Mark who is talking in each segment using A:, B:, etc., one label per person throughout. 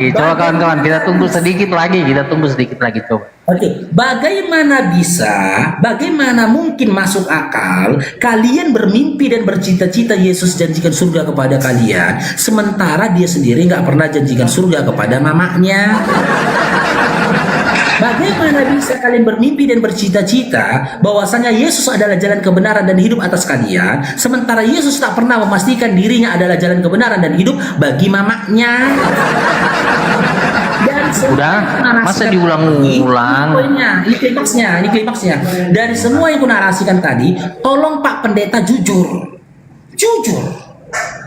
A: Coba kawan-kawan, kita tunggu sedikit lagi, coba.
B: Oke, bagaimana mungkin masuk akal kalian bermimpi dan bercita-cita Yesus janjikan surga kepada kalian, sementara dia sendiri nggak pernah janjikan surga kepada mamanya? Bagaimana bisa kalian bermimpi dan bercita-cita bahwasanya Yesus adalah jalan kebenaran dan hidup atas kalian, sementara Yesus tak pernah memastikan dirinya adalah jalan kebenaran dan hidup bagi mamanya?
A: Udah, masa diulang-ulang?
B: Ini klimaksnya. Dari semua yang kunarasikan tadi, tolong Pak Pendeta jujur.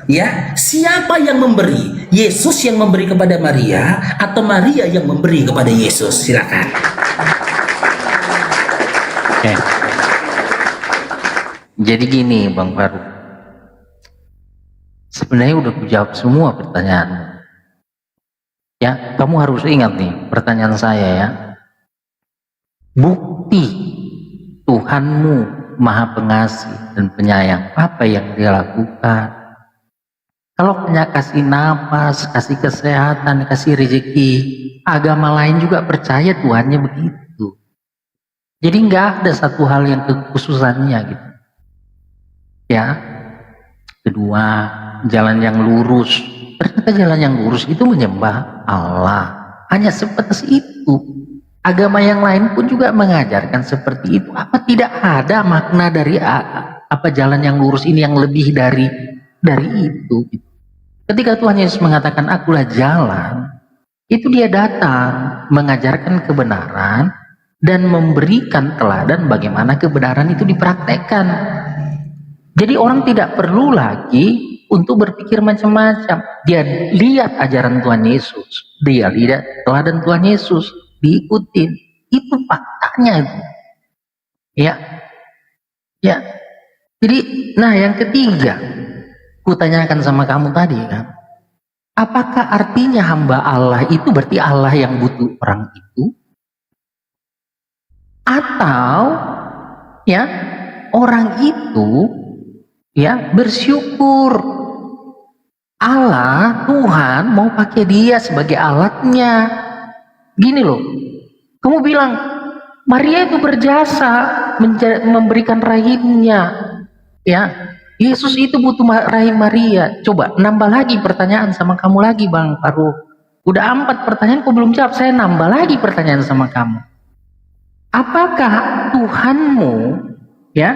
B: Ya, siapa yang memberi? Yesus yang memberi kepada Maria atau Maria yang memberi kepada Yesus? Silakan.
A: Oke. Jadi gini, Bang Faruk. Sebenarnya udah kujawab semua pertanyaan. Ya, kamu harus ingat nih pertanyaan saya ya. Bukti Tuhanmu Maha Pengasih dan Penyayang, apa yang Dia lakukan? Kalau kasih napas, kasih kesehatan, kasih rezeki, agama lain juga percaya Tuhannya begitu. Jadi nggak ada satu hal yang kekhususannya gitu. Ya. Kedua, jalan yang lurus. Ternyata jalan yang lurus itu menyembah Allah. Hanya sebatas itu. Agama yang lain pun juga mengajarkan seperti itu. Apa tidak ada makna dari apa jalan yang lurus ini yang lebih dari itu? Ketika Tuhan Yesus mengatakan akulah jalan, itu Dia datang mengajarkan kebenaran dan memberikan teladan bagaimana kebenaran itu dipraktekkan. Jadi orang tidak perlu lagi untuk berpikir macam-macam. Dia lihat ajaran Tuhan Yesus, dia lihat teladan Tuhan Yesus, diikutin. Itu faktanya itu. Ya. Jadi, nah yang ketiga, kutanyakan sama kamu tadi kan, apakah artinya hamba Allah itu berarti Allah yang butuh orang itu? Atau ya orang itu ya bersyukur Allah Tuhan mau pakai dia sebagai alatnya. Gini loh, kamu bilang Maria itu berjasa memberikan rahimnya, ya Yesus itu butuh rahim Maria. Coba nambah lagi pertanyaan sama kamu lagi, Bang Faruk. Udah 4 pertanyaan kok belum jawab, saya nambah lagi pertanyaan sama kamu. Apakah Tuhanmu ya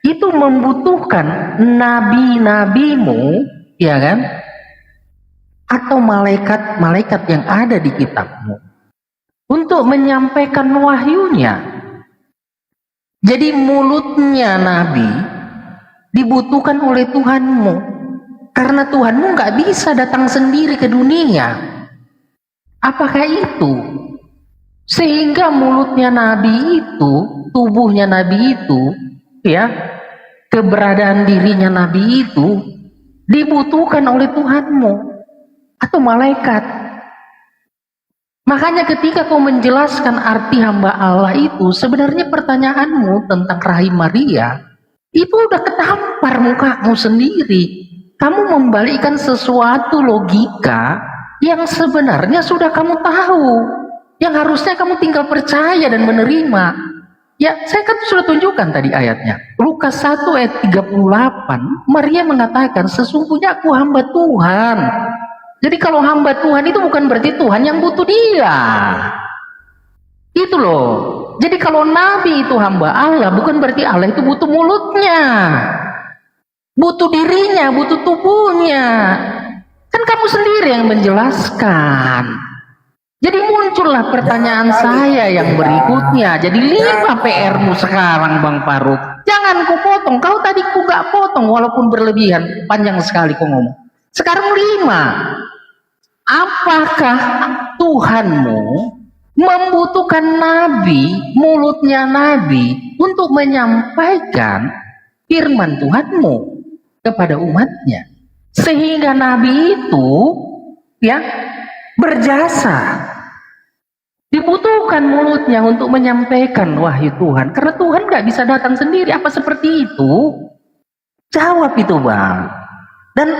A: itu membutuhkan nabi-nabimu, ya kan, atau malaikat-malaikat yang ada di kitabmu untuk menyampaikan wahyunya? Jadi mulutnya nabi dibutuhkan oleh Tuhanmu, karena Tuhanmu nggak bisa datang sendiri ke dunia. Apakah itu? Sehingga mulutnya nabi itu, tubuhnya nabi itu, ya, keberadaan dirinya nabi itu dibutuhkan oleh Tuhanmu atau malaikat. Makanya ketika kau menjelaskan arti hamba Allah itu, sebenarnya pertanyaanmu tentang rahim Maria itu udah ketampar mukamu sendiri. Kamu membalikkan sesuatu logika yang sebenarnya sudah kamu tahu, yang harusnya kamu tinggal percaya dan menerima. Ya, saya kan sudah tunjukkan tadi ayatnya. Lukas 1 ayat 38, Maria mengatakan, sesungguhnya aku hamba Tuhan. Jadi kalau hamba Tuhan itu bukan berarti Tuhan yang butuh dia. Itu loh. Jadi kalau nabi itu hamba Allah, bukan berarti Allah itu butuh mulutnya, butuh dirinya, butuh tubuhnya. Kan kamu sendiri yang menjelaskan. Jadi muncullah pertanyaan saya yang berikutnya. Jadi 5 PR-mu sekarang, Bang Faruk. Jangan kau potong. Kau tadi ku gak potong walaupun berlebihan. Panjang sekali kau ngomong. Sekarang 5. Apakah Tuhanmu membutuhkan nabi, mulutnya nabi, untuk menyampaikan firman Tuhanmu kepada umatnya? Sehingga nabi itu ya berjasa, dibutuhkan mulutnya untuk menyampaikan wahyu Tuhan, karena Tuhan gak bisa datang sendiri. Apa seperti itu? Jawab itu, Bang. Dan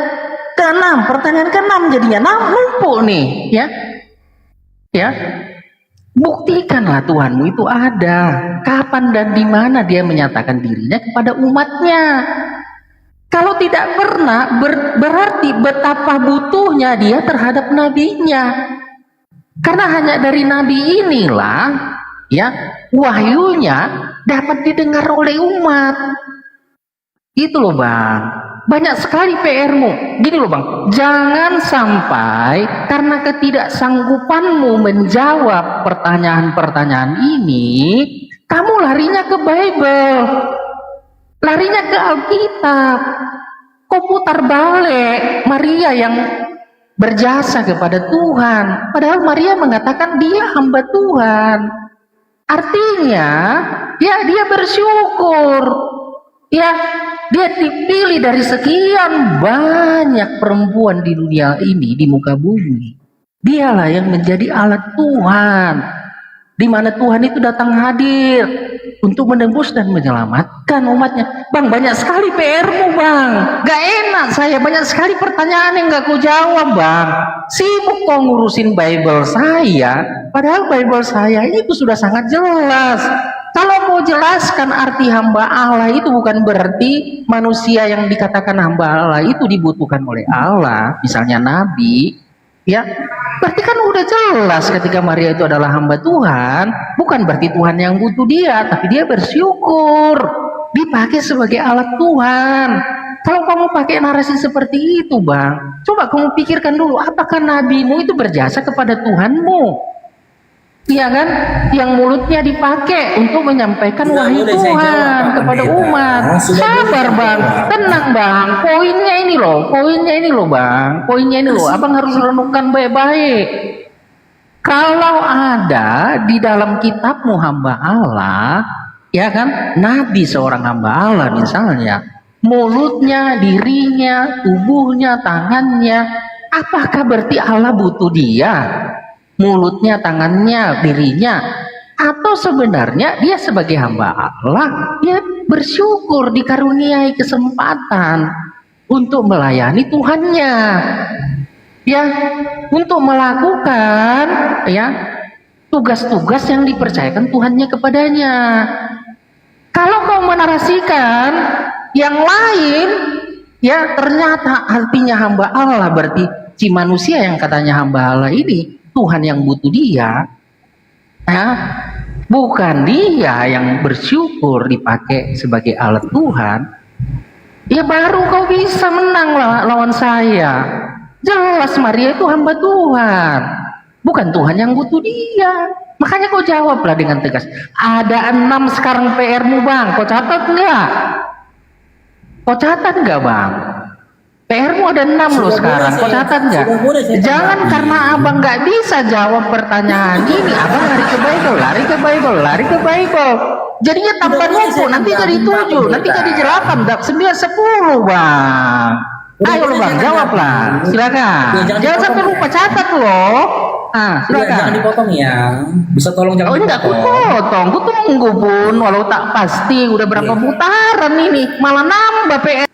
A: Keenam, pertanyaan keenam jadinya numpuk nih, ya. Ya. Buktikanlah Tuhanmu itu ada. Kapan dan di mana dia menyatakan dirinya kepada umatnya? Kalau tidak pernah, berarti betapa butuhnya dia terhadap nabinya. Karena hanya dari nabi inilah, ya, wahyunya dapat didengar oleh umat. Itu loh Bang. Banyak sekali PR-mu. Gini loh Bang, jangan sampai karena ketidaksanggupanmu menjawab pertanyaan-pertanyaan ini, kamu larinya ke Bible, larinya ke Alkitab. Kau putar balik Maria yang berjasa kepada Tuhan. Padahal Maria mengatakan dia hamba Tuhan. Artinya, ya dia bersyukur. Ya, dia dipilih dari sekian banyak perempuan di dunia ini, di muka bumi. Dialah yang menjadi alat Tuhan, di mana Tuhan itu datang hadir untuk menembus dan menyelamatkan umatnya. Bang, banyak sekali PR-mu Bang. Gak enak saya, banyak sekali pertanyaan yang gak ku jawab Bang. Sibuk kau ngurusin Bible saya, padahal Bible saya itu sudah sangat jelas. Kalau mau jelaskan arti hamba Allah itu bukan berarti manusia yang dikatakan hamba Allah itu dibutuhkan oleh Allah, misalnya Nabi, ya. Berarti kan udah jelas ketika Maria itu adalah hamba Tuhan, bukan berarti Tuhan yang butuh dia, tapi dia bersyukur dipakai sebagai alat Tuhan. Kalau kamu pakai narasi seperti itu, Bang, coba kamu pikirkan dulu, apakah nabimu itu berjasa kepada Tuhanmu? Iya kan, yang mulutnya dipakai untuk menyampaikan wahyu Tuhan kepada umat. Sabar Bang, tenang Bang. Poinnya ini loh Bang. Poinnya ini loh, Abang harus renungkan baik-baik. Kalau ada di dalam kitabmu hamba Allah, ya kan, nabi seorang hamba Allah misalnya, mulutnya, dirinya, tubuhnya, tangannya, apakah berarti Allah butuh dia? Mulutnya, tangannya, dirinya, atau sebenarnya dia sebagai hamba Allah, dia bersyukur dikaruniai kesempatan untuk melayani Tuhannya, ya, untuk melakukan, ya, tugas-tugas yang dipercayakan Tuhannya kepadanya. Kalau kau menarasikan yang lain, ya, ternyata artinya hamba Allah berarti si manusia yang katanya hamba Allah ini Tuhan yang butuh dia, ya, bukan dia yang bersyukur dipakai sebagai alat Tuhan, ya baru kau bisa menang lawan saya. Jelas Maria itu hamba Tuhan, bukan Tuhan yang butuh dia. Makanya kau jawablah dengan tegas. Ada 6 sekarang PR-mu Bang, kau catat nggak? Kau catat nggak Bang? PR-mu ada 6 loh sekarang, kau catat nggak? Jangan karena abang nggak bisa jawab pertanyaan ini, abang lari ke Bible. Jadinya tambah numpuk, nanti jadi 7, nanti jadi 8, 9, 10 Bang. Ayo loh Bang, jawablah, silakan. Jangan sampai lupa catat loh. Silakan.
B: Jangan dipotong ya, bisa tolong jangan dipotong.
A: Enggak, aku potong, aku tunggu pun, walau tak pasti udah berapa putaran ini, malah nambah PR.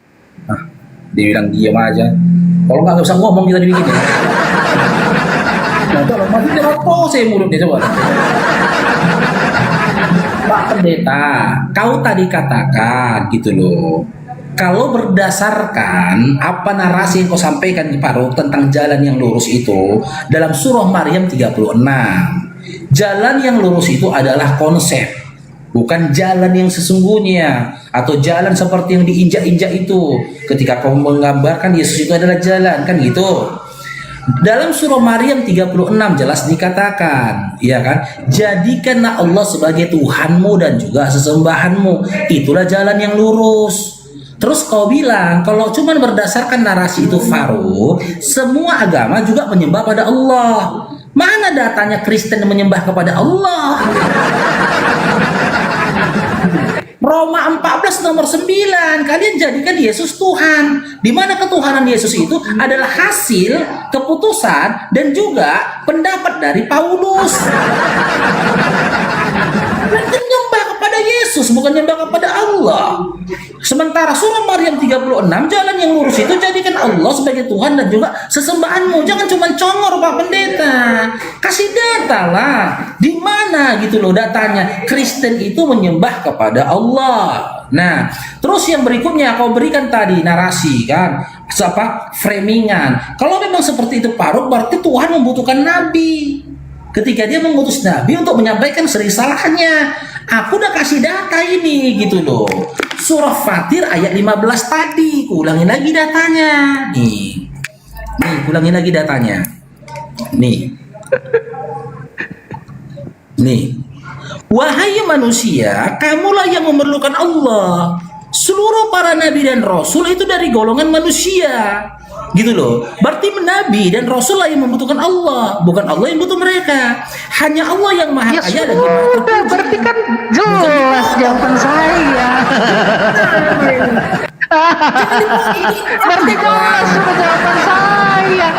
B: Dia bilang diam aja. Kalau nggak usah ngomong kita dibikin ya. Nah, tolong mati dia rokok saya mulutnya coba. Pak Pendeta, kau tadi katakan gitu loh. Kalau berdasarkan apa narasi yang kau sampaikan di Parok tentang jalan yang lurus itu dalam surah Maryam 36. Jalan yang lurus itu adalah konsep, bukan jalan yang sesungguhnya atau jalan seperti yang diinjak-injak itu. Ketika kau menggambarkan Yesus itu adalah jalan, kan gitu. Dalam surah Maryam 36 jelas dikatakan, ya kan? Jadikanlah Allah sebagai Tuhanmu dan juga sesembahanmu. Itulah jalan yang lurus. Terus kau bilang kalau cuma berdasarkan narasi itu Faro, semua agama juga menyembah pada Allah. Mana datanya Kristen menyembah kepada Allah? Roma 14 nomor 9, kalian jadikan Yesus Tuhan. Di mana ketuhanan Yesus itu adalah hasil keputusan dan juga pendapat dari Paulus. Kalian nyembah kepada Yesus, bukan nyembah kepada Allah. Sementara surah Maryam 36, jalan yang lurus itu jadikan Allah sebagai Tuhan dan juga sesembahanmu. Jangan cuma congor Pak Pendeta. Kasih data lah. Di mana gitu loh datanya. Kristen itu menyembah kepada Allah. Nah, terus yang berikutnya kau berikan tadi narasi kan. Apa? Framingan. Kalau memang seperti itu Paruk, berarti Tuhan membutuhkan nabi. Ketika dia mengutus nabi untuk menyampaikan serisalahnya. Aku udah kasih data ini gitu loh. Surah Fatir ayat 15 tadi. Ulangin lagi datanya. Nih, ulangin lagi datanya. Nih. Wahai manusia, kamulah yang memerlukan Allah. Seluruh para nabi dan rasul itu dari golongan manusia. Gitu loh. Berarti nabi dan rasul lah yang membutuhkan Allah, bukan Allah yang butuh mereka. Hanya Allah yang maha kaya dan maha
A: sudah, berarti kan jelas jawaban saya. Berarti jelas sudah jawaban saya.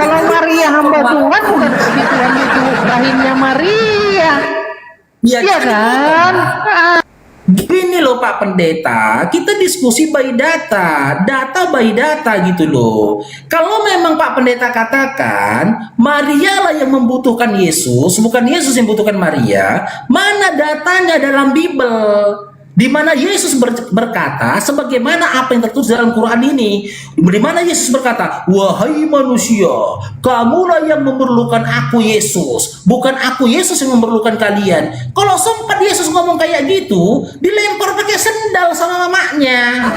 A: Kalau Maria hamba Tuhan, bukan si Tuhan itu rahimnya Maria. Iya kan?
B: Gini loh Pak Pendeta, kita diskusi by data by data gitu loh. Kalau memang Pak Pendeta katakan Maria lah yang membutuhkan Yesus, bukan Yesus yang membutuhkan Maria, mana datanya dalam Bible? Di mana Yesus berkata sebagaimana apa yang tertulis dalam Quran ini, di mana Yesus berkata, wahai manusia, kamulah yang memerlukan aku Yesus, bukan aku Yesus yang memerlukan kalian. Kalau sempat Yesus ngomong kayak gitu, dilempar pakai sendal sama mamanya.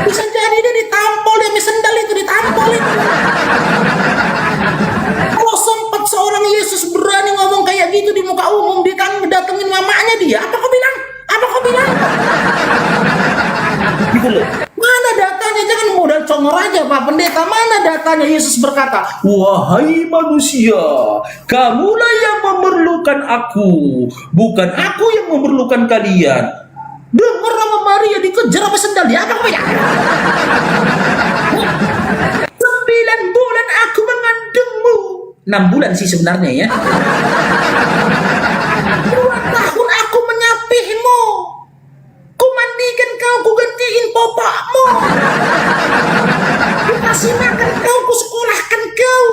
B: Bisa jadi dia ditampol, dia sendal itu ditampol itu. Kalau sempat seorang Yesus berani ngomong kayak gitu di muka umum, dia kan datengin mamanya dia. Apa kau bilang? Gitu loh. Mana datanya? Jangan modal congor aja Pak Pendeta. Mana datanya Yesus berkata, wahai manusia, kamulah yang memerlukan aku, bukan aku yang memerlukan kalian. Dengar nama Maria dikejar apa sendal dia? Apa kau bilang? 9 bulan aku mengandungmu. 6 bulan sih sebenarnya ya. 2 tahun aku menyapihmu. Ku mandikan kau, ku gantiin popokmu. Ku kasih makan kau, ku sekolahkan kau.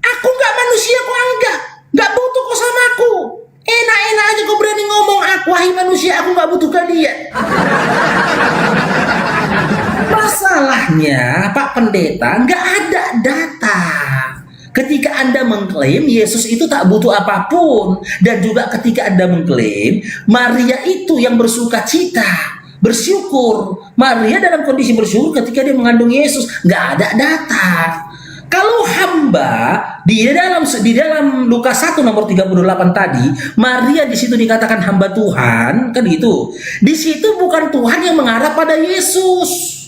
B: Aku gak manusia kau anggap. Gak butuh kau sama aku. Enak-enak aja kau berani ngomong aku, wahai manusia, aku gak butuh kalian. Masalahnya Pak Pendeta nggak ada data. Ketika Anda mengklaim Yesus itu tak butuh apapun, dan juga ketika Anda mengklaim Maria itu yang bersuka cita, bersyukur, Maria dalam kondisi bersyukur ketika dia mengandung Yesus, nggak ada data. Kalau hamba di dalam Lukas 1 nomor 38 tadi, Maria di situ dikatakan hamba Tuhan, kan gitu. Di situ bukan Tuhan yang mengarah pada Yesus,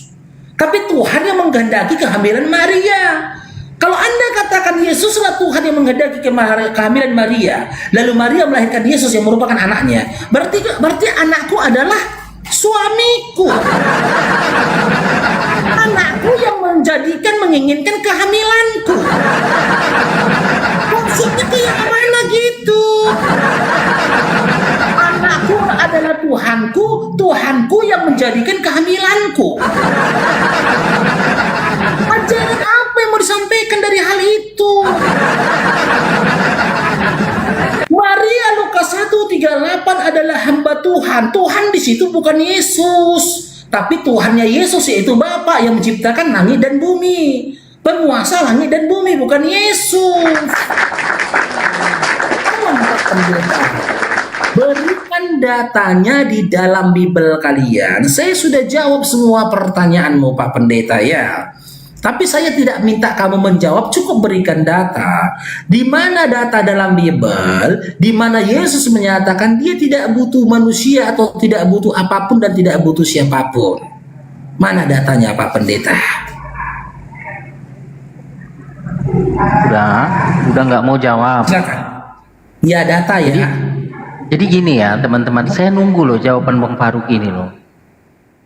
B: tapi Tuhan yang menghendaki kehamilan Maria. Kalau Anda katakan Yesuslah Tuhan yang menghendaki kehamilan Maria, lalu Maria melahirkan Yesus yang merupakan anaknya, berarti anakku adalah suamiku. Anakku yang menginginkan kehamilanku. Maksudnya kayak mana gitu? Anakku adalah Tuhanku yang menjadikan kehamilanku. Ajaran apa yang mau disampaikan dari hal itu? Maria Lukas 1:38 adalah hamba Tuhan. Tuhan di situ bukan Yesus, tapi Tuhannya Yesus yaitu Bapa yang menciptakan langit dan bumi. Penguasa langit dan bumi, bukan Yesus. Berikan datanya di dalam Bible kalian. Saya sudah jawab semua pertanyaanmu Pak Pendeta ya. Tapi saya tidak minta kamu menjawab, cukup berikan data. Di mana data dalam Bible, di mana Yesus menyatakan dia tidak butuh manusia atau tidak butuh apapun dan tidak butuh siapapun. Mana datanya Pak Pendeta?
A: Udah nggak mau jawab.
B: Silakan. Ya data ya.
A: Jadi gini ya teman-teman, saya nunggu loh jawaban Bang Faruk ini loh.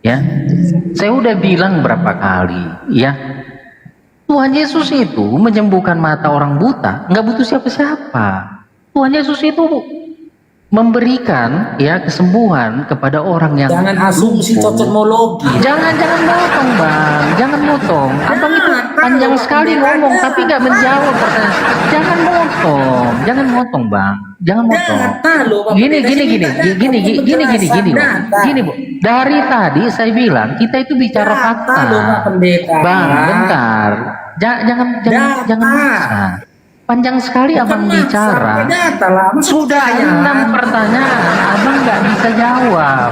A: Ya, saya udah bilang berapa kali, ya. Tuhan Yesus itu menyembuhkan mata orang buta, nggak butuh siapa-siapa. Tuhan Yesus itu memberikan ya kesembuhan kepada orang yang
B: Jangan asumsi
A: lumpuh.
B: cocokmologi.
A: Jangan motong bang, jangan motong. Abang itu panjang sekali ngomong tapi nggak menjawab pertanyaan. Jangan motong bang, jangan motong.
B: Data loh, Pak
A: Gini
B: Pendeta.
A: gini
B: Saya
A: gini
B: minta
A: gini
B: data,
A: gini gini gini Bu.
B: data.
A: Gini Bu. Dari tadi saya bilang kita itu bicara
B: Data
A: fakta.
B: loh, Pak Pendeta.
A: Bang, bentar. Jangan
B: Data.
A: maksa. Panjang sekali
B: Bukan
A: abang
B: maksa,
A: bicara.
B: pakai data lah. Masa
A: Sudah
B: pertanyaan?
A: 6 pertanyaan, abang nggak bisa jawab.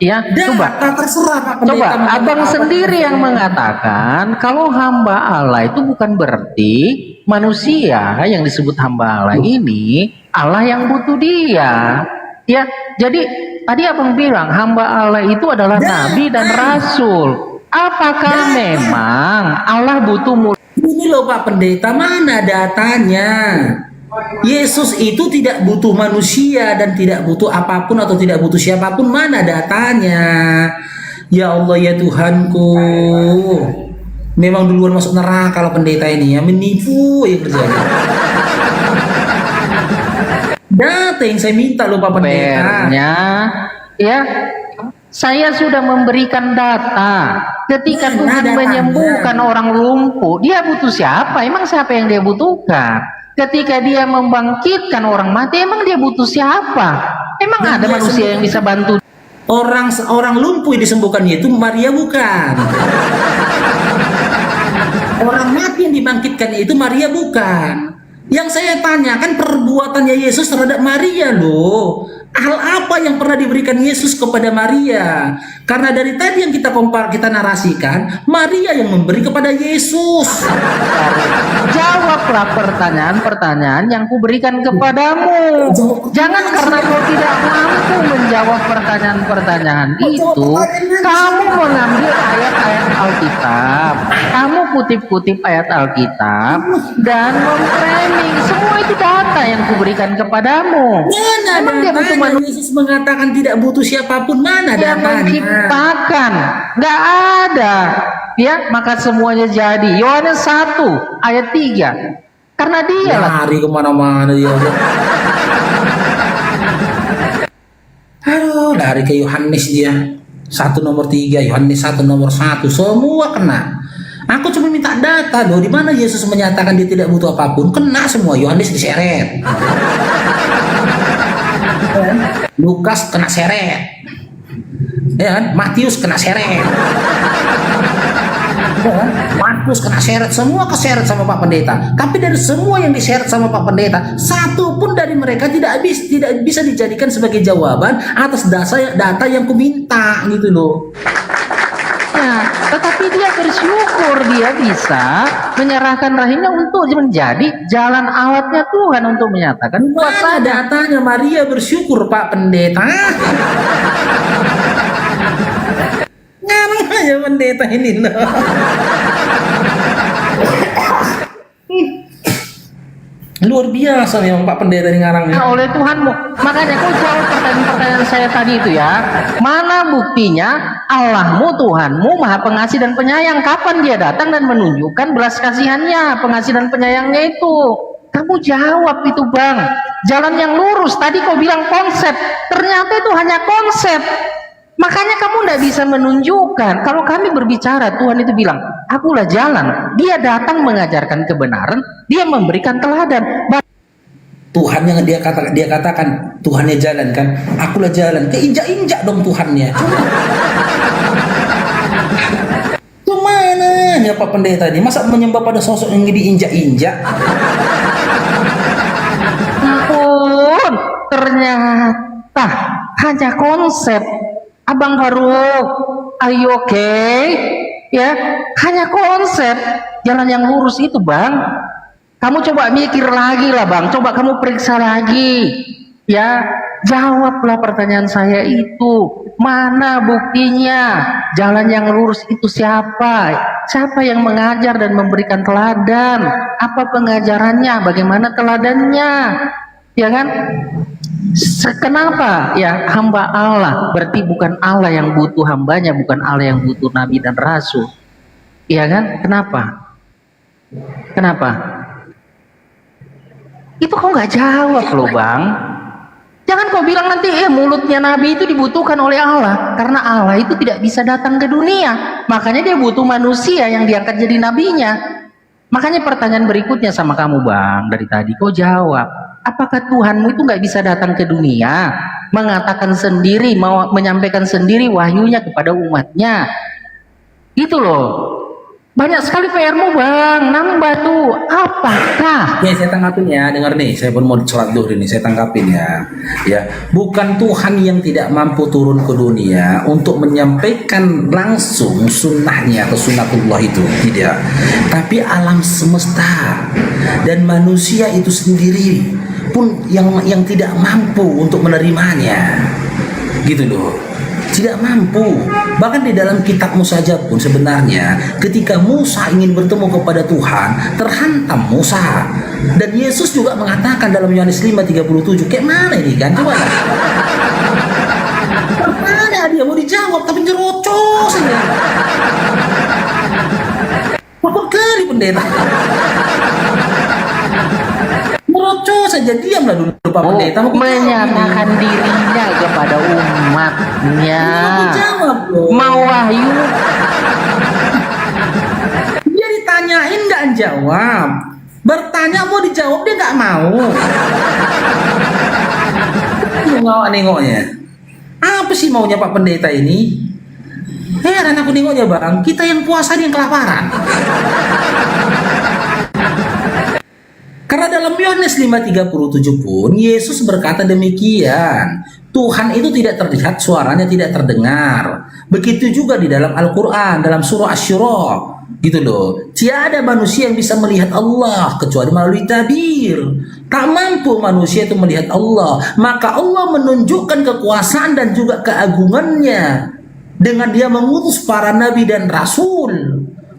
A: Ya, coba.
B: Data terserah Pak Pendeta.
A: Coba
B: mau
A: abang
B: apa.
A: sendiri yang mengatakan kalau hamba Allah itu bukan berarti manusia yang disebut hamba Allah ini Allah yang butuh dia. Ya, jadi tadi abang bilang hamba Allah itu adalah nabi dan rasul. Apakah memang Allah butuh
B: Ini loh Pak Pendeta, mana datanya? Yesus itu tidak butuh manusia dan tidak butuh apapun atau tidak butuh siapapun, mana datanya? Ya Allah ya Tuhanku. Memang duluan masuk neraka kalau pendeta ini ya, menipu ya kerjanya. Data yang saya minta loh Pak Pendeta.
A: fairnya? Ya, saya sudah memberikan data. Ketika
B: Mana
A: Tuhan
B: datanya?
A: menyembuhkan orang lumpuh, dia butuh siapa? Emang siapa yang dia butuhkan? Ketika dia membangkitkan orang mati, emang dia butuh siapa? Emang
B: Dan
A: ada
B: dia
A: manusia yang bisa bantu?
B: Orang lumpuh yang disembuhkan itu Maria bukan. Orang mati yang dibangkitkan itu Maria bukan. Yang saya tanyakan perbuatannya Yesus terhadap Maria loh. Hal apa yang pernah diberikan Yesus kepada Maria? Karena dari tadi yang kita narasikan, Maria yang memberi kepada Yesus.
A: Jawablah pertanyaan-pertanyaan yang kuberikan kepadamu. Jangan karena kau tidak mampu menjawab pertanyaan-pertanyaan itu, kamu mengambil ayat-ayat Alkitab, kamu kutip-kutip ayat Alkitab, dan memframing. Semua itu data yang kuberikan kepadamu.
B: Mana
A: Emang dia butuh
B: datanya? Yesus mengatakan tidak butuh siapapun, mana
A: Dia
B: datanya?
A: menciptakan, nggak ada. Ya, maka semuanya jadi. Yohanes 1 ayat 3. Karena dia lah.
B: Lari kemana-mana dia. Aduh, lari ke Yohanes dia. 1 nomor 3, Yohanes 1 nomor 1, semua kena. Aku cuma minta data loh, di mana Yesus menyatakan dia tidak butuh apapun, kena semua. Yohanes diseret. Lukas kena seret. Ya kan? Matius kena seret. Markus kena seret, semua keseret sama Pak Pendeta. Tapi dari semua yang diseret sama Pak Pendeta, satu pun dari mereka tidak bisa dijadikan sebagai jawaban atas data yang kuminta gitu loh.
A: Nah, tetapi dia bersyukur dia bisa menyerahkan rahimnya untuk menjadi jalan alatnya Tuhan untuk menyatakan
B: Mana
A: kuasa.
B: datanya Maria bersyukur Pak Pendeta? Ngarang aja pendeta ini loh. Luar biasa memang Pak Pendeta ini ngarangnya.
A: Nah, oleh Tuhanmu. Makanya kau jawab pertanyaan-pertanyaan saya tadi itu ya. Mana buktinya Allahmu, Tuhanmu, Maha Pengasih dan Penyayang? Kapan dia datang dan menunjukkan belas kasihannya, pengasih dan penyayangnya itu? Kamu jawab itu bang. Jalan yang lurus. Tadi kau bilang konsep. Ternyata itu hanya konsep. Makanya kamu tidak bisa menunjukkan. Kalau kami berbicara, Tuhan itu bilang, akulah jalan. Dia datang mengajarkan kebenaran. Dia memberikan teladan.
B: Tuhan yang dia katakan Tuhannya jalan kan, akulah jalan. Keinjak-injak dong Tuhannya. Kemana ya Pak Pendeta ini? Masa menyembah pada sosok yang diinjak-injak?
A: Ampun, ternyata hanya konsep. Abang Faruk, are you okay? Ya, hanya konsep. Jalan yang lurus itu bang. Kamu coba mikir lagi lah bang. Coba kamu periksa lagi. Ya, jawablah pertanyaan saya itu. Mana buktinya? Jalan yang lurus itu siapa? Siapa yang mengajar dan memberikan teladan? Apa pengajarannya? Bagaimana teladannya? Ya kan? Kenapa ya hamba Allah berarti bukan Allah yang butuh hambanya, bukan Allah yang butuh nabi dan rasul, ya kan? Kenapa itu kok nggak jawab loh bang? Jangan kau bilang nanti mulutnya Nabi itu dibutuhkan oleh Allah, karena Allah itu tidak bisa datang ke dunia, makanya dia butuh manusia yang diangkat jadi nabinya. Makanya pertanyaan berikutnya sama kamu Bang, dari tadi kau jawab, apakah Tuhanmu itu nggak bisa datang ke dunia, mengatakan sendiri, mau menyampaikan sendiri wahyunya kepada umatnya, gitu loh. Banyak sekali PR-mu Bang, nambah tuh. Apakah?
B: Ya saya tanggapin ya, dengar nih, saya pun mau sholat duhur ini, saya tanggapin ya. Ya, bukan Tuhan yang tidak mampu turun ke dunia untuk menyampaikan langsung sunnahnya atau sunnatullah itu, tidak. Tapi alam semesta dan manusia itu sendiri pun yang tidak mampu untuk menerimanya, gitu loh. Tidak mampu. Bahkan di dalam kitabmu saja pun sebenarnya ketika Musa ingin bertemu kepada Tuhan, terhantam Musa. Dan Yesus juga mengatakan dalam Yohanes 5:37, kayak mana ini kan? Coba lah. Mana dia mau dijawab tapi nyerocos saja. Takut kali pendeta. Nyerocos saja, diamlah dulu Pak Pendeta.
A: Menyatakan dirinya kepada umatnya. Mau wahyu.
B: Dia ditanyain nggak jawab. Bertanya mau dijawab dia nggak mau. Nengok-nengoknya. Apa sih maunya Pak Pendeta ini? Heran aku nengoknya Bang. Kita yang puasa dia yang kelaparan. Karena dalam Yohanes 5:37 pun Yesus berkata demikian. Tuhan itu tidak terlihat, suaranya tidak terdengar. Begitu juga di dalam Al-Quran, dalam surah Asy-Syura, gitu loh. Tiada manusia yang bisa melihat Allah kecuali melalui tabir. Tak mampu manusia itu melihat Allah. Maka Allah menunjukkan kekuasaan dan juga keagungannya dengan dia mengutus para nabi dan rasul.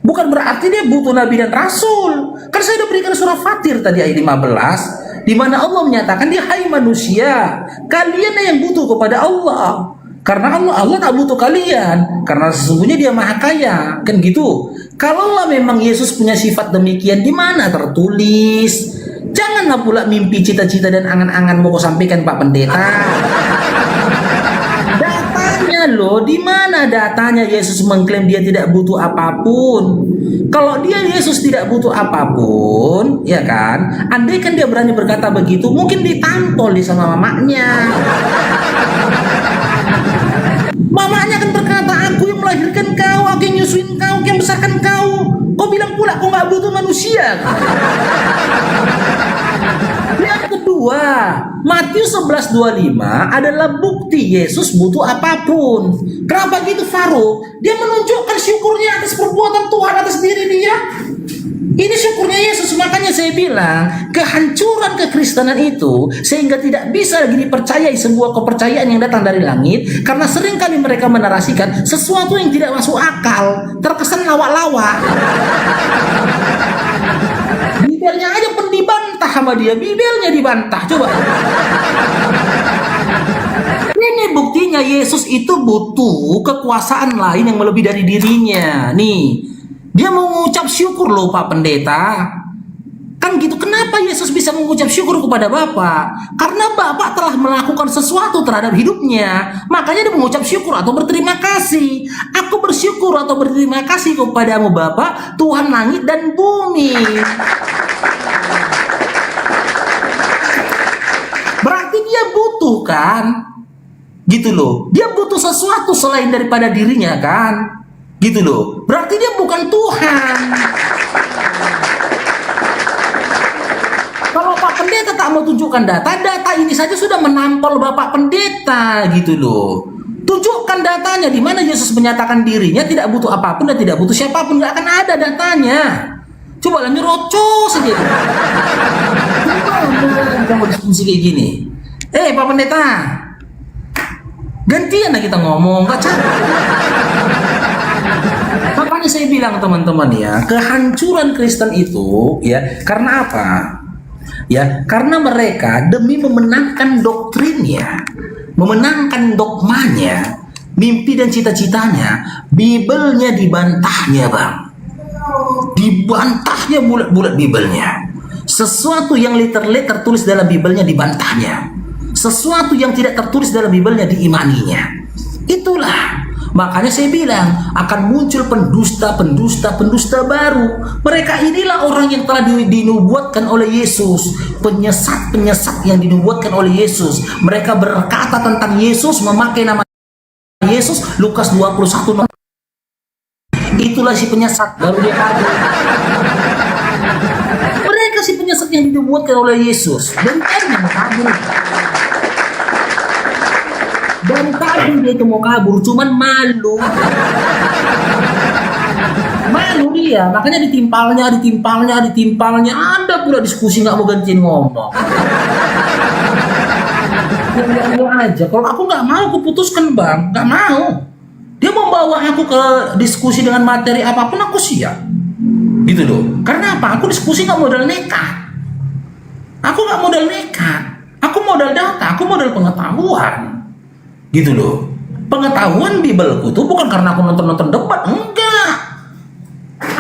B: Bukan berarti dia butuh nabi dan rasul. Kan saya sudah berikan surah Fatir tadi ayat 15, di mana Allah menyatakan dia, hai manusia, kalian yang butuh kepada Allah. Karena Allah tak butuh kalian, karena sesungguhnya dia maha kaya. Kan gitu. Kalaulah memang Yesus punya sifat demikian, di mana tertulis? Janganlah pula mimpi, cita-cita dan angan-angan mau kau sampaikan Pak Pendeta. Loh, di mana datanya Yesus mengklaim dia tidak butuh apapun? Kalau dia Yesus tidak butuh apapun, ya kan? Andai kan dia berani berkata begitu, mungkin ditampol di sama mamanya. Mamanya kan berkata, aku yang melahirkan kau, aku yang nyusuin kau, aku yang besarkan kau. Kau bilang pula kau nggak butuh manusia. Yang kedua, Matius 11:25 adalah bukti Yesus butuh apapun. Kenapa gitu Faruk? Dia menunjukkan syukurnya atas perbuatan Tuhan atas diri dia. Ini syukurnya Yesus. Makanya saya bilang kehancuran kekristenan itu sehingga tidak bisa lagi dipercayai sebuah kepercayaan yang datang dari langit, karena seringkali mereka menarasikan sesuatu yang tidak masuk akal, terkesan lawak-lawak. Bibelnya aja pun dibantah sama dia, bibelnya dibantah. Coba. Ini buktinya Yesus itu butuh kekuasaan lain yang melebihi dari dirinya. Nih, dia mau mengucap syukur loh Pak Pendeta. Kan gitu, kenapa Yesus bisa mengucap syukur kepada Bapa? Karena Bapa telah melakukan sesuatu terhadap hidupnya. Makanya dia mengucap syukur atau berterima kasih. Aku bersyukur atau berterima kasih kepadamu Bapa, Tuhan langit dan bumi. Berarti dia butuh kan? Gitu loh. Dia butuh sesuatu selain daripada dirinya kan? Gitu loh. Berarti dia bukan Tuhan. Kalau Pak Pendeta tak mau tunjukkan data ini saja sudah menampol Bapak Pendeta gitu loh. Tunjukkan datanya di mana Yesus menyatakan dirinya tidak butuh apapun dan tidak butuh siapapun, nggak akan ada datanya. Coba lah nyerocos saja. Kamu diskusi kayak gini. Pak Pendeta, gantian lah kita ngomong, nggak capek. Makanya saya bilang teman-teman ya, kehancuran Kristen itu ya karena apa? Ya, karena mereka demi memenangkan doktrinnya, memenangkan dogmanya, mimpi dan cita-citanya, Bibelnya dibantahnya, Bang. Dibantahnya bulat-bulat Bibelnya. Sesuatu yang literally tertulis dalam Bibelnya dibantahnya. sesuatu yang tidak tertulis dalam Bibelnya diimaninya. Itulah makanya saya bilang akan muncul pendusta baru. Mereka inilah orang yang telah dinubuatkan oleh Yesus, penyesat yang dinubuatkan oleh Yesus. Mereka berkata tentang Yesus, memakai nama Yesus, Lukas 21. Itulah si penyesat baru dia kabur. Mereka si penyesat yang dinubuatkan oleh Yesus. Dan yang kabur. Dan tadi dia itu mau kabur, cuman malu dia, makanya ditimpalnya. Ada pula diskusi nggak mau gantiin ngomong. Ya aja, kalau aku nggak mau, aku putuskan bang, nggak mau. Dia mau bawa aku ke diskusi dengan materi apapun, aku siap. Gitu loh. Karena apa? Aku diskusi nggak modal nekat. Aku modal data, aku modal pengetahuan. Gitu loh. Pengetahuan Bibelku itu bukan karena aku nonton debat, enggak.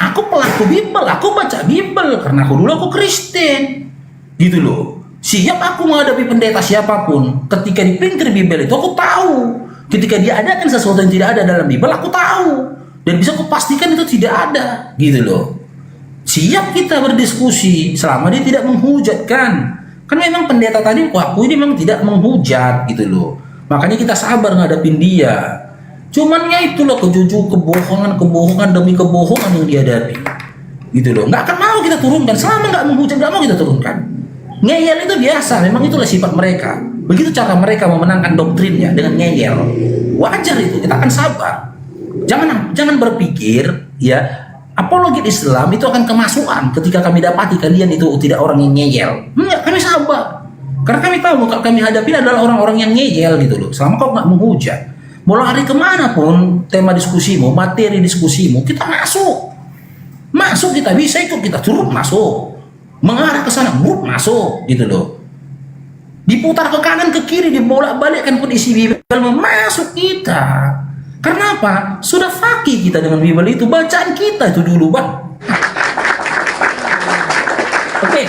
B: Aku pelaku Bibel, aku baca Bibel karena aku Kristen. Gitu loh. Siap aku menghadapi pendeta siapapun. Ketika dipinter Bibel itu aku tahu. Ketika dia adakan sesuatu yang tidak ada dalam Bibel, aku tahu. Dan bisa aku pastikan itu tidak ada. Gitu loh. Siap kita berdiskusi selama dia tidak menghujatkan. Kan memang pendeta tadi aku ini memang tidak menghujat gitu loh. Makanya kita sabar ngadapin dia. Cuman ya itulah kebohongan demi kebohongan yang dihadapi. Gitu loh. Nggak akan mau kita turunkan. Selama nggak menghujat, nggak mau kita turunkan. Ngeyel itu biasa. Memang itulah sifat mereka. Begitu cara mereka memenangkan doktrinnya dengan ngeyel. Wajar itu. Kita akan sabar. Jangan berpikir ya apologi Islam itu akan kemasukan ketika kami dapati kalian itu tidak orang yang ngeyel. Enggak, kami sabar. Karena kami tahu kalau kami hadapi adalah orang-orang yang ngeyel gitu loh. Selama kau nggak menghujat, mau lari kemana pun tema diskusimu, materi diskusimu, kita masuk kita bisa ikut, kita turun masuk, mengarah ke sana, masuk gitu loh. Diputar ke kanan ke kiri, dibolak-balikkan pun isi Bibel, masuk kita. Karena apa? Sudah fakih kita dengan Bibel itu, bacaan kita itu dulu bang. Oke.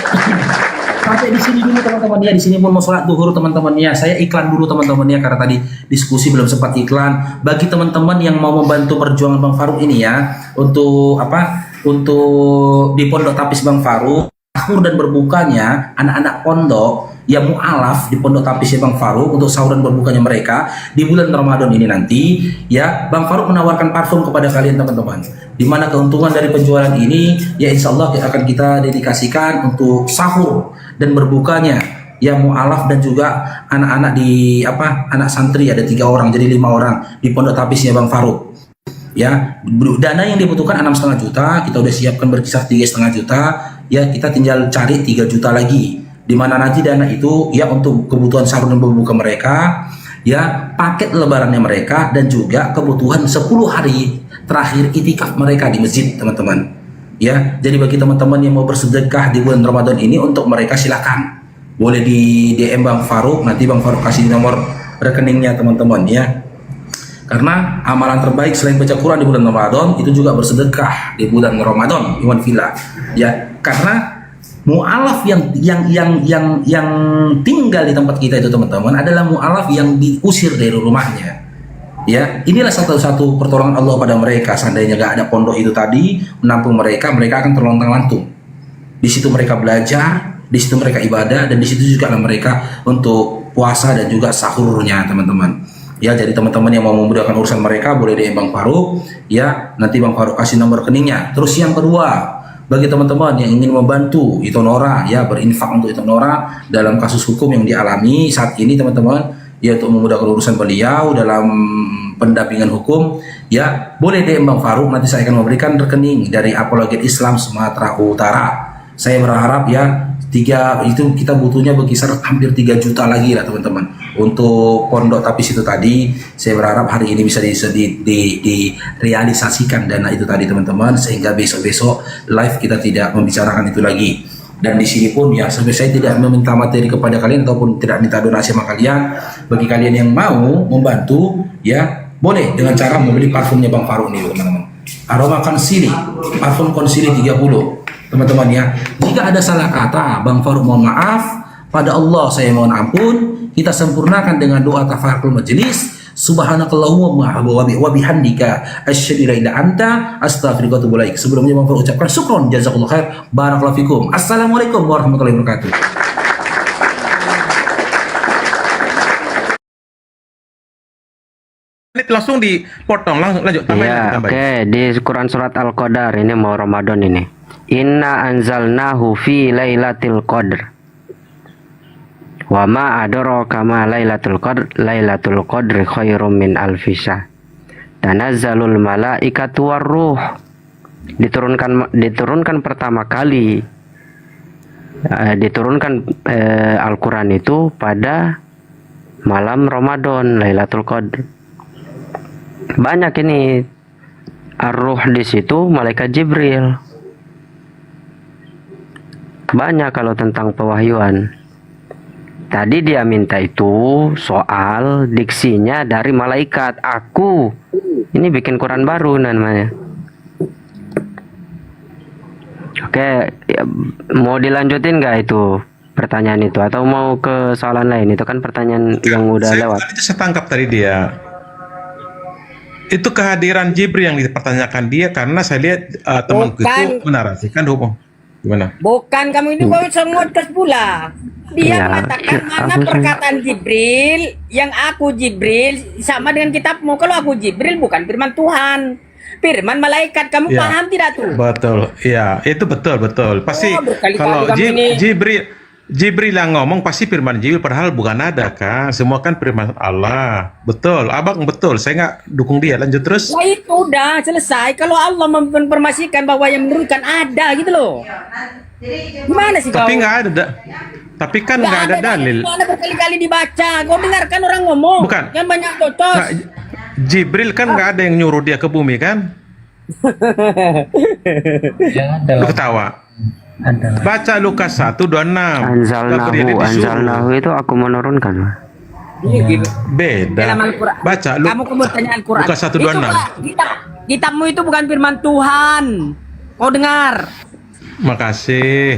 B: Sampai di sini dulu teman-teman ya. Di sini pun mau sholat duhur teman-teman ya. Saya iklan dulu teman-teman ya, karena tadi diskusi belum sempat iklan. Bagi teman-teman yang mau membantu perjuangan Bang Farouk ini ya, untuk di Pondok Tapis Bang Farouk, sahur dan berbukanya anak-anak pondok yang mu'alaf di Pondok Tapis Bang Farouk, untuk sahur dan berbukanya mereka di bulan Ramadan ini nanti ya, Bang Farouk menawarkan parfum kepada kalian teman-teman. Di mana keuntungan dari penjualan ini ya insya Allah akan kita dedikasikan untuk sahur dan berbukanya ya mu'alaf dan juga anak-anak anak santri, ada 3 orang jadi 5 orang di Pondok Tapisnya Bang Farouk ya. Dana yang dibutuhkan 6,5 juta, kita udah siapkan berkisar 3,5 juta ya. Kita tinggal cari 3 juta lagi, di mana nanti dana itu ya untuk kebutuhan sahur dan berbuka mereka ya, paket lebarannya mereka, dan juga kebutuhan 10 hari terakhir itikaf mereka di masjid teman-teman ya. Jadi bagi teman-teman yang mau bersedekah di bulan Ramadan ini, untuk mereka silakan boleh di DM Bang Farouk, nanti Bang Farouk kasih nomor rekeningnya teman-teman ya. Karena amalan terbaik selain baca Quran di bulan Ramadan itu juga bersedekah di bulan Ramadan, Iwan Villa ya. Karena mu'alaf yang tinggal di tempat kita itu teman-teman adalah mu'alaf yang diusir dari rumahnya ya. Inilah satu-satu pertolongan Allah pada mereka. Seandainya gak ada pondok itu tadi menampung mereka akan terlontang-lantung. Di situ mereka belajar, di situ mereka ibadah, dan di situ juga mereka untuk puasa dan juga sahurnya teman-teman ya. Jadi teman-teman yang mau memudahkan urusan mereka boleh DM Bang Farouk ya, nanti Bang Farouk kasih nomor rekeningnya. Terus yang kedua, bagi teman-teman yang ingin membantu Itonora ya, berinfak untuk Itonora dalam kasus hukum yang dialami saat ini teman-teman ya, untuk memudahkan urusan beliau dalam pendampingan hukum ya, boleh DM Bang Farouk. Nanti saya akan memberikan rekening dari Apologet Islam Sumatera Utara. Saya berharap ya itu kita butuhnya berkisar hampir 3 juta lagi lah teman-teman untuk Pondok Tapis itu tadi. Saya berharap hari ini bisa direalisasikan dana itu tadi teman-teman, sehingga besok-besok live kita tidak membicarakan itu lagi. Dan di sini pun ya, sampai saya tidak meminta materi kepada kalian ataupun tidak minta donasi sama kalian. Bagi kalian yang mau membantu ya, boleh dengan cara membeli parfumnya Bang Farouk nih teman-teman. Aroma Konsili, parfum Konsili 30 teman-teman ya. Jika ada salah kata Bang Farouk mohon maaf, pada Allah saya mohon ampun. Kita sempurnakan dengan doa tafakur majelis. Subhanakallahumma wa bihamdika asyhadu an la ilaha illa anta astaghfiruka wa atubu ilaik. Sebelumnya mau ucapkan syukron jazakallahu khair. Barakallahu fikum. Assalamualaikum warahmatullahi wabarakatuh.
C: Ini langsung dipotong, langsung lanjut
D: Iya, oke. Di Quran surat Al-Qadar ini mau Ramadan ini. Inna anzalnahu fi lailatul qadr. Wa ma adraka ma lailatul qadr. Lailatul qadri khairum min alfi syahr. Tanazzalul malaikatu warruh. Diturunkan pertama kali diturunkan Al-Qur'an itu pada malam Ramadan, Lailatul Qadr. Banyak ini ar-ruh di situ, malaikat Jibril. Banyak kalau tentang pewahyuan. Tadi dia minta itu soal diksinya dari malaikat. Aku ini bikin Quran baru namanya. Oke, ya, mau dilanjutin nggak itu pertanyaan itu atau mau ke soalan lain? Itu kan pertanyaan yang udah lewat.
C: Saya tangkap tadi dia. Itu kehadiran Jibril yang dipertanyakan dia karena saya lihat temanku itu menarasikan hukum. Gimana?
E: Bukan, kamu ini baru sengotos pula. Dia mengatakan mana perkataan Jibril, yang aku Jibril sama dengan kitabmu. Kalau aku Jibril bukan firman Tuhan, firman malaikat. Kamu paham tidak tuh?
C: Betul, ya itu betul. Pasti kalau Jibril yang ngomong pasti firman Jibril, padahal bukan ada kan, semua kan firman Allah. Betul, abang betul. Saya nggak dukung dia. Lanjut terus.
E: Nah itu udah selesai. Kalau Allah menginformasikan bahwa yang menurunkan ada gitu loh. Gimana sih
C: Tapi
E: kau?
C: nggak ada. Tapi kan nggak ada dalil.
E: Ada berkali-kali dibaca. Kau dengarkan orang ngomong.
C: Bukan.
E: Yang banyak cocok.
C: Nah, Jibril kan nggak ada yang nyuruh dia ke bumi kan? Lu ketawa. Baca Lukas 1:26.
D: Anzalnahu itu aku menurunkan.
C: Beda. Baca
E: Kamu kemudian Al-Quran.
C: Lukas 1:26.
E: Kitabmu itu bukan firman Tuhan. Kau dengar?
C: Makasih.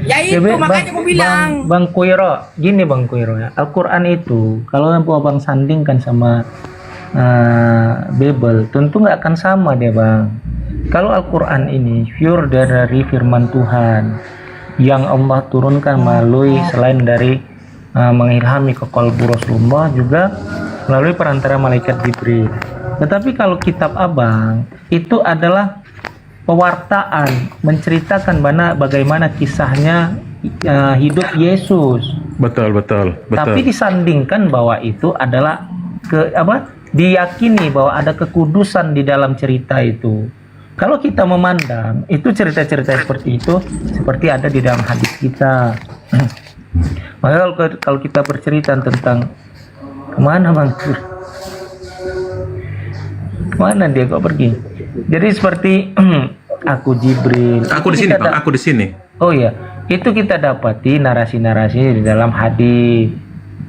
E: Ya itu makanya aku bilang.
A: Bang Kuiro, gini Bang Kuiro ya. Al-Quran itu kalau abang sandingkan sama Bible, tentu nggak akan sama dia Bang. Kalau Al-Quran ini pure dari firman Tuhan yang Allah turunkan melalui selain dari mengilhami ke qalbu Rasulullah, juga melalui perantara malaikat Jibril. Tetapi kalau kitab abang itu adalah pewartaan, menceritakan bagaimana kisahnya hidup Yesus.
C: Betul.
A: Tapi disandingkan bahwa itu adalah diyakini bahwa ada kekudusan di dalam cerita itu. Kalau kita memandang itu cerita-cerita seperti itu seperti ada di dalam hadis kita. Maka kalau kita bercerita tentang kemana Bang? Kemana dia kok pergi? Jadi seperti aku Jibril.
C: Aku di sini Bang, aku di sini.
A: Oh iya, itu kita dapati narasi-narasi di dalam hadis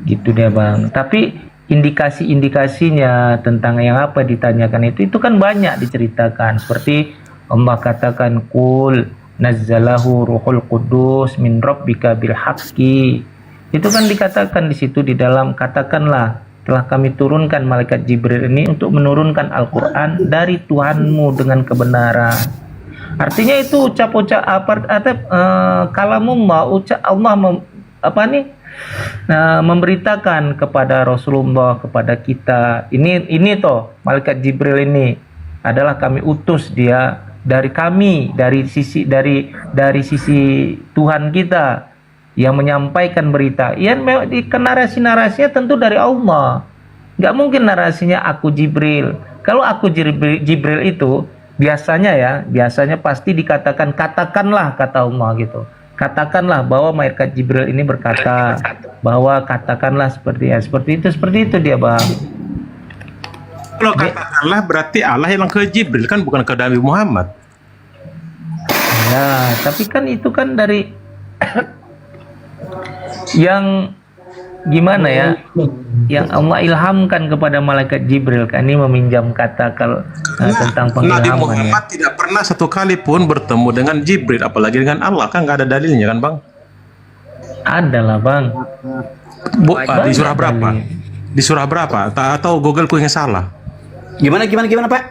A: gitu deh Bang. Tapi indikasi-indikasinya tentang yang apa ditanyakan itu kan banyak diceritakan. Seperti Allah katakan kul nazzalahu ruhul qudus min rabbika bil haqqi. Itu kan dikatakan di situ di dalam, katakanlah telah kami turunkan malaikat Jibril ini untuk menurunkan Al-Quran dari Tuhanmu dengan kebenaran. Artinya itu ucap-ucap kalamullah, Allah memberitakan kepada Rasulullah, kepada kita, ini toh malaikat Jibril ini adalah kami utus dia dari kami, dari sisi Tuhan kita yang menyampaikan berita. Kan narasi-narasinya tentu dari Allah. Nggak mungkin narasinya aku Jibril. Kalau aku Jibril itu biasanya pasti dikatakan katakanlah, kata Allah gitu. Katakanlah bahwa malaikat Jibril ini berkata bahwa katakanlah seperti itu dia Bang.
C: Kalau katakanlah berarti Allah yang ke Jibril kan, bukan ke Nabi Muhammad.
A: Ya, tapi kan itu kan dari yang gimana ya, yang Allah ilhamkan kepada malaikat Jibril kan, ini meminjam kata tentang pengilhaman.
C: Nabi Muhammad tidak pernah satu kali pun bertemu dengan Jibril, apalagi dengan Allah, kan nggak ada dalilnya kan Bang?
F: Ada lah bang.
C: Di surah berapa? Di surah berapa? Atau Google ku yang salah?
G: Gimana Pak?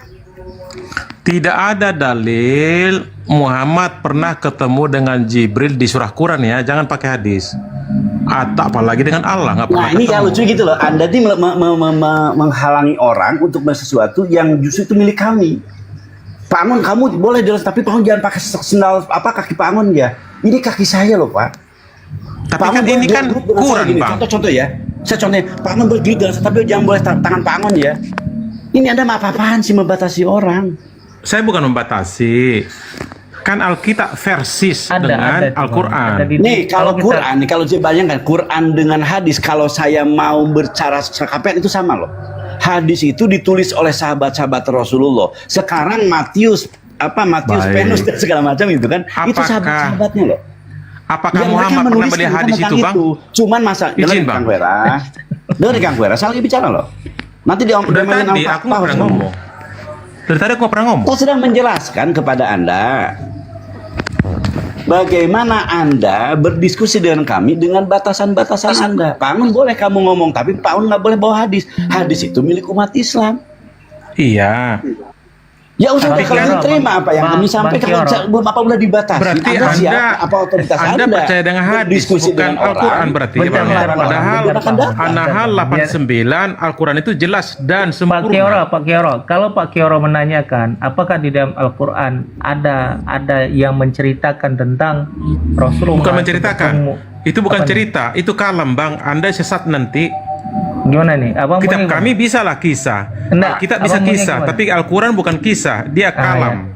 C: Tidak ada dalil Muhammad pernah ketemu dengan Jibril di surah Quran ya, jangan pakai hadis. Atau apalagi dengan Allah nggak pernah
G: Nah ini
C: ketemu.
G: yang lucu gitu loh. Anda ini menghalangi orang untuk sesuatu yang justru itu milik kami. Pak Angon, kamu boleh jelas, tapi tolong jangan pakai sendal kaki Pak Angon ya. Ini kaki saya loh Pak.
C: Tapi
G: Pak
C: kan
G: Angon
C: ini
G: boleh
C: kan
G: duduk dengan saya
C: Quran
G: gini.
C: bang.
G: Contoh ya. Saya contohnya, Pak Angon boleh duduk dengan saya, tapi jangan boleh tangan Pak Angon ya. Ini Anda apa-apaan sih membatasi orang?
C: Saya bukan membatasi. Kan Alkitab versis
F: Ada,
C: dengan
F: ada, Bang.
C: Al-Quran.
F: Ada di-
G: Nih kalau
F: kita-
G: Quran, nih kalau saya bayangkan Quran dengan hadis, kalau saya mau bercara sekapen itu sama loh. Hadis itu ditulis oleh sahabat-sahabat Rasulullah. Sekarang Matius
C: Baik.
G: Penus dan segala macam itu kan, itu
C: Apakah-
G: sahabat-sahabatnya loh.
C: Apakah
G: Ya, mereka
C: Muhammad pernah
G: menulis
C: melihat
G: tentang
C: hadis itu bang?
G: Cuman masa
C: Izin,
G: dengerin
C: Bang.
G: Kang Wera. Dengerin Kang Wera, saya lagi bicara loh. Nanti
C: Dari
G: diomelin
C: tadi aku nggak pernah ngomong. Dari tadi aku nggak pernah ngomong.
G: Saya sedang menjelaskan kepada Anda bagaimana Anda berdiskusi dengan kami dengan batasan-batasan Anda. Pak Angon boleh kamu ngomong, tapi Pak Angon nggak boleh bawa hadis. Hadis itu milik umat Islam.
C: Iya.
G: Ya udah
F: Tapi
G: kalau
F: Kiara,
G: terima apa yang
F: Bang-
G: kami
F: Bang
G: sampaikan,
F: Kiara.
G: belum apabila dibatasi.
C: Berarti
G: Anda siapa?
C: Anda
G: Apa otoritas
C: Anda percaya dengan hadis,
G: berdiskusi
C: bukan
G: dengan
C: Al-Quran
G: orang?
C: berarti ya,
F: Bentar,
C: Bang.
F: bentar, Bang.
C: Padahal
F: Bentar, Bang.
C: An-Nahl 89 Al-Quran itu jelas dan
F: Pak Kioro,
C: sempurna.
F: Pak Kioro, kalau Pak Kioro menanyakan apakah di dalam Al-Quran ada yang menceritakan tentang Rasulullah
C: Bukan menceritakan.
F: ketemu-
C: Itu bukan
F: apa nih?
C: cerita, itu kalam bang. Anda sesat nanti.
F: Gimana nih? Abang
C: Kitab
F: maunya
C: kami
F: gimana?
C: bisa lah kisah.
F: Enggak,
C: Kitab bisa
F: abang maunya
C: kisah,
F: gimana?
C: tapi Al-Quran bukan kisah, dia kalam.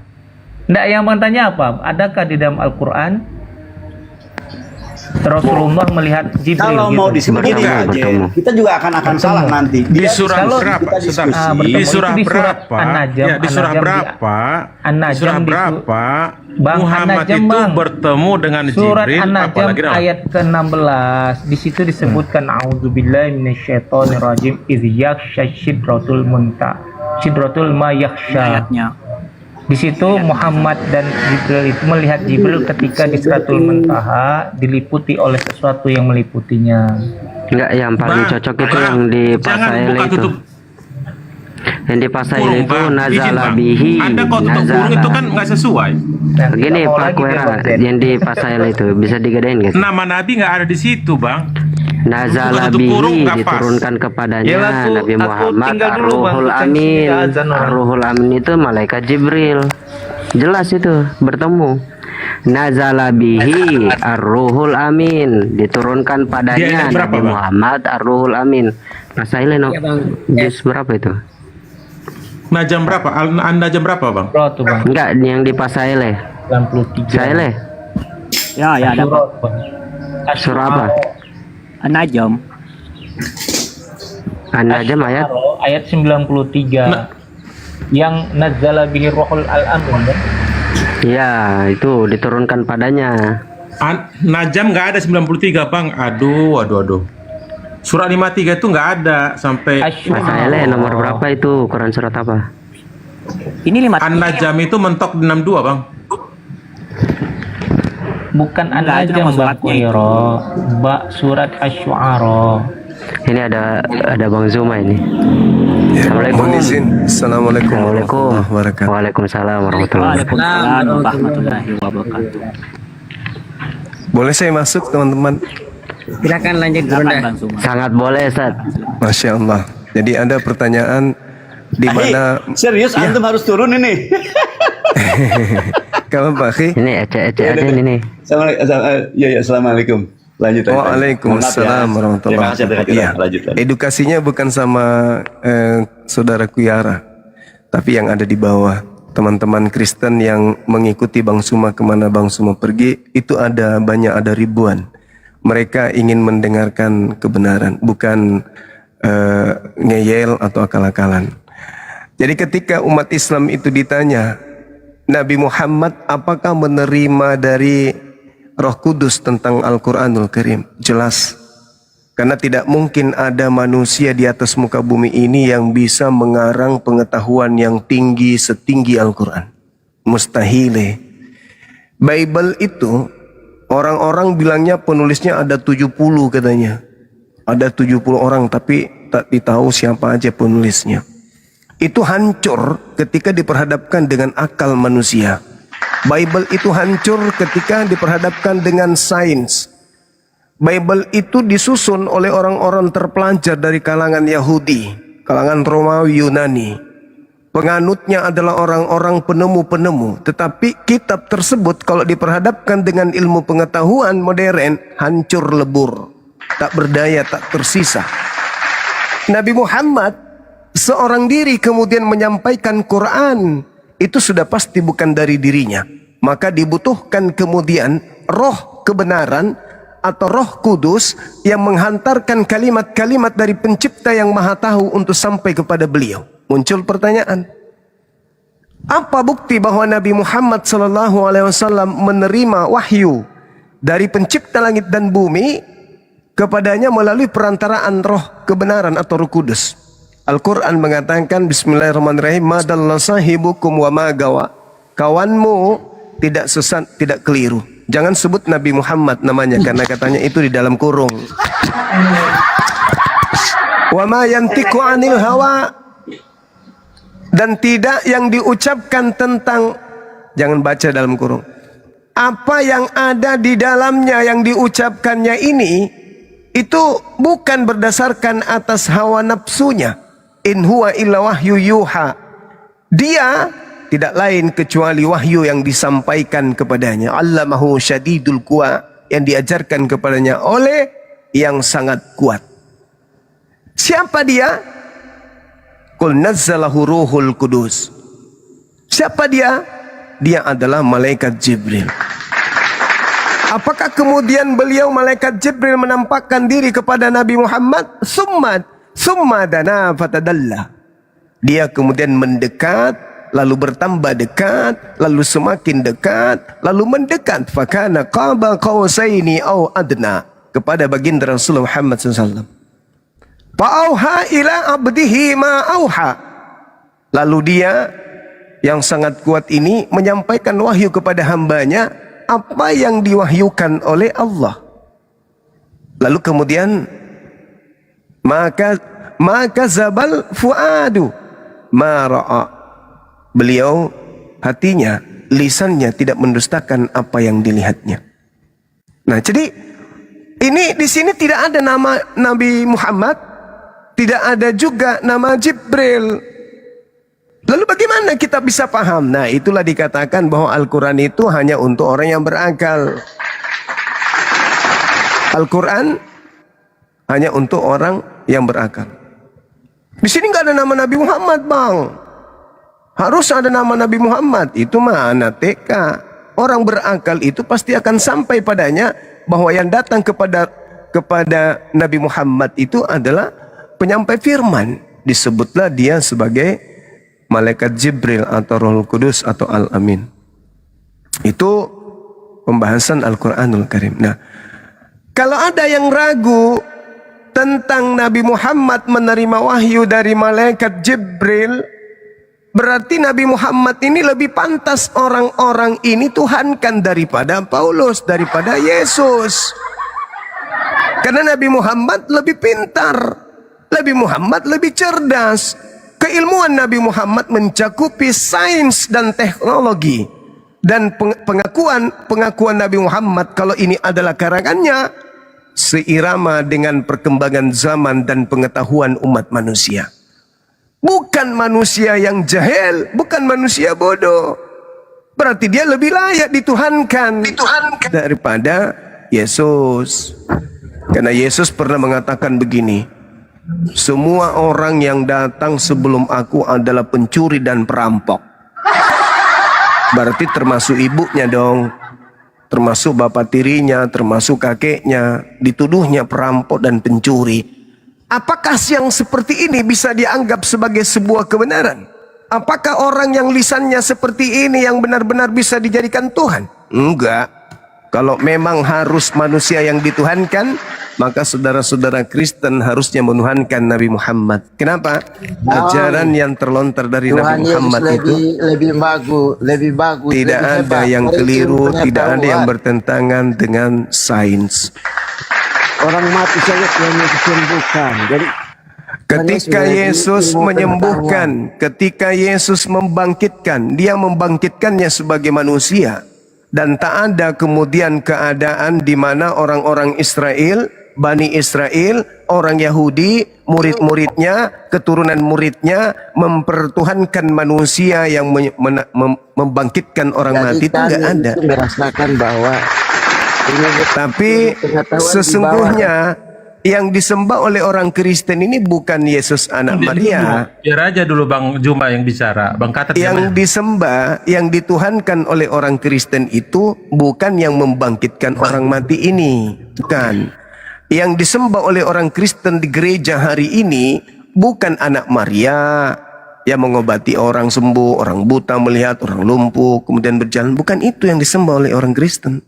F: Nggak, yang mau tanya apa? Adakah di dalam Al-Quran Rasulullah melihat Jibril?
G: Kalau
F: gitu?
G: mau disebut begini
C: Bertemu,
G: aja, kita juga akan salah nanti.
C: Di
G: Dia
C: surah
G: kalau
C: berapa?
G: kita
C: Sebentar.
G: diskusi,
F: bertemu.
C: Di surah
F: Itu di surat
C: berapa?
F: An-Najm,
C: Ya, di surah
F: An-Najm
C: berapa? Di
F: An-Najm
C: surah
F: di su-
C: berapa?
F: Bang,
C: Muhammad
F: An-Najm,
C: itu
F: Bang.
C: bertemu dengan
F: Surat
C: Jibril,
F: An-Najm
C: apalagi dengan
F: ayat ke-16 di situ disebutkan A'udzubillahi minasyaitonirrajim idz yakhsha sidratul munta sidratul ma yakhsha. Di situ Muhammad dan Jibril itu melihat Jibril ketika di Sidratul Muntaha diliputi oleh sesuatu yang meliputinya.
D: Enggak, yang paling
C: Bang,
D: cocok itu
C: Bang,
D: yang di
C: jangan
D: Pasail
C: buka
D: itu.
C: tutup
D: Yang di Pasail
C: kurung,
D: itu
C: Bang. Izin,
D: nazala
C: Bang.
D: bihi.
C: Anda kalau tutup kurung itu kan nggak sesuai.
F: Nah,
D: Begini
F: kita mau
D: Pak
F: lagi dia
D: Kuera,
F: Bang Zen.
D: yang di Pasail itu bisa digedein guys.
C: Nama Nabi nggak ada di situ, bang.
D: Nazala
C: Tutup kurung,
D: bihi
C: nggak pas.
D: diturunkan kepadanya
F: Yalah,
D: Nabi
F: aku
D: Muhammad
F: tinggal dulu, Bang.
D: Ar-Ruhul
F: Bukan
D: Amin.
F: kita azan orang.
D: Ar-Ruhul Amin itu malaikat Jibril. Jelas itu bertemu. Nazala bihi Ar-Ruhul Amin diturunkan
C: Dia
D: padanya
C: ayat berapa,
D: Nabi
C: Bang?
D: Muhammad Ar-Ruhul Amin. Pasailnya no. Juz berapa itu?
C: Nah jam berapa? Anda jam berapa, bang?
F: Surah tuh Bang,
D: Enggak, yang di Pasaile.
F: 93.
D: Saile.
H: Ya, ya ada
F: Surah, Bang.
D: Surah apa?
H: An-Najm.
D: An-Najm ayat
F: Ayat 93.
C: Nah.
F: Yang nazzala bihi ruhul al-amin. Bang.
D: ya itu diturunkan padanya.
C: Najam nggak ada 93, bang. Aduh. Surat 53 itu nggak ada sampai
D: Pasaile nomor berapa itu? Quran surat apa?
H: Ini 5
C: An-Najam itu mentok di 62, bang.
F: Bukan
H: Enggak, itu
F: An-Najm
H: nama
F: Bang
H: suratnya itu.
F: Koiro. Surat Asy-Syu'ara.
D: Ini ada Bang Zuma ini. Assalamualaikum.
I: Mohon izin. Assalamualaikum
D: Assalamualaikum.
I: warahmatullahi wabarakatuh.
D: Waalaikumsalam warahmatullahi wabarakatuh.
H: Waalaikumsalam warahmatullahi wabarakatuh.
I: Boleh saya masuk teman-teman?
H: Silakan lanjut Bang Suma.
D: Sangat boleh, Ustaz.
I: Masya Allah. Jadi ada pertanyaan di mana
G: serius antum harus turun ini.
I: kamu Pak Khi?
D: Ini ece-ece aja ini nih.
G: Assalamualaikum. Lanjut.
I: Waalaikumsalam warahmatullahi
G: Terima kasih
I: wabarakatuh.
G: kita
I: Iya.
G: lanjut.
I: Edukasinya bukan sama saudaraku Yara, tapi yang ada di bawah. Teman-teman Kristen yang mengikuti Bang Suma kemana Bang Suma pergi, itu ada ribuan. Mereka ingin mendengarkan kebenaran, bukan ngeyel atau akal-akalan. Jadi ketika umat Islam itu ditanya, Nabi Muhammad apakah menerima dari Roh Kudus tentang Al-Quranul Karim? Jelas. Karena tidak mungkin ada manusia di atas muka bumi ini yang bisa mengarang pengetahuan yang tinggi setinggi Al-Quran. Mustahil. Bible itu Orang-orang bilangnya penulisnya ada 70 katanya. Ada 70 orang tapi tak ditahu siapa aja penulisnya. Itu hancur ketika diperhadapkan dengan akal manusia. Bible itu hancur ketika diperhadapkan dengan sains. Bible itu disusun oleh orang-orang terpelajar dari kalangan Yahudi, kalangan Romawi, Yunani. Penganutnya adalah orang-orang penemu-penemu. Tetapi kitab tersebut kalau diperhadapkan dengan ilmu pengetahuan modern, hancur lebur. Tak berdaya, tak tersisa. Nabi Muhammad seorang diri kemudian menyampaikan Quran. Itu sudah pasti bukan dari dirinya. Maka dibutuhkan kemudian roh kebenaran atau roh kudus yang menghantarkan kalimat-kalimat dari pencipta yang maha tahu untuk sampai kepada beliau. Muncul pertanyaan, apa bukti bahwa Nabi Muhammad SAW menerima wahyu dari pencipta langit dan bumi kepadanya melalui perantaraan roh kebenaran atau roh kudus? Al-Quran mengatakan, Bismillahirrahmanirrahim, madalla sahibukum wa magawa. Kawanmu tidak sesat, tidak keliru. Jangan sebut Nabi Muhammad namanya karena katanya itu di dalam kurung. Wa ma yantiqu 'anil hawa. Dan tidak yang diucapkan tentang, jangan baca dalam kurung. Apa yang ada di dalamnya yang diucapkannya ini, itu bukan berdasarkan atas hawa nafsunya. In huwa illa wahyu yuha. Dia tidak lain kecuali wahyu yang disampaikan kepadanya. Allamahu syadidul quwa, yang diajarkan kepadanya oleh yang sangat kuat. Siapa dia? Qul nazzalahu ruhul kudus. Siapa dia? Dia adalah malaikat Jibril. Apakah kemudian beliau malaikat Jibril menampakkan diri kepada Nabi Muhammad? Summa dana fatadalla. Dia kemudian mendekat, lalu bertambah dekat, lalu semakin dekat, lalu mendekat. Fakana qaba qausaini au adna, kepada baginda Rasulullah Muhammad SAW. Fa'auha ila abdihi ma'auha. Lalu dia yang sangat kuat ini menyampaikan wahyu kepada hambanya apa yang diwahyukan oleh Allah. Lalu kemudian maka zabal fuadu ma ra'a. Beliau hatinya, lisannya tidak mendustakan apa yang dilihatnya. Nah, jadi ini di sini tidak ada nama Nabi Muhammad, tidak ada juga nama Jibril. Lalu bagaimana kita bisa paham? Nah, itulah dikatakan bahwa Al-Quran itu hanya untuk orang yang berakal. Al-Quran hanya untuk orang yang berakal. Di sini nggak ada nama Nabi Muhammad, Bang. Harus ada nama Nabi Muhammad. Itu mah anak TK. Orang berakal itu pasti akan sampai padanya bahwa yang datang kepada Nabi Muhammad itu adalah penyampai firman. Disebutlah dia sebagai malaikat Jibril atau Rohul Kudus atau Al-Amin. Itu pembahasan Al-Quranul Karim. Nah, kalau ada yang ragu tentang Nabi Muhammad menerima wahyu dari malaikat Jibril, berarti Nabi Muhammad ini lebih pantas orang-orang ini tuhankan daripada Paulus, daripada Yesus. Karena Nabi Muhammad lebih pintar, Nabi Muhammad lebih cerdas. Keilmuan Nabi Muhammad mencakupi sains dan teknologi. Dan pengakuan Nabi Muhammad kalau ini adalah karangannya seirama dengan perkembangan zaman dan pengetahuan umat manusia. Bukan manusia yang jahil, bukan manusia bodoh. Berarti dia lebih layak dituhankan daripada Yesus. Karena Yesus pernah mengatakan begini, semua orang yang datang sebelum aku adalah pencuri dan perampok. Berarti termasuk ibunya dong, termasuk bapak tirinya, termasuk kakeknya, dituduhnya perampok dan pencuri. Apakah yang seperti ini bisa dianggap sebagai sebuah kebenaran? Apakah orang yang lisannya seperti ini yang benar-benar bisa dijadikan Tuhan? Enggak. Kalau memang harus manusia yang dituhankan, maka saudara-saudara Kristen harusnya menuhankan Nabi Muhammad. Kenapa? Ajaran yang terlontar dari Nabi Muhammad itu
J: lebih bagus,
I: tidak ada yang keliru, tidak ada yang bertentangan dengan sains.
J: Orang mati saja Tuhan disembuhkan. Jadi
I: ketika Yesus menyembuhkan, ketika Yesus membangkitkan, dia membangkitkannya sebagai manusia. Dan tak ada kemudian keadaan di mana orang-orang Israel, Bani Israel, orang Yahudi, murid-muridnya, keturunan muridnya mempertuhankan manusia yang membangkitkan orang mati, itu enggak ada.
J: Merasakan bahwa
I: tapi sesungguhnya yang disembah oleh orang Kristen ini bukan Yesus anak Maria.
C: Biar aja dulu Bang Juma yang bicara. Bang Katet
I: yang disembah, yang dituhankan oleh orang Kristen itu bukan yang membangkitkan orang mati ini. Bukan. Yang disembah oleh orang Kristen di gereja hari ini bukan anak Maria yang mengobati orang sembuh, orang buta melihat, orang lumpuh kemudian berjalan. Bukan itu yang disembah oleh orang Kristen.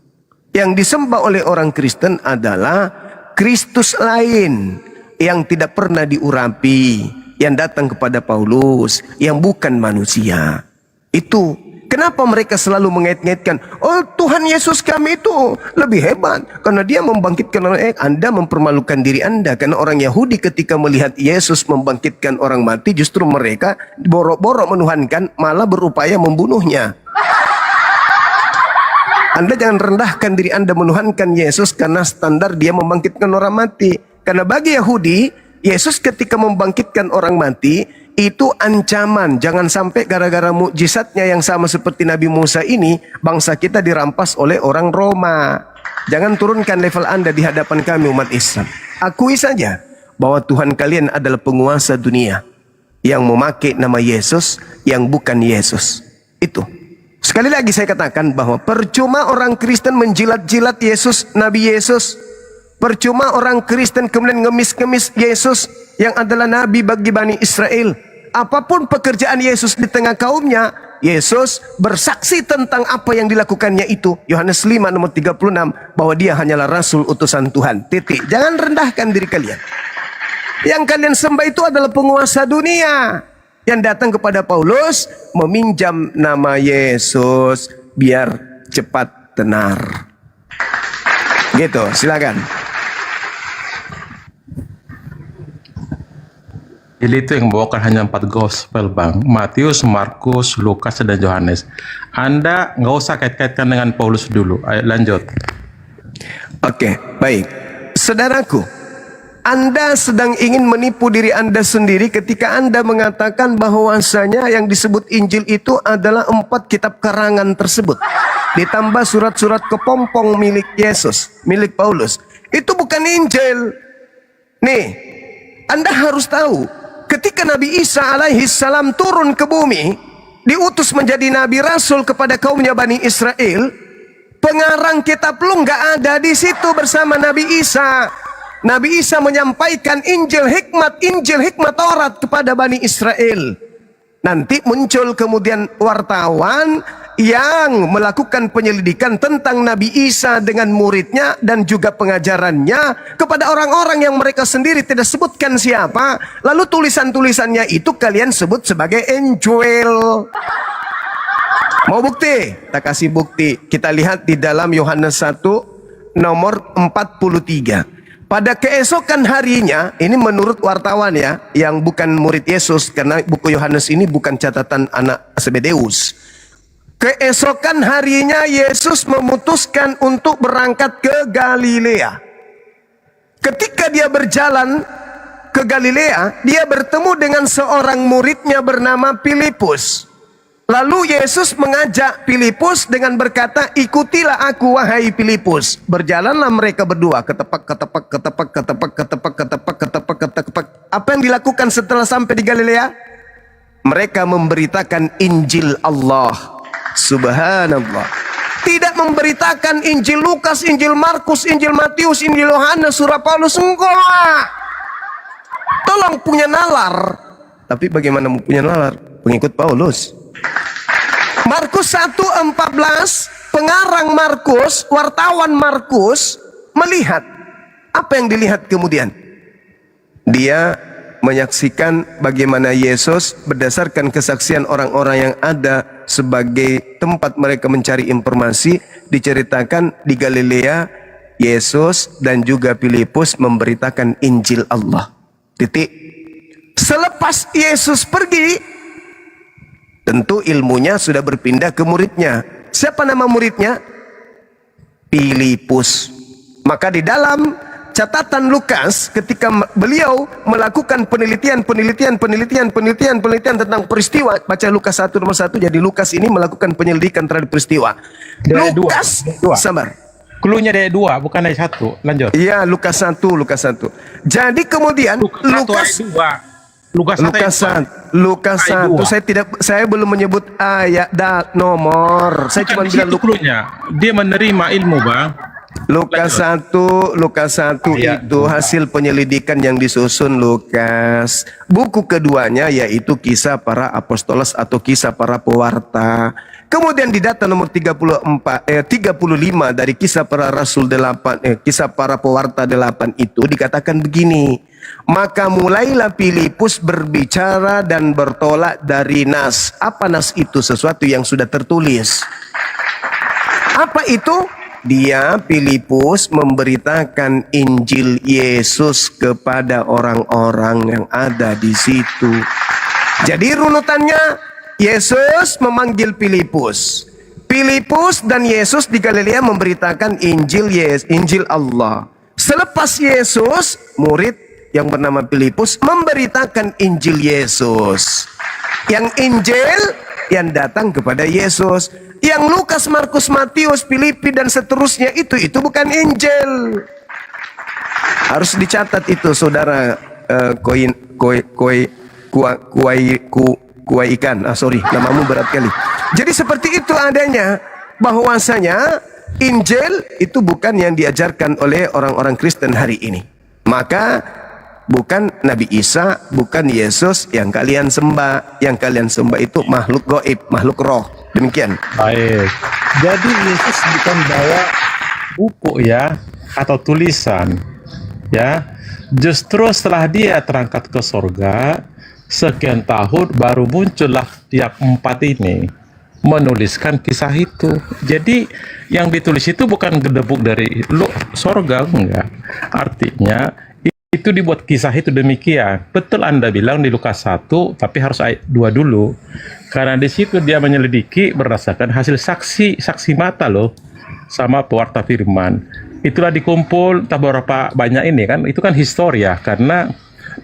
I: Yang disembah oleh orang Kristen adalah Kristus lain yang tidak pernah diurapi, yang datang kepada Paulus, yang bukan manusia. Itu kenapa mereka selalu mengait-ngaitkan, oh Tuhan Yesus kami itu lebih hebat karena dia membangkitkan orang. Anda mempermalukan diri Anda, karena orang Yahudi ketika melihat Yesus membangkitkan orang mati, justru mereka borok-borok menuhankan, malah berupaya membunuhnya. Anda jangan rendahkan diri Anda menuhankan Yesus karena standar dia membangkitkan orang mati. Karena bagi Yahudi, Yesus ketika membangkitkan orang mati, itu ancaman. Jangan sampai gara-gara mukjizatnya yang sama seperti Nabi Musa ini, bangsa kita dirampas oleh orang Roma. Jangan turunkan level Anda di hadapan kami umat Islam. Akui saja bahwa Tuhan kalian adalah penguasa dunia yang memakai nama Yesus yang bukan Yesus. Itu. Sekali lagi saya katakan bahwa percuma orang Kristen menjilat-jilat Yesus, Nabi Yesus. Percuma orang Kristen kemudian ngemis-ngemis Yesus yang adalah Nabi bagi Bani Israel. Apapun pekerjaan Yesus di tengah kaumnya, Yesus bersaksi tentang apa yang dilakukannya itu. Yohanes 5 nomor 36, bahwa dia hanyalah Rasul utusan Tuhan. Titik. Jangan rendahkan diri kalian. Yang kalian sembah itu adalah penguasa dunia yang datang kepada Paulus meminjam nama Yesus biar cepat tenar. Gitu, silakan.
C: Jadi itu yang membawakan hanya 4 gospel Bang, Matius, Markus, Lukas, dan Yohanes. Anda nggak usah kait-kaitkan dengan Paulus dulu. Ayo lanjut.
I: Oke, baik. Saudaraku, Anda sedang ingin menipu diri Anda sendiri ketika Anda mengatakan bahwasanya yang disebut Injil itu adalah 4 kitab karangan tersebut. Ditambah surat-surat kepompong milik Yesus, milik Paulus. Itu bukan Injil. Nih, Anda harus tahu, ketika Nabi Isa alaihi salam turun ke bumi, diutus menjadi Nabi Rasul kepada kaumnya Bani Israel, pengarang kitab lu nggak ada di situ bersama Nabi Isa. Nabi Isa menyampaikan Injil hikmat Taurat kepada Bani Israel. Nanti muncul kemudian wartawan yang melakukan penyelidikan tentang Nabi Isa dengan muridnya dan juga pengajarannya kepada orang-orang yang mereka sendiri tidak sebutkan siapa. Lalu tulisan-tulisannya itu kalian sebut sebagai Injil. Mau bukti? Kita kasih bukti. Kita lihat di dalam Yohanes 1 nomor 43. Pada keesokan harinya, ini menurut wartawan ya, yang bukan murid Yesus, karena buku Yohanes ini bukan catatan anak Zebedeus. Keesokan harinya Yesus memutuskan untuk berangkat ke Galilea. Ketika dia berjalan ke Galilea, dia bertemu dengan seorang muridnya bernama Filipus. Lalu Yesus mengajak Filipus dengan berkata, ikutilah aku wahai Filipus. Berjalanlah mereka berdua ketepak. Apa yang dilakukan setelah sampai di Galilea? Mereka memberitakan Injil Allah. Subhanallah. Tidak memberitakan Injil Lukas, Injil Markus, Injil Matius, Injil Yohanes, surah Paulus. Enggak. Tolong punya nalar. Tapi bagaimana mau punya nalar? Pengikut Paulus. Markus 1:14, pengarang Markus, wartawan Markus melihat Apa yang dilihat kemudian? Dia menyaksikan bagaimana Yesus berdasarkan kesaksian orang-orang yang ada sebagai tempat mereka mencari informasi. Diceritakan di Galilea, Yesus dan juga Filipus memberitakan Injil Allah. Titik. Selepas Yesus pergi, tentu ilmunya sudah berpindah ke muridnya. Siapa nama muridnya? Filipus. Maka di dalam catatan Lukas, ketika beliau melakukan penelitian tentang peristiwa, baca Lukas 1 nomor 1. Jadi Lukas ini melakukan penyelidikan terhadap peristiwa. Lukas, sabar.
C: Klunya dari 2, bukan dari 1. Lanjut.
I: Iya, Lukas 1. Jadi kemudian Lukas 1. Saya belum menyebut ayat dan nomor. Saya cuma bilang
C: klunya. Dia menerima ilmu, Bang.
I: Lukas 1 itu hasil penyelidikan yang disusun Lukas. Buku keduanya yaitu Kisah Para Apostolos atau Kisah Para Pewarta. Kemudian di data nomor 35 dari Kisah Para Rasul 8, Kisah Para Pewarta 8 itu dikatakan begini. Maka mulailah Filipus berbicara dan bertolak dari nas. Apa nas itu? Sesuatu yang sudah tertulis. Apa itu? Dia, Filipus, memberitakan Injil Yesus kepada orang-orang yang ada di situ. Jadi runutannya, Yesus memanggil Filipus. Filipus dan Yesus di Galilea memberitakan Injil Allah. Selepas Yesus, murid yang bernama Filipus memberitakan Injil Yesus. Yang Injil yang datang kepada Yesus. Yang Lukas, Markus, Matius, Filipi dan seterusnya itu bukan Injil. Harus dicatat itu, saudara. Kuaikan. Sorry, namamu berat kali. Jadi seperti itu adanya, bahwasanya Injil itu bukan yang diajarkan oleh orang-orang Kristen hari ini. Maka bukan Nabi Isa, bukan Yesus yang kalian sembah. Yang kalian sembah itu makhluk gaib, makhluk roh. Demikian.
C: Baik. Jadi Yesus bukan bawa buku ya, atau tulisan ya. Justru setelah dia terangkat ke surga, sekian tahun baru muncullah yang 4 ini menuliskan kisah itu. Jadi yang ditulis itu bukan gedebuk dari surga, enggak. Artinya itu dibuat kisah itu demikian. Betul Anda bilang di Lukas 1, tapi harus ayat 2 dulu. Karena di situ dia menyelidiki berdasarkan hasil saksi mata loh, sama pewarta firman. Itulah dikumpul entah berapa banyak ini kan, itu kan historia, karena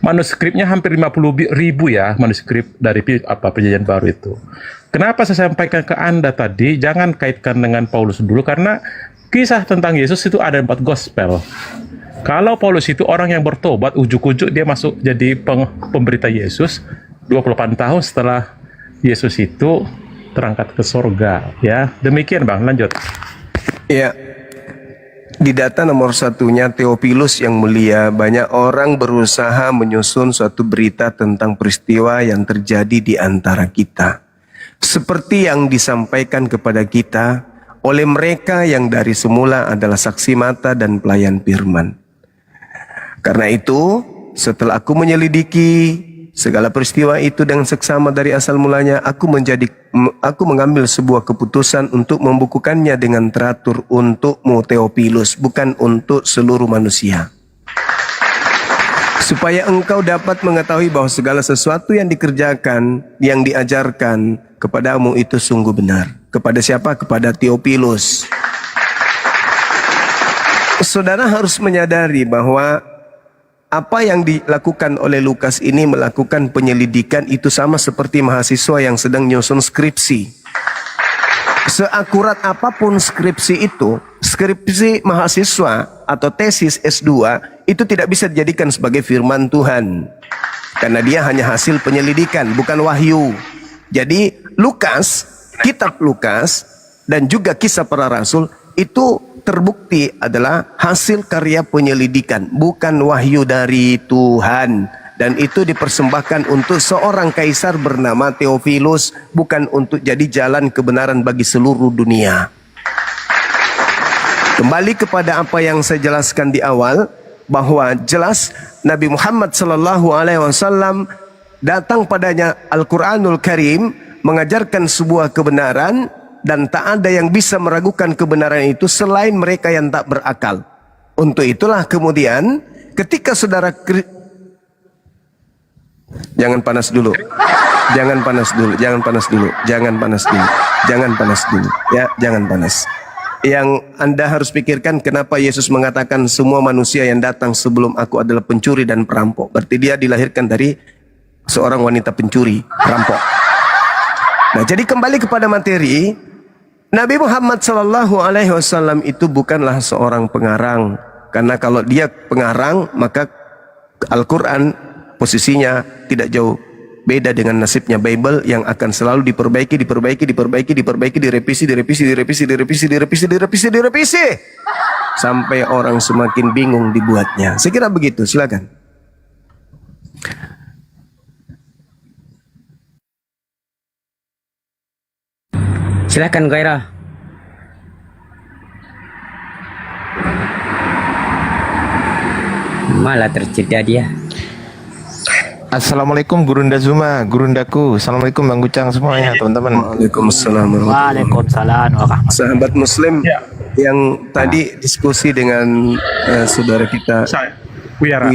C: manuskripnya hampir 50.000 ya, manuskrip dari perjanjian baru itu. Kenapa saya sampaikan ke Anda tadi, jangan kaitkan dengan Paulus dulu, karena kisah tentang Yesus itu ada 4 gospel. Kalau Paulus itu orang yang bertobat, ujuk-ujuk dia masuk jadi pemberita Yesus 28 tahun setelah Yesus itu terangkat ke surga ya. Demikian Bang, lanjut.
I: Ya. Di data nomor 1-nya Theophilus yang mulia, banyak orang berusaha menyusun suatu berita tentang peristiwa yang terjadi di antara kita. Seperti yang disampaikan kepada kita oleh mereka yang dari semula adalah saksi mata dan pelayan firman. Karena itu, setelah aku menyelidiki segala peristiwa itu dengan seksama dari asal mulanya, aku mengambil sebuah keputusan untuk membukukannya dengan teratur untukmu Theophilus, bukan untuk seluruh manusia. Supaya engkau dapat mengetahui bahwa segala sesuatu yang dikerjakan, yang diajarkan kepadamu itu sungguh benar. Kepada siapa? Kepada Theophilus. Saudara harus menyadari bahwa apa yang dilakukan oleh Lukas ini melakukan penyelidikan itu sama seperti mahasiswa yang sedang nyusun skripsi. Seakurat apapun skripsi itu, skripsi mahasiswa atau tesis S2 itu tidak bisa dijadikan sebagai firman Tuhan. Karena dia hanya hasil penyelidikan, bukan wahyu. Jadi Lukas, kitab Lukas dan juga Kisah Para Rasul itu terbukti adalah hasil karya penyelidikan, bukan wahyu dari Tuhan. Dan itu dipersembahkan untuk seorang kaisar bernama Theophilus, bukan untuk jadi jalan kebenaran bagi seluruh dunia. Kembali kepada apa yang saya jelaskan di awal, bahwa jelas Nabi Muhammad sallallahu alaihi wasallam datang padanya Al-Qur'anul Karim mengajarkan sebuah kebenaran dan tak ada yang bisa meragukan kebenaran itu selain mereka yang tak berakal. Untuk itulah kemudian ketika saudara jangan panas dulu. Jangan panas dulu, jangan panas dulu, jangan panas dulu, jangan panas dulu. Ya, jangan panas. Yang Anda harus pikirkan kenapa Yesus mengatakan semua manusia yang datang sebelum aku adalah pencuri dan perampok. Berarti dia dilahirkan dari seorang wanita pencuri, perampok. Nah, jadi kembali kepada materi, Nabi Muhammad sallallahu alaihi wasallam itu bukanlah seorang pengarang. Karena kalau dia pengarang, maka Al-Quran posisinya tidak jauh beda dengan nasibnya Bible yang akan selalu diperbaiki sampai orang semakin bingung dibuatnya. Saya kira begitu, silakan.
H: Silakan Gairah. Malah terceda dia.
K: Assalamualaikum Gurunda Zuma, Gurundaku. Assalamualaikum Bang Gucang semuanya teman-teman.
I: Waalaikumsalam.
H: Waalaikumsalam warahmatullahi.
I: Sahabat Muslim yang tadi diskusi dengan saudara kita
C: Wira.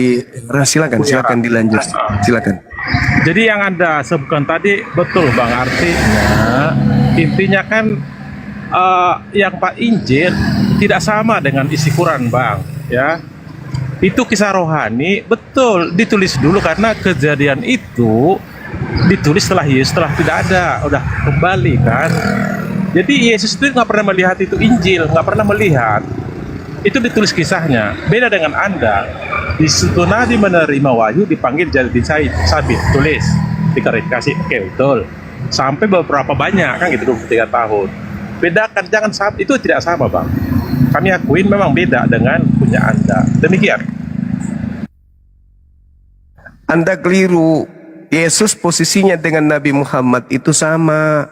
I: silakan dilanjut. Silakan.
C: Jadi yang Anda sebutkan tadi betul Bang, artinya intinya kan yang Pak Injil tidak sama dengan isi Quran Bang, ya. Itu kisah rohani, betul ditulis dulu karena kejadian itu ditulis setelah Yesus telah tidak ada, udah kembali kan. Jadi Yesus itu nggak pernah melihat itu Injil, nggak pernah melihat. Itu ditulis kisahnya. Beda dengan Anda. Di situ Nabi menerima wahyu dipanggil jadi sabit, tulis, diklarifikasi, oke betul. Sampai beberapa banyak kan gitu 23 tahun. Bedakan, jangan sama, itu tidak sama Bang. Kami akuin memang beda dengan punya Anda. Demikian.
I: Anda keliru. Yesus posisinya dengan Nabi Muhammad itu sama.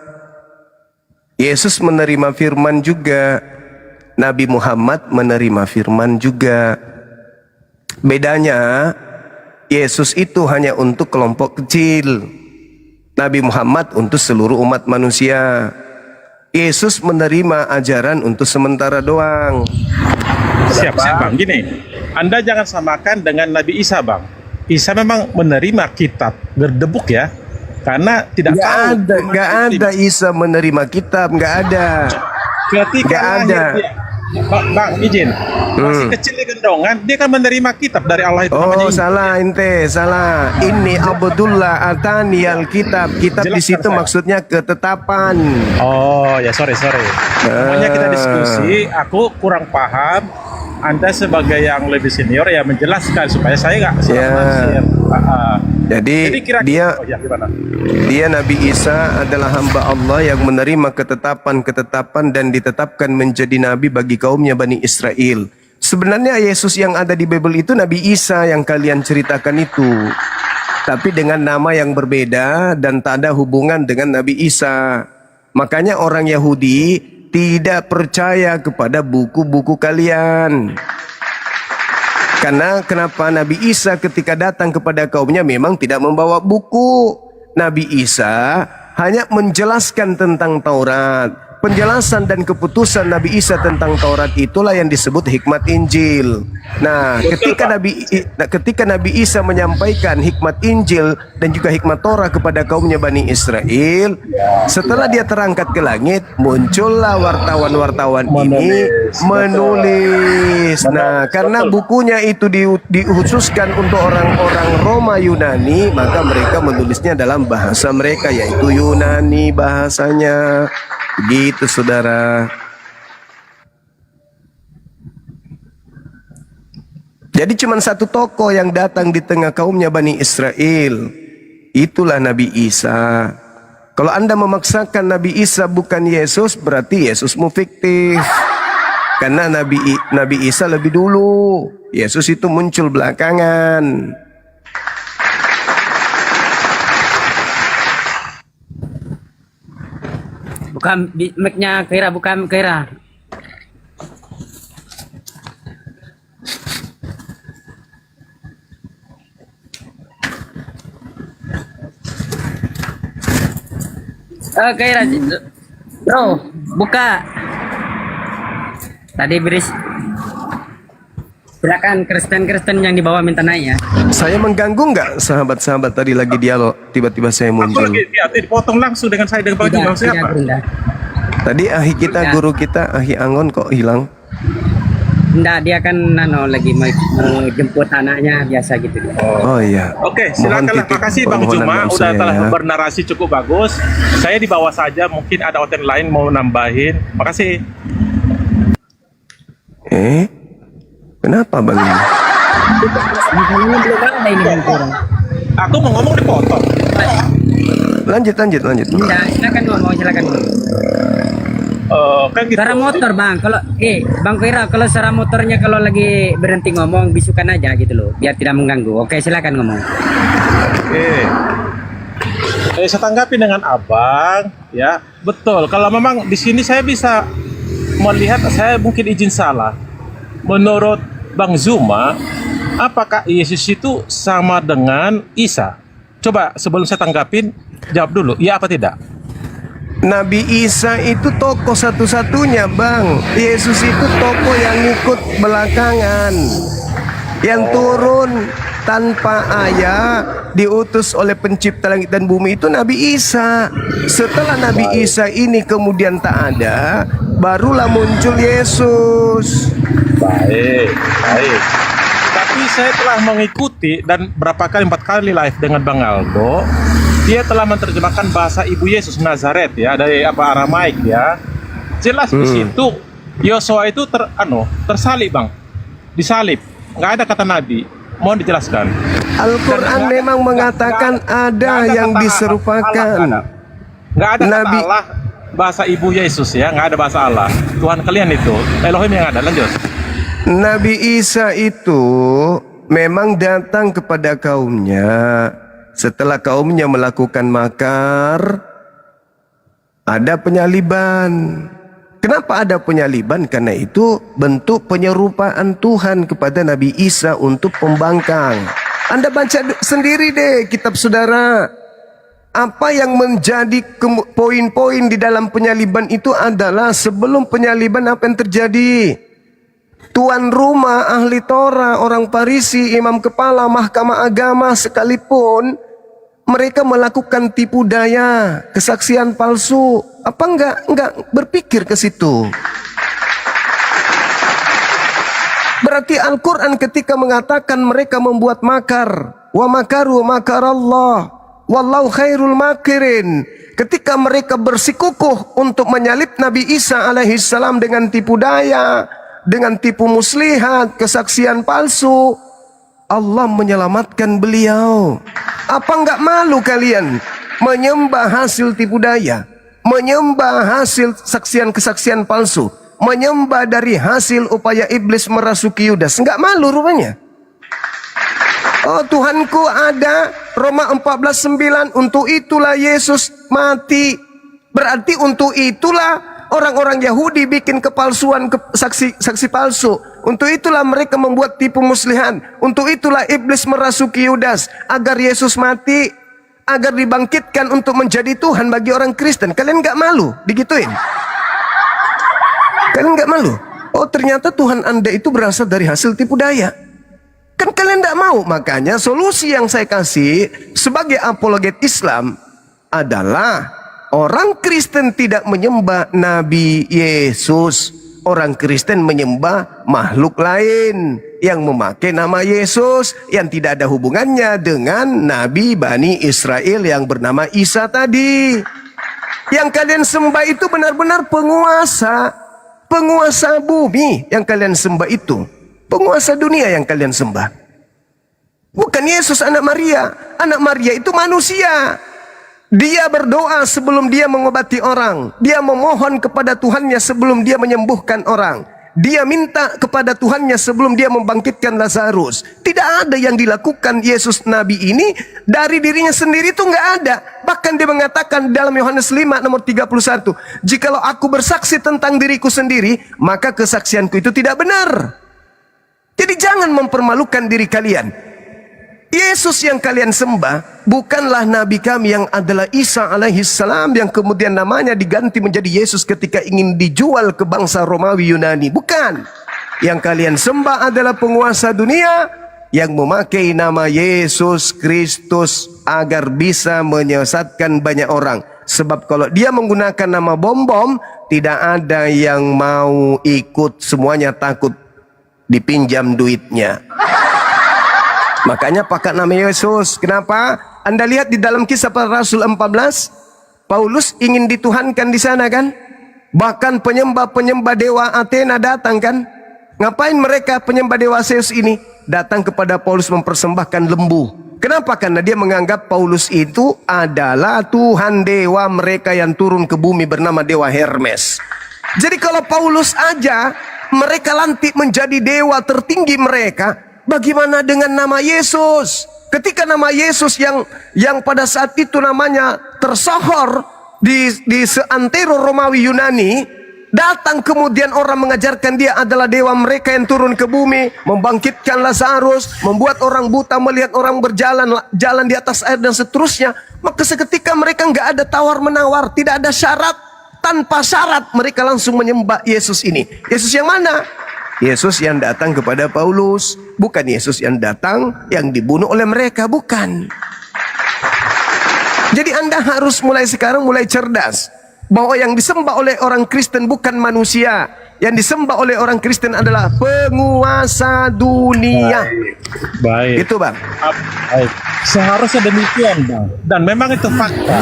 I: Yesus menerima firman juga. Nabi Muhammad menerima firman juga. Bedanya, Yesus itu hanya untuk kelompok kecil. Nabi Muhammad untuk seluruh umat manusia. Yesus menerima ajaran untuk sementara doang.
C: Siap Bang, gini, Anda jangan samakan dengan Nabi Isa Bang. Isa memang menerima kitab berdebuk ya, karena tidak tahu.
I: Nggak ada Isa menerima kitab, nggak ada.
C: Ketika
I: Nggak ada.
C: dia, Bang izin, masih kecil di gendongan, dia kan menerima kitab dari Allah itu.
I: Oh salah ente, salah. Ini Abdullah atani alkitab. Kitab di situ maksudnya ketetapan.
C: Oh ya sorry. Pokoknya kita diskusi, aku kurang paham. Anda sebagai yang lebih senior ya menjelaskan supaya saya nggak salah tafsir.
I: Jadi dia dia Nabi Isa adalah hamba Allah yang menerima ketetapan-ketetapan dan ditetapkan menjadi nabi bagi kaumnya Bani Israel. Sebenarnya Yesus yang ada di Bible itu Nabi Isa yang kalian ceritakan itu, tapi dengan nama yang berbeda dan tak ada hubungan dengan Nabi Isa. Makanya orang Yahudi tidak percaya kepada buku-buku kalian. Karena kenapa Nabi Isa ketika datang kepada kaumnya memang tidak membawa buku. Nabi Isa hanya menjelaskan tentang Taurat. Penjelasan dan keputusan Nabi Isa tentang Taurat itulah yang disebut hikmat Injil. Nah, ketika Nabi Isa menyampaikan hikmat Injil dan juga hikmat Taurat kepada kaumnya Bani Israel, setelah dia terangkat ke langit, muncullah wartawan-wartawan ini menulis. Nah, karena bukunya itu dikhususkan untuk orang-orang Roma Yunani, maka mereka menulisnya dalam bahasa mereka, yaitu Yunani bahasanya. Begitu saudara. Jadi cuma satu tokoh yang datang di tengah kaumnya Bani Israel. Itulah Nabi Isa. Kalau Anda memaksakan Nabi Isa bukan Yesus, berarti Yesusmu fiktif. Karena Nabi Isa lebih dulu. Yesus itu muncul belakangan.
H: Bukan mic-nya Kaira, bukan Kaira. Gairah, bro, buka. Tadi beris. Silakan Kristen yang di bawah minta naik ya.
I: Saya mengganggu nggak sahabat-sahabat tadi lagi dialog, tiba-tiba saya
C: Aku
I: muncul.
C: lagi dipotong langsung dengan saya dengan Bang Jul. Maksudnya apa?
H: Bunda.
I: Tadi ahi kita, guru kita, ahi Angon kok hilang?
H: Enggak, dia kan lagi mau jemput anaknya biasa gitu.
I: Oh iya.
C: Oke,
I: Mohon
C: silakan.
I: titip
C: Makasih Bang
I: permohonan
C: Juma
I: maaf
C: udah
I: saya
C: telah
I: ya.
C: bernarasi cukup bagus. Saya di bawah saja, mungkin ada konten lain mau nambahin. Makasih.
I: Kenapa Bang?
H: Misalnya belum ada ini Bang Kurang.
C: Aku mau ngomong dipotong.
I: Lanjut.
H: Enggak, silakan ngomong.
C: Kan gitu.
H: Suara motor Bang, kalau Bang Kira, kalau suara motornya kalau lagi berhenti ngomong bisukan aja gitu loh, biar tidak mengganggu. Oke, silakan ngomong.
C: Oke. Saya tanggapi dengan Abang, ya. Betul. Kalau memang di sini saya bisa melihat, saya mungkin izin salah. Menurut Bang Zuma, apakah Yesus itu sama dengan Isa? Coba sebelum saya tanggapin, jawab dulu, iya apa tidak?
I: Nabi Isa itu tokoh satu-satunya Bang. Yesus itu tokoh yang ikut belakangan, yang turun tanpa ayah, diutus oleh pencipta langit dan bumi itu Nabi Isa. Setelah Nabi Isa ini kemudian tak ada, barulah muncul Yesus.
C: Baik. Tapi saya telah mengikuti dan berapa kali, 4 kali live dengan Bang Aldo. Dia telah menerjemahkan bahasa Ibu Yesus Nazaret ya, dari Aramaik ya. Jelas di situ Yosua itu tersalib Bang, disalib, nggak ada kata Nabi. Mohon dijelaskan.
I: Al-Quran memang mengatakan ada yang diserupakan.
C: Nggak ada kata
I: Nabi
C: Allah bahasa Ibu Yesus ya, nggak ada bahasa Allah. Tuhan kalian itu Elohim yang ada. Lanjut.
I: Nabi Isa itu memang datang kepada kaumnya. Setelah kaumnya melakukan makar, ada penyaliban. Kenapa ada penyaliban? Karena itu bentuk penyerupaan Tuhan kepada Nabi Isa untuk pembangkang. Anda baca sendiri deh kitab saudara. Apa yang menjadi poin-poin di dalam penyaliban itu adalah sebelum penyaliban apa yang terjadi? Tuan rumah, ahli Torah, orang Farisi, imam kepala, mahkamah agama sekalipun mereka melakukan tipu daya, kesaksian palsu. Apa enggak berpikir ke situ? Berarti Al-Quran ketika mengatakan mereka membuat makar, wa makaru makarallah, wallahu khairul makirin. Ketika mereka bersikukuh untuk menyalib Nabi Isa alaihissalam dengan tipu daya, dengan tipu muslihat, kesaksian palsu, Allah menyelamatkan beliau. Apa enggak malu kalian menyembah hasil tipu daya, menyembah hasil kesaksian palsu, menyembah dari hasil upaya iblis merasuki Yudas? Enggak malu rupanya. Oh, Tuhanku ada, Roma 14:9, untuk itulah Yesus mati. Berarti untuk itulah orang-orang Yahudi bikin kepalsuan saksi palsu. Untuk itulah mereka membuat tipu muslihan. Untuk itulah iblis merasuki Yudas agar Yesus mati, agar dibangkitkan untuk menjadi Tuhan bagi orang Kristen. Kalian nggak malu digituin? Kalian nggak malu? Oh, ternyata Tuhan Anda itu berasal dari hasil tipu daya. Kan kalian nggak mau. Makanya solusi yang saya kasih sebagai apologet Islam adalah orang Kristen tidak menyembah Nabi Yesus. Orang Kristen menyembah makhluk lain yang memakai nama Yesus, yang tidak ada hubungannya dengan Nabi Bani Israel yang bernama Isa tadi. Yang kalian sembah itu benar-benar penguasa bumi yang kalian sembah itu. Penguasa dunia yang kalian sembah. Bukan Yesus anak Maria. Anak Maria itu manusia. Dia berdoa sebelum dia mengobati orang. Dia memohon kepada Tuhannya sebelum dia menyembuhkan orang. Dia minta kepada Tuhannya sebelum dia membangkitkan Lazarus. Tidak ada yang dilakukan Yesus Nabi ini dari dirinya sendiri, itu nggak ada. Bahkan dia mengatakan dalam Yohanes 5 nomor 31, jikalau aku bersaksi tentang diriku sendiri, maka kesaksianku itu tidak benar. Jadi jangan mempermalukan diri kalian. Yesus yang kalian sembah bukanlah Nabi kami yang adalah Isa alaihissalam yang kemudian namanya diganti menjadi Yesus ketika ingin dijual ke bangsa Romawi Yunani. Bukan. Yang kalian sembah adalah penguasa dunia yang memakai nama Yesus Kristus agar bisa menyesatkan banyak orang. Sebab kalau dia menggunakan nama bom-bom, tidak ada yang mau ikut, semuanya takut dipinjam duitnya. Makanya pakai nama Yesus. Kenapa? Anda lihat di dalam Kisah Para Rasul 14, Paulus ingin dituhankan di sana kan? Bahkan penyembah-penyembah dewa Athena datang kan? Ngapain mereka penyembah dewa Zeus ini? Datang kepada Paulus mempersembahkan lembu. Kenapa? Karena dia menganggap Paulus itu adalah Tuhan dewa mereka yang turun ke bumi bernama dewa Hermes. Jadi kalau Paulus aja mereka lantik menjadi dewa tertinggi mereka, bagaimana dengan nama Yesus? Ketika nama Yesus yang pada saat itu namanya tersohor di seantero Romawi Yunani, datang kemudian orang mengajarkan dia adalah dewa mereka yang turun ke bumi, membangkitkan Lazarus, membuat orang buta melihat, orang jalan di atas air dan seterusnya. Maka seketika mereka nggak ada tawar menawar, tidak ada syarat, tanpa syarat mereka langsung menyembah Yesus ini. Yesus yang mana? Yesus yang datang kepada Paulus, bukan Yesus yang datang yang dibunuh oleh mereka, bukan. Jadi Anda harus mulai sekarang mulai cerdas bahwa yang disembah oleh orang Kristen bukan manusia. Yang disembah oleh orang Kristen adalah penguasa dunia.
C: Baik.
I: Itu Bang.
C: Baik. Seharusnya demikian, Bang. Dan memang itu fakta.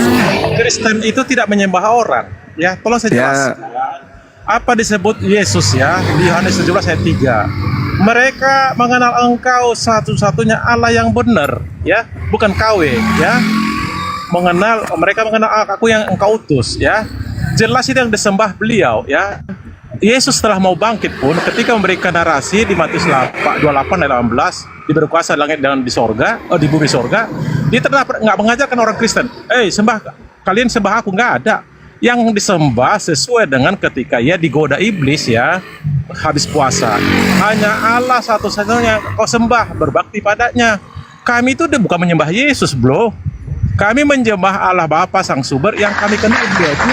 C: Kristen itu tidak menyembah orang. Ya, tolong saya jelaskan. Apa disebut Yesus ya di Yohanes 17 ayat 3. Mereka mengenal engkau satu-satunya Allah yang benar, ya, bukan KW, ya. Mereka mengenal aku yang engkau utus, ya. Jelas itu yang disembah beliau, ya. Yesus setelah mau bangkit pun ketika memberikan narasi di Matius 28 ayat 18, diberi kuasa langit dan di sorga, di bumi sorga, dia tetap nggak mengajarkan orang Kristen, kalian sembah aku, nggak ada. Yang disembah sesuai dengan ketika ia digoda iblis, ya, habis puasa. Hanya Allah satu-satunya kau sembah, berbakti padanya. Kami itu bukan menyembah Yesus, bro. Kami menyembah Allah Bapa Sang Sumber yang kami kenal dia itu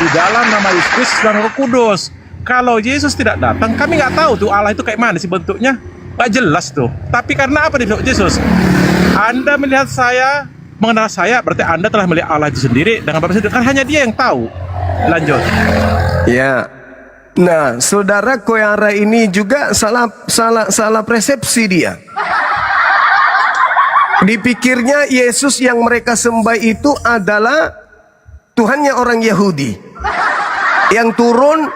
C: di dalam nama Yesus dan Roh Kudus. Kalau Yesus tidak datang, kami nggak tahu tuh Allah itu kayak mana sih bentuknya, nggak jelas tuh. Tapi karena apa disebut Yesus? Anda melihat saya, mengenal saya, berarti Anda telah melihat Allah itu sendiri dengan Bapa sendiri. Kan hanya Dia yang tahu. Lanjut.
I: Ya. Nah, saudara Koyara ini juga salah persepsi dia. Dipikirnya Yesus yang mereka sembah itu adalah Tuhannya orang Yahudi yang turun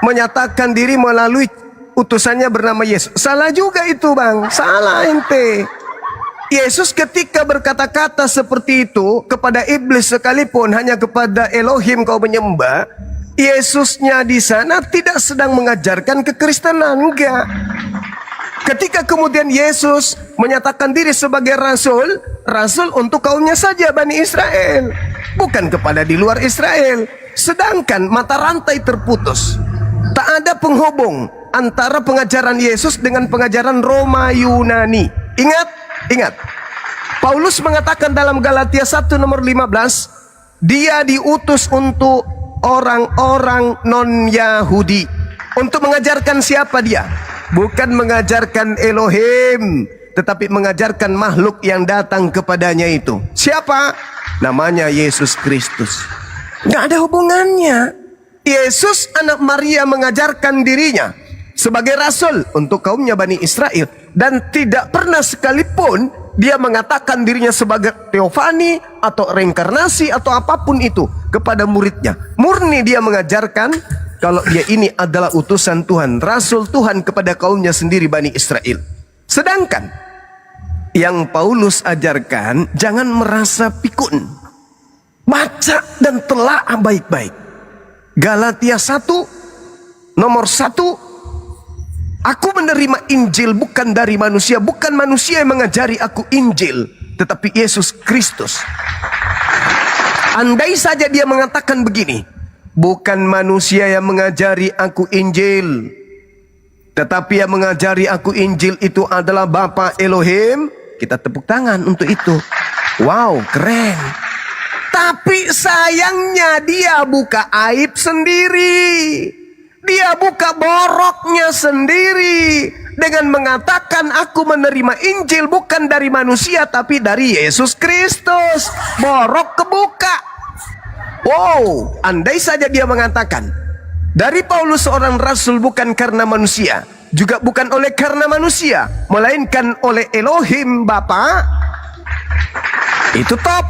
I: menyatakan diri melalui utusannya bernama Yesus. Salah juga itu, Bang. Salah ente. Yesus ketika berkata-kata seperti itu kepada iblis sekalipun, hanya kepada Elohim kau menyembah, Yesusnya di sana tidak sedang mengajarkan kekristenan, enggak. Ketika kemudian Yesus menyatakan diri sebagai rasul untuk kaumnya saja, Bani Israel, bukan kepada di luar Israel. Sedangkan mata rantai terputus. Tak ada penghubung antara pengajaran Yesus dengan pengajaran Roma Yunani. Ingat, Paulus mengatakan dalam Galatia 1 nomor 15, dia diutus untuk orang-orang non-Yahudi. Untuk mengajarkan siapa dia? Bukan mengajarkan Elohim, tetapi mengajarkan makhluk yang datang kepadanya itu. Siapa? Namanya Yesus Kristus. Nggak ada hubungannya. Yesus anak Maria mengajarkan dirinya sebagai rasul untuk kaumnya Bani Israel. Dan tidak pernah sekalipun dia mengatakan dirinya sebagai teofani atau reinkarnasi atau apapun itu kepada muridnya. Murni dia mengajarkan kalau dia ini adalah utusan Tuhan, rasul Tuhan kepada kaumnya sendiri Bani Israel. Sedangkan yang Paulus ajarkan, jangan merasa pikun. Baca dan telaah baik-baik. Galatia 1 nomor 1, aku menerima Injil bukan dari manusia, bukan manusia yang mengajari aku Injil, tetapi Yesus Kristus. Andai saja dia mengatakan begini, bukan manusia yang mengajari aku Injil, tetapi yang mengajari aku Injil itu adalah Bapa Elohim, kita tepuk tangan untuk itu. Wow, keren. Tapi sayangnya dia buka aib sendiri. Dia buka boroknya sendiri dengan mengatakan aku menerima Injil bukan dari manusia tapi dari Yesus Kristus. Borok kebuka. Wow, andai saja dia mengatakan dari Paulus seorang rasul bukan karena manusia, juga bukan oleh karena manusia, melainkan oleh Elohim Bapa, itu top.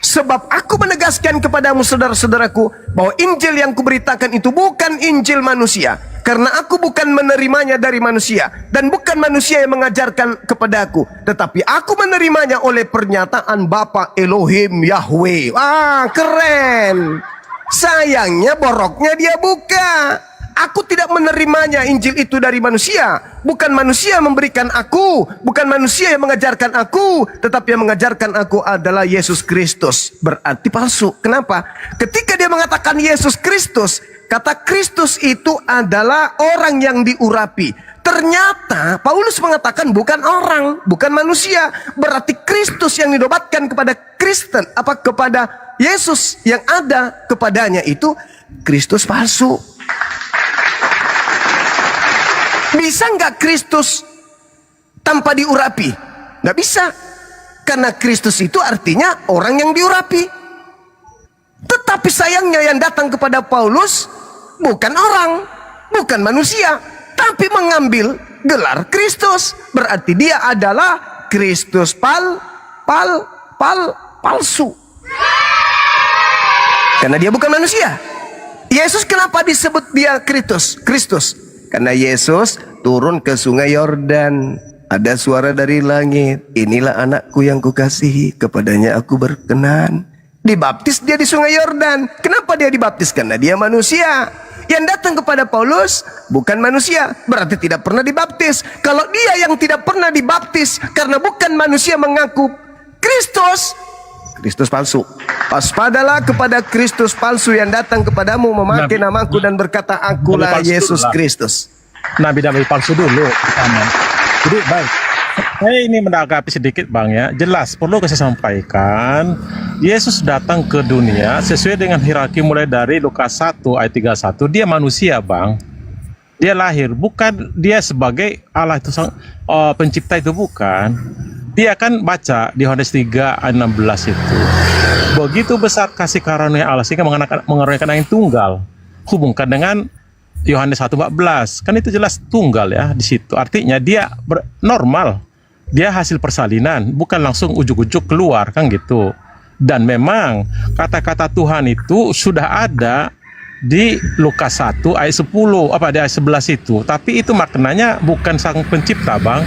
I: Sebab aku menegaskan kepadamu saudara-saudaraku bahwa Injil yang kuberitakan itu bukan Injil manusia, karena aku bukan menerimanya dari manusia dan bukan manusia yang mengajarkan kepadaku, tetapi aku menerimanya oleh pernyataan Bapa Elohim Yahweh. Ah, keren. Sayangnya boroknya dia buka. Aku tidak menerimanya Injil itu dari manusia. Bukan manusia memberikan aku, bukan manusia yang mengajarkan aku, tetapi yang mengajarkan aku adalah Yesus Kristus. Berarti palsu. Kenapa? Ketika dia mengatakan Yesus Kristus, kata Kristus itu adalah orang yang diurapi. Ternyata Paulus mengatakan bukan orang, bukan manusia. Berarti Kristus yang dinobatkan kepada Kristen, kepada Yesus yang ada kepadanya itu Kristus palsu. Bisa nggak Kristus tanpa diurapi? Nggak bisa. Karena Kristus itu artinya orang yang diurapi. Tetapi sayangnya yang datang kepada Paulus bukan orang, bukan manusia, tapi mengambil gelar Kristus. Berarti dia adalah Kristus palsu. Karena dia bukan manusia. Yesus kenapa disebut dia Kristus? Karena Yesus turun ke sungai Yordan. Ada suara dari langit, inilah anakku yang kukasihi, kepadanya aku berkenan. Dibaptis dia di sungai Yordan. Kenapa dia dibaptis? Karena dia manusia. Yang datang kepada Paulus bukan manusia, berarti tidak pernah dibaptis. Kalau dia yang tidak pernah dibaptis karena bukan manusia mengaku Kristus palsu. Waspadalah kepada Kristus palsu yang datang kepadamu memakai namaku dan berkata akulah Yesus Kristus.
C: Nabi palsu dulu pertama. Jadi baik, saya ini menanggapi sedikit Bang ya. Jelas perlu saya sampaikan, Yesus datang ke dunia sesuai dengan hierarki mulai dari Lukas 1 ayat 31. Dia manusia Bang. Dia lahir, bukan dia sebagai Allah itu pencipta itu bukan. Dia kan baca di Yohanes 3 ayat 16 itu. Begitu besar kasih karunia Allah sehingga mengaruniakan yang tunggal. Hubungkan dengan Yohanes 1:14. Kan itu jelas tunggal ya di situ. Artinya dia normal. Dia hasil persalinan, bukan langsung ujuk-ujuk keluar kan gitu. Dan memang kata-kata Tuhan itu sudah ada di Lukas 1 ayat 10 di ayat 11 itu. Tapi itu maknanya bukan sang pencipta Bang.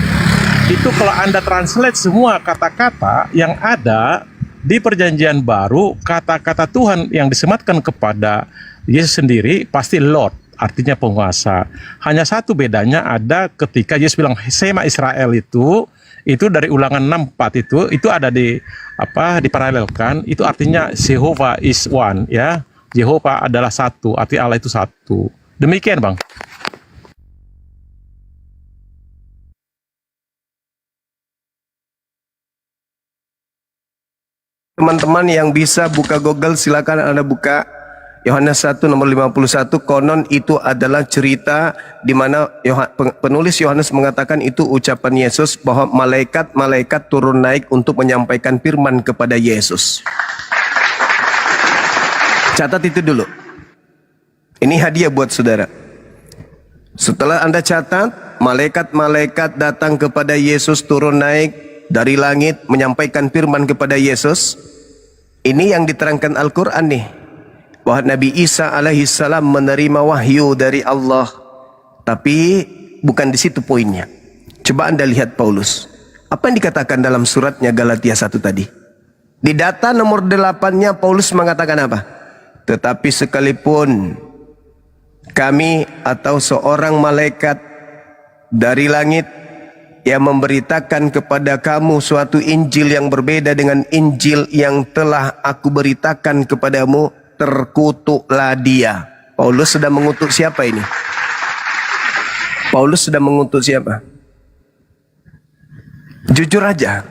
C: Itu kalau Anda translate semua kata-kata yang ada di perjanjian baru, kata-kata Tuhan yang disematkan kepada Yesus sendiri pasti Lord, artinya penguasa. Hanya satu bedanya ada ketika Yesus bilang Shema Israel itu dari Ulangan 6:4 itu ada diparalelkan, itu artinya Jehovah is one ya. Jehovah adalah satu, arti Allah itu satu. Demikian Bang.
I: Teman-teman yang bisa buka Google silakan Anda buka Yohanes 1 nomor 51. Konon itu adalah cerita di mana penulis Yohanes mengatakan itu ucapan Yesus bahwa malaikat-malaikat turun naik untuk menyampaikan firman kepada Yesus. Catat itu dulu. Ini hadiah buat saudara. Setelah Anda catat, malaikat-malaikat datang kepada Yesus, turun naik dari langit menyampaikan firman kepada Yesus. Ini yang diterangkan Al-Quran nih, bahwa Nabi Isa alaihissalam menerima wahyu dari Allah. Tapi bukan di situ poinnya. Coba Anda lihat Paulus. Apa yang dikatakan dalam suratnya Galatia 1 tadi? Di data nomor 8-nya Paulus mengatakan apa? Tetapi sekalipun kami atau seorang malaikat dari langit yang memberitakan kepada kamu suatu Injil yang berbeda dengan Injil yang telah aku beritakan kepadamu, terkutuklah dia. Paulus sedang mengutuk siapa ini? Paulus sedang mengutuk siapa? Jujur aja.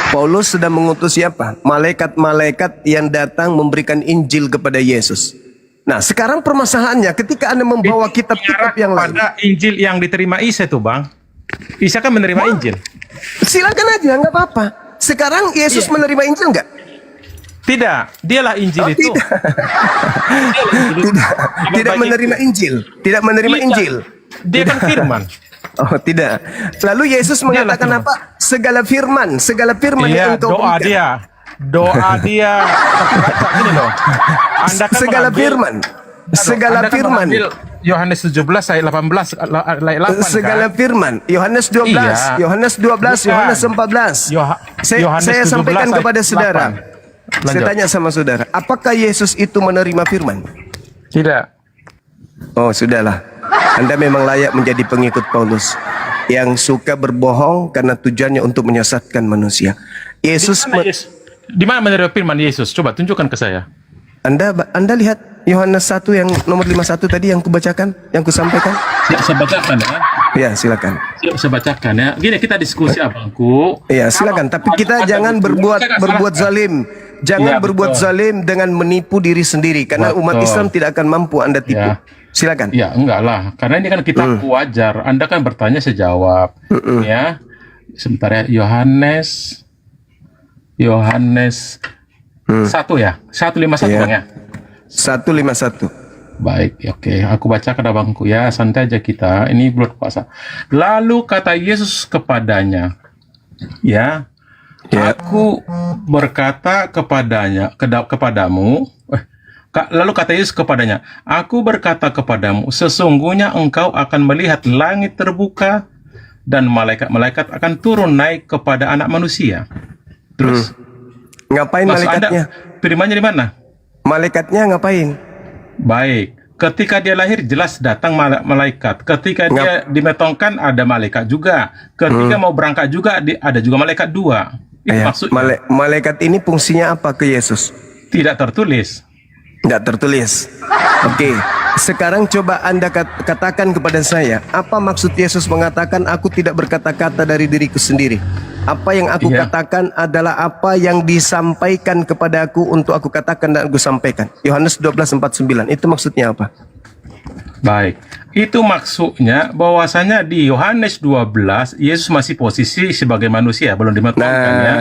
I: Paulus sedang mengutus siapa? Malaikat-malaikat yang datang memberikan Injil kepada Yesus. Nah, sekarang permasalahannya ketika Anda membawa kitab-kitab yang lain.
C: Pada Injil yang diterima Isa tuh, Bang. Isa kan menerima Injil.
I: Silakan aja, nggak apa-apa. Sekarang Yesus menerima Injil nggak?
C: Tidak, dialah Injil itu.
I: Tidak menerima Injil. Tidak menerima Injil.
C: Dia kan firman.
I: Oh, tidak. Lalu Yesus mengatakan
C: firman.
I: apa? Segala firman
C: Iya,
I: yang engkau
C: doa
I: berikan.
C: dia. Doa dia. Baca gini loh. Anda kan
I: Segala
C: mengambil-
I: firman. Segala
C: Anda kan
I: firman.
C: mengambil Yohanes 17 ayat 18 ayat 8
I: Segala
C: kan?
I: firman. Yohanes 12,
C: Iya.
I: Yohanes 12,
C: Bukan.
I: Yohanes 14.
C: Yohanes
I: Saya
C: 17
I: sampaikan
C: ayat
I: kepada saudara.
C: 8.
I: Saya
C: Lanjut.
I: tanya sama saudara, apakah Yesus itu menerima firman?
C: Tidak.
I: Oh, sudahlah. Anda memang layak menjadi pengikut Paulus yang suka berbohong karena tujuannya untuk menyesatkan manusia. Yesus
C: Di mana menerima firman Yesus? Coba tunjukkan ke saya.
I: Anda lihat Yohanes 1 yang nomor 51 tadi yang kubacakan, yang kusampaikan?
C: Siap saya bacakan ya.
I: Ya, silakan.
C: Siap saya bacakan ya. Gini kita diskusi abangku.
I: Ya, silakan. Tapi kita jangan berbuat zalim. Jangan
C: Iya,
I: berbuat
C: betul.
I: zalim dengan menipu diri sendiri karena umat
C: Betul.
I: Islam tidak akan mampu Anda tipu.
C: Ya.
I: Silakan.
C: Ya enggak lah, karena ini kan kita wajar. Anda kan bertanya sejawab, ya. Sebentar ya, Yohanes 1 ya, 151
I: Ya.
C: Bang ya.
I: 151.
C: Baik, oke. Aku bacakan abangku ya, santai aja kita. Ini bulan puasa. Lalu kata Yesus kepadanya, ya, aku berkata kepadamu. Lalu kata Yesus kepadanya, aku berkata kepadamu, sesungguhnya engkau akan melihat langit terbuka dan malaikat-malaikat akan turun naik kepada anak manusia. Terus,
I: Ngapain
C: maksud
I: malaikatnya?
C: Anda, firmannya di mana?
I: Malaikatnya ngapain?
C: Baik, ketika dia lahir jelas datang malaikat. Ketika dia dimetongkan ada malaikat juga. Ketika mau berangkat juga ada juga malaikat 2. Itu
I: Ya,
C: maksudnya.
I: malaikat ini fungsinya apa ke Yesus?
C: Tidak tertulis.
I: Tidak tertulis. Oke. Sekarang coba Anda katakan kepada saya, apa maksud Yesus mengatakan aku tidak berkata-kata dari diriku sendiri? Apa yang aku
C: Iya.
I: katakan adalah apa yang disampaikan kepada aku untuk aku katakan dan aku sampaikan. Yohanes 12:49. Itu maksudnya apa?
C: Baik, itu maksudnya bahwasanya di Yohanes 12 Yesus masih posisi sebagai manusia, belum dimetongkan ya.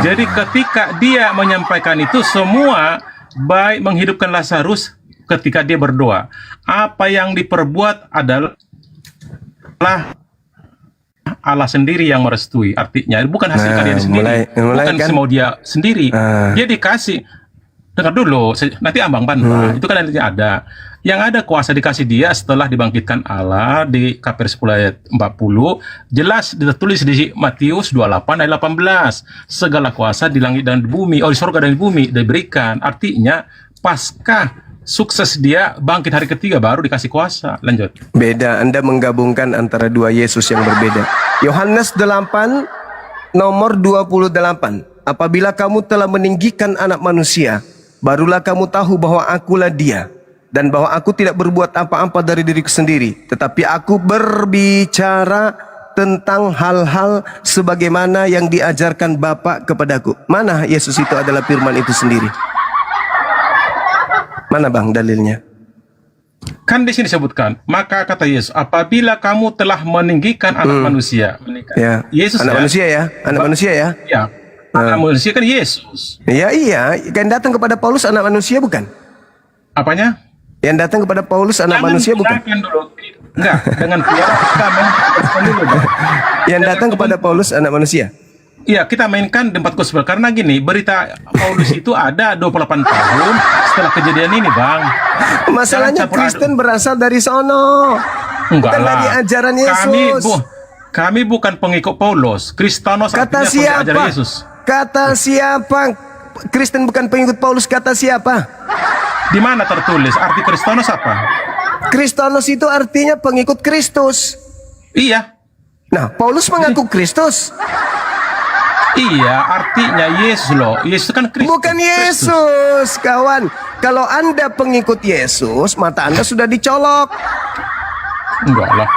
C: Jadi ketika dia menyampaikan itu semua baik menghidupkan Lazarus ketika dia berdoa. Apa yang diperbuat adalah Allah sendiri yang merestui. Artinya bukan hasil karya dia sendiri, bukan
I: kan?
C: semau dia sendiri. Dia dikasih. Dengar dulu, nanti abang bantah. Itu kan ada. Yang ada kuasa dikasih dia setelah dibangkitkan Allah di Kaper 10 ayat 40. Jelas ditulis di Matius 28 ayat 18. Segala kuasa di langit dan di bumi, di surga dan di bumi diberikan. Artinya pasca sukses dia bangkit hari ketiga baru dikasih kuasa. Lanjut.
I: Beda, Anda menggabungkan antara dua Yesus yang berbeda. Yohanes 8 nomor 28. Apabila kamu telah meninggikan anak manusia, barulah kamu tahu bahwa akulah dia, dan bahwa aku tidak berbuat apa-apa dari diriku sendiri, tetapi aku berbicara tentang hal-hal sebagaimana yang diajarkan Bapa kepadaku. Mana Yesus itu adalah firman itu sendiri? Mana bang dalilnya?
C: Kan di sini disebutkan, maka kata Yesus, apabila kamu telah meninggikan anak manusia,
I: Ya,
C: Yesus
I: anak
C: ya?
I: manusia ya, anak manusia ya.
C: Ya, anak manusia kan Yesus.
I: Ya iya, yang datang kepada Paulus anak manusia bukan?
C: Apanya?
I: Yang datang kepada Paulus anak manusia bukan?
C: Jangan dulu. Enggak, dengan piara kita mainkan dulu. Bang.
I: Yang datang kepada Paulus anak manusia.
C: Iya, kita mainkan di 4 gospel karena gini, berita Paulus itu ada 28 tahun setelah kejadian ini, Bang.
I: Masalahnya
C: Jangan campur
I: Kristen berasal dari sono.
C: Enggak
I: Bukan
C: lah.
I: dari ajaran Yesus.
C: Kami bukan pengikut Paulus. Kristanos
I: Kata
C: artinya pengikut ajaran
I: siapa?
C: Yesus.
I: Kata siapa? Kristen bukan pengikut Paulus, kata siapa?
C: Di mana tertulis arti Kristanos apa?
I: Kristanos itu artinya pengikut Kristus.
C: Iya.
I: Nah, Paulus mengaku Kristus.
C: Iya, artinya Yesus loh. Yesus kan Kristus.
I: Bukan Yesus, kawan. Kalau Anda pengikut Yesus, mata Anda sudah dicolok.
C: Enggak lah.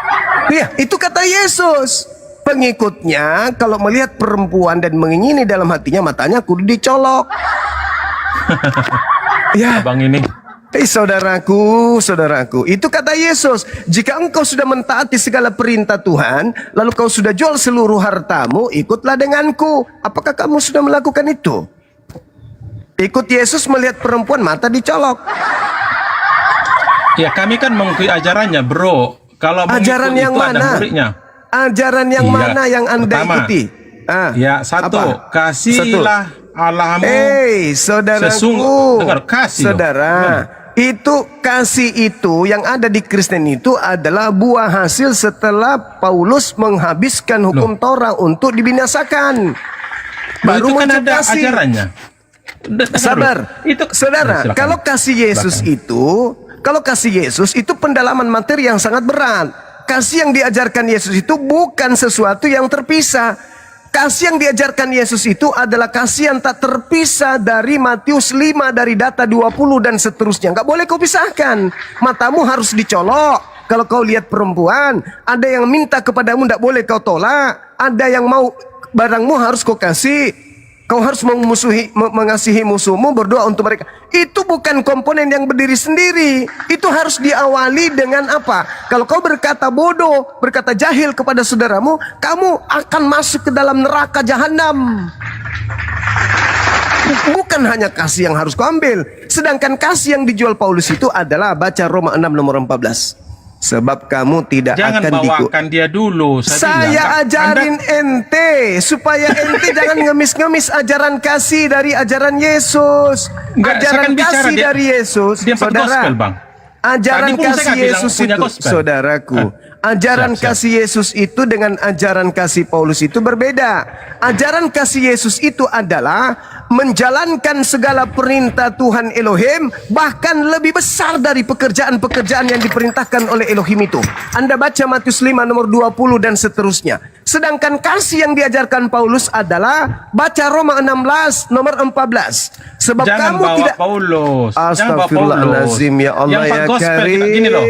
I: Iya, itu kata Yesus. Pengikutnya kalau melihat perempuan dan mengingini dalam hatinya, matanya kudu dicolok. Ya,
C: Abang ini.
I: saudaraku, saudaraku, itu kata Yesus. Jika engkau sudah mentaati segala perintah Tuhan, lalu kau sudah jual seluruh hartamu, ikutlah denganku. Apakah kamu sudah melakukan itu? Ikut Yesus melihat perempuan, mata dicolok.
C: Ya kami kan mengikuti ajarannya, bro. Kalau
I: Ajaran
C: mengikut
I: yang
C: itu ada
I: mana?
C: muridnya.
I: Ajaran yang
C: Iya.
I: mana yang Anda
C: Pertama,
I: ikuti?
C: Ya, satu,
I: Apa?
C: kasihlah Allahmu.
I: Saudaraku,
C: Dengar, kasih.
I: saudara, itu kasih itu yang ada di Kristen itu adalah buah hasil setelah Paulus menghabiskan hukum Torah untuk dibinasakan. Baru
C: Itu kan
I: muncul
C: ada
I: kasih.
C: ajarannya.
I: Sabar,
C: Itu
I: saudara.
C: Silakan.
I: Kalau kasih Yesus itu pendalaman materi yang sangat berat. Kasih yang diajarkan Yesus itu bukan sesuatu yang terpisah. Kasih yang diajarkan Yesus itu adalah kasih yang tak terpisah dari Matius 5, dari data 20 dan seterusnya. Nggak boleh kau pisahkan. Matamu harus dicolok. Kalau kau lihat perempuan, ada yang minta kepadamu, nggak boleh kau tolak. Ada yang mau barangmu, harus kau kasih. Kau harus mengasihi musuhmu, berdoa untuk mereka. Itu bukan komponen yang berdiri sendiri. Itu harus diawali dengan apa? Kalau kau berkata bodoh, berkata jahil kepada saudaramu, kamu akan masuk ke dalam neraka jahanam. Bukan hanya kasih yang harus kau ambil. Sedangkan kasih yang dijual Paulus itu adalah, baca Roma 6 nomor 14. Sebab kamu tidak
C: Jangan
I: akan
C: bawakan dia dulu.
I: Saya ajarin ente supaya ente jangan ngemis-ngemis ajaran kasih dari ajaran Yesus.
C: Enggak, saya
I: Ajaran
C: kan bicara
I: kasih
C: dia-
I: dari Yesus,
C: dia empat
I: saudara.
C: gospel, Bang.
I: Ajaran
C: Tadi pun saya
I: kasih
C: nggak bilang
I: Yesus
C: punya
I: itu,
C: gospel.
I: saudaraku. Ajaran
C: Siap, siap.
I: kasih Yesus itu dengan ajaran kasih Paulus itu berbeda. Ajaran kasih Yesus itu adalah menjalankan segala perintah Tuhan Elohim, bahkan lebih besar dari pekerjaan-pekerjaan yang diperintahkan oleh Elohim itu. Anda baca Matius 5 nomor 20 dan seterusnya. Sedangkan kasih yang diajarkan Paulus adalah, baca Roma 16 nomor 14. Sebab
C: Jangan
I: kamu
C: bawa
I: tidak
C: Paulus. Jangan bawa Paulus.
I: Astagfirullahalazim, ya Allah,
C: yang empat
I: ya
C: gospel
I: Karim.
C: gini loh.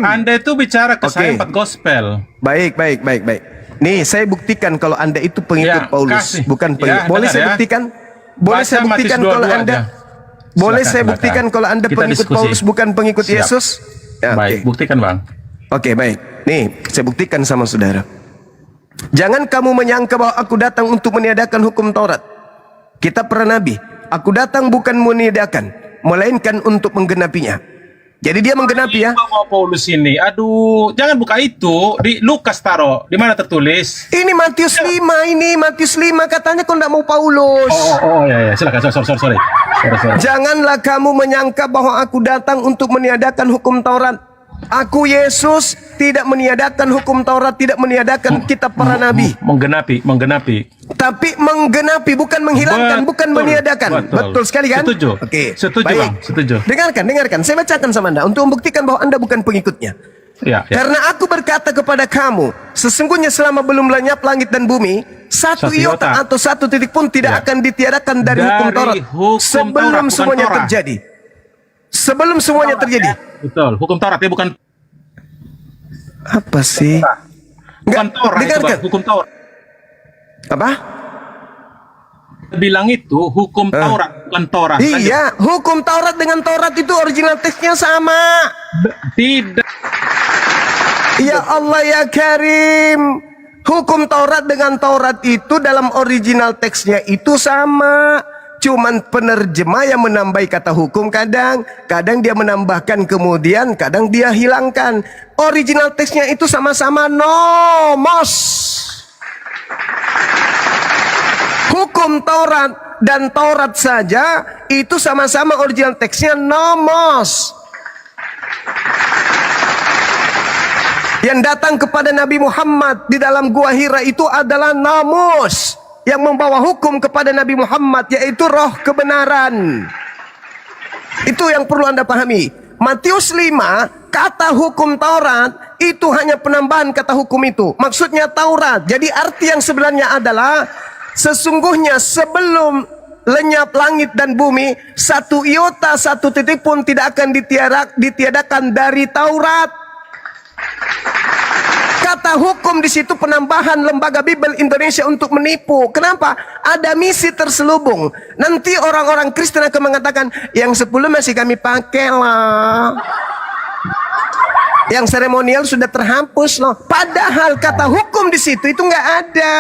C: Anda itu bicara ke saya
I: Oke.
C: empat gospel.
I: Baik. Nih, saya buktikan kalau Anda itu pengikut
C: Ya,
I: Paulus,
C: kasih.
I: bukan pengikut.
C: Ya,
I: Boleh
C: dengar
I: saya
C: ya.
I: buktikan? Boleh
C: Baca
I: saya buktikan
C: Matius
I: kalau
C: 22
I: Anda
C: aja.
I: Boleh
C: Silakan,
I: saya
C: silakan.
I: buktikan kalau Anda
C: Kita
I: pengikut
C: diskusi.
I: Paulus bukan pengikut
C: Siap.
I: Yesus? Ya,
C: Baik,
I: oke.
C: buktikan, Bang.
I: Oke, baik. Nih, saya buktikan sama saudara. Jangan kamu menyangka bahwa aku datang untuk meniadakan hukum Taurat, kitab para nabi. Aku datang bukan meniadakan, melainkan untuk menggenapinya. Jadi dia menggenapi ya.
C: Bawa Paulus ini. Aduh, jangan buka itu. Di Lukas taro. Di mana tertulis?
I: Ini Matius 5 ini, Matius 5 katanya kau tidak mau Paulus.
C: Oh, ya. Silakan. Sorry.
I: Janganlah kamu menyangka bahwa aku datang untuk meniadakan hukum Taurat. Aku Yesus tidak meniadakan hukum Taurat, tidak meniadakan kitab para nabi.
C: Menggenapi.
I: Tapi menggenapi, bukan menghilangkan, bukan meniadakan. Betul sekali kan?
C: Setuju.
I: Oke.
C: Setuju,
I: baik.
C: Bang. Setuju.
I: Dengarkan. Saya bacakan sama Anda untuk membuktikan bahwa Anda bukan pengikutnya.
C: Ya.
I: Karena aku berkata kepada kamu, sesungguhnya selama belum lenyap langit dan bumi, satu
C: Satu
I: iota
C: iota.
I: atau satu titik pun tidak
C: Ya.
I: akan ditiadakan dari
C: Dari
I: hukum Taurat
C: hukum
I: sebelum
C: Taurat, bukan
I: semuanya
C: Torah.
I: terjadi. Sebelum semuanya terjadi.
C: Betul. Hukum Taurat dia bukan
I: Apa sih?
C: bukan Taurat itu,
I: dengarkan.
C: Bang. Hukum Taurat.
I: Apa?
C: Bilang itu hukum Taurat, bukan Torah.
I: Iya, hukum Taurat dengan Taurat itu original teksnya sama.
C: Tidak.
I: Ya Allah ya Karim. Hukum Taurat dengan Taurat itu dalam original teksnya itu sama. Cuman penerjemah yang menambah kata hukum kadang dia menambahkan kemudian kadang dia hilangkan. Original teksnya itu sama-sama nomos. Hukum Taurat dan Taurat saja itu sama-sama original teksnya nomos. Yang datang kepada Nabi Muhammad di dalam Gua Hira itu adalah namus. Yang membawa hukum kepada Nabi Muhammad yaitu roh kebenaran. Itu yang perlu Anda pahami. Matius 5, kata hukum Taurat itu hanya penambahan kata hukum itu. Maksudnya Taurat. Jadi arti yang sebenarnya adalah sesungguhnya sebelum lenyap langit dan bumi, satu iota, satu titik pun tidak akan ditiadakan dari Taurat. kata hukum di situ penambahan lembaga Bible Indonesia untuk menipu. Kenapa? Ada misi terselubung. Nanti orang-orang Kristen akan mengatakan, yang 10 masih kami pakai lah. Yang seremonial sudah terhapus loh. Padahal kata hukum di situ itu nggak ada.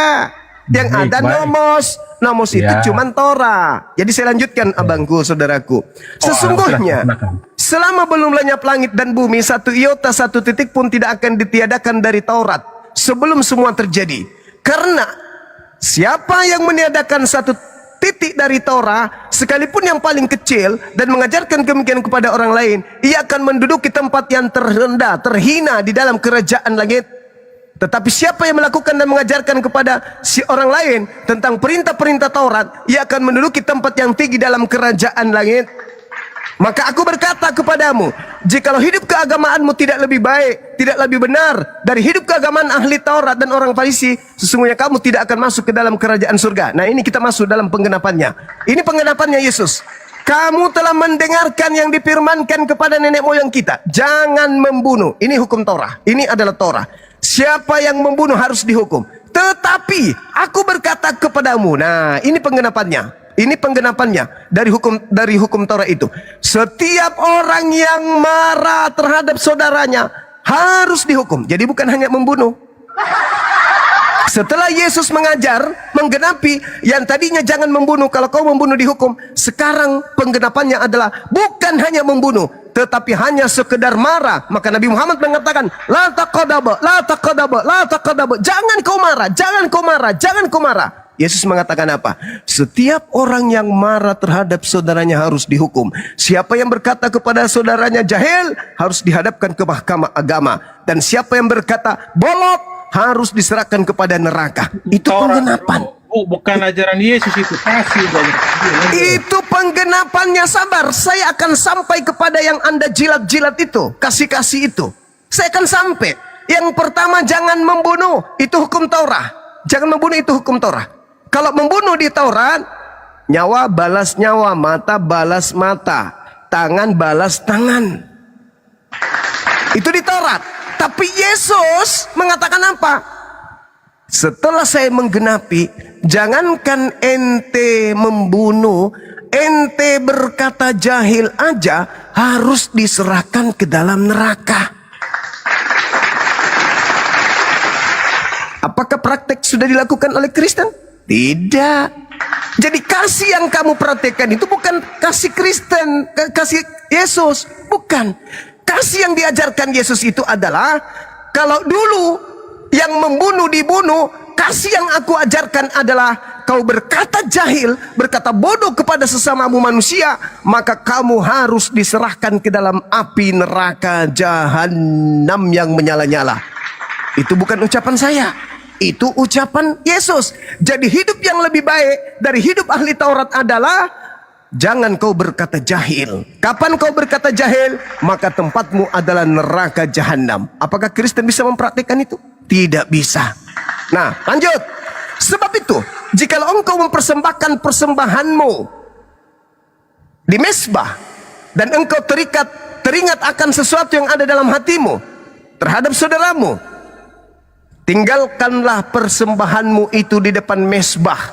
I: Yang ada nomos itu cuman Torah. Jadi saya lanjutkan abangku, saudaraku. Sesungguhnya selama belum lenyap langit dan bumi, satu iota, satu titik pun tidak akan ditiadakan dari Taurat sebelum semua terjadi. Karena siapa yang meniadakan satu titik dari Torah, sekalipun yang paling kecil, dan mengajarkan demikian kepada orang lain, ia akan menduduki tempat yang terendah, terhina di dalam kerajaan langit. Tetapi siapa yang melakukan dan mengajarkan kepada si orang lain tentang perintah-perintah Taurat, ia akan menduduki tempat yang tinggi dalam kerajaan langit. Maka aku berkata kepadamu, jikalau hidup keagamaanmu tidak lebih baik, tidak lebih benar dari hidup keagamaan ahli Taurat dan orang Farisi, sesungguhnya kamu tidak akan masuk ke dalam kerajaan surga. Nah, ini kita masuk dalam penggenapannya. Ini penggenapannya Yesus. Kamu telah mendengarkan yang difirmankan kepada nenek moyang kita, jangan membunuh. Ini hukum Torah. Ini adalah Torah. Siapa yang membunuh harus dihukum. Tetapi aku berkata kepadamu, nah ini penggenapannya. Ini penggenapannya dari hukum Torah itu. Setiap orang yang marah terhadap saudaranya harus dihukum. Jadi bukan hanya membunuh. Setelah Yesus mengajar, menggenapi yang tadinya jangan membunuh, kalau kau membunuh dihukum. Sekarang penggenapannya adalah bukan hanya membunuh, tetapi hanya sekedar marah. Maka Nabi Muhammad mengatakan, la taqadaba, la taqadaba, la taqadaba. Jangan kau marah, jangan kau marah, jangan kau marah. Yesus mengatakan apa? Setiap orang yang marah terhadap saudaranya harus dihukum. Siapa yang berkata kepada saudaranya jahil harus dihadapkan ke mahkamah agama. Dan siapa yang berkata bolot harus diserahkan kepada neraka. Itu penggenapan.
C: Bukan ajaran Yesus itu, kasih banyak.
I: Itu penggenapannya. Sabar, saya akan sampai kepada yang Anda jilat-jilat itu, kasih-kasih itu. Saya akan sampai. Yang pertama, jangan membunuh, itu hukum Taurat. Jangan membunuh, itu hukum Taurat. Kalau membunuh di Taurat, nyawa balas nyawa, mata balas mata, tangan balas tangan. Itu di Taurat. Tapi Yesus mengatakan apa? Setelah saya menggenapi, jangankan ente membunuh, ente berkata jahil aja harus diserahkan ke dalam neraka. Apakah praktek sudah dilakukan oleh Kristen? Tidak. Jadi kasih yang kamu praktekkan itu bukan kasih Kristen, kasih Yesus, bukan. Kasih yang diajarkan Yesus itu adalah, kalau dulu yang membunuh dibunuh, kasih yang aku ajarkan adalah kau berkata jahil, berkata bodoh kepada sesamamu manusia, maka kamu harus diserahkan ke dalam api neraka jahanam yang menyala-nyala. Itu bukan ucapan saya, itu ucapan Yesus. Jadi hidup yang lebih baik dari hidup ahli Taurat adalah jangan kau berkata jahil. Kapan kau berkata jahil, maka tempatmu adalah neraka jahanam. Apakah Kristen bisa mempraktikkan itu? Tidak bisa. Nah, lanjut. Sebab itu, jikalau engkau mempersembahkan persembahanmu di mezbah dan engkau teringat akan sesuatu yang ada dalam hatimu terhadap saudaramu, tinggalkanlah persembahanmu itu di depan mezbah.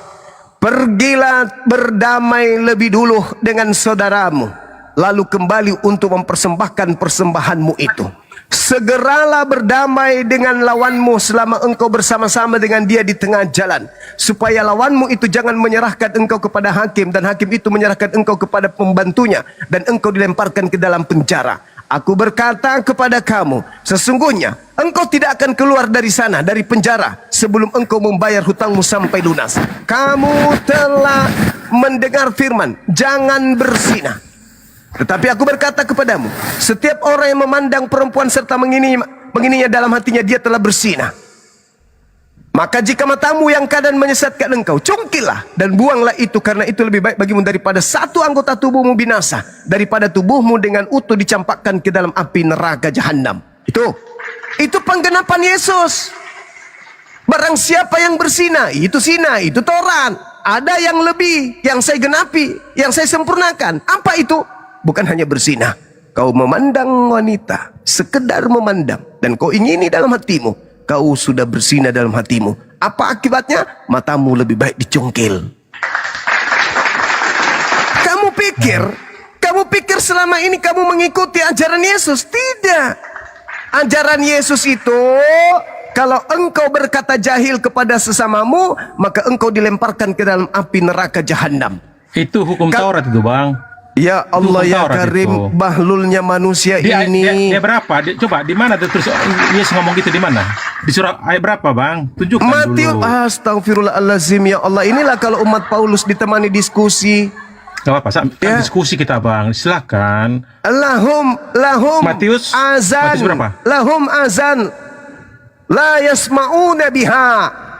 I: Pergilah berdamai lebih dulu dengan saudaramu, lalu kembali untuk mempersembahkan persembahanmu itu. Segeralah berdamai dengan lawanmu selama engkau bersama-sama dengan dia di tengah jalan, supaya lawanmu itu jangan menyerahkan engkau kepada hakim, dan hakim itu menyerahkan engkau kepada pembantunya, dan engkau dilemparkan ke dalam penjara. Aku berkata kepada kamu, sesungguhnya engkau tidak akan keluar dari sana, dari penjara, sebelum engkau membayar hutangmu sampai lunas. Kamu telah mendengar firman, jangan berzina. Tetapi aku berkata kepadamu, setiap orang yang memandang perempuan serta mengininya dalam hatinya, dia telah berzina. Maka jika matamu yang kadang menyesatkan engkau, cungkilah dan buanglah itu, karena itu lebih baik bagimu daripada satu anggota tubuhmu binasa, daripada tubuhmu dengan utuh dicampakkan ke dalam api neraka jahanam. Itu penggenapan Yesus. Barang siapa yang berzina, itu zina, itu Taurat. Ada yang lebih, yang saya genapi, yang saya sempurnakan. Apa itu? Bukan hanya berzina. Kau memandang wanita, sekedar memandang, dan kau ingini dalam hatimu. kau sudah bersinah dalam hatimu. Apa akibatnya? Matamu lebih baik dicongkel. Kamu pikir selama ini kamu mengikuti ajaran Yesus? Tidak. Ajaran Yesus itu, kalau engkau berkata jahil kepada sesamamu, maka engkau dilemparkan ke dalam api neraka jahanam.
C: Itu hukum Taurat itu, Bang.
I: Ya Allah ya
C: Taurat
I: Karim,
C: itu.
I: bahlulnya manusia ini.
C: Dia berapa? Coba di mana terus Yesus ngomong gitu, di mana? Di surah ayat berapa, Bang? Tunjukkan
I: Matius,
C: dulu.
I: astagfirullahalazim ya Allah. Inilah kalau umat Paulus ditemani diskusi.
C: Gak apa-apa,
I: Ya.
C: diskusi kita, Bang. Silakan.
I: Lahum
C: Matius
I: azan.
C: Matius berapa?
I: Lahum azan. La yasma'una biha.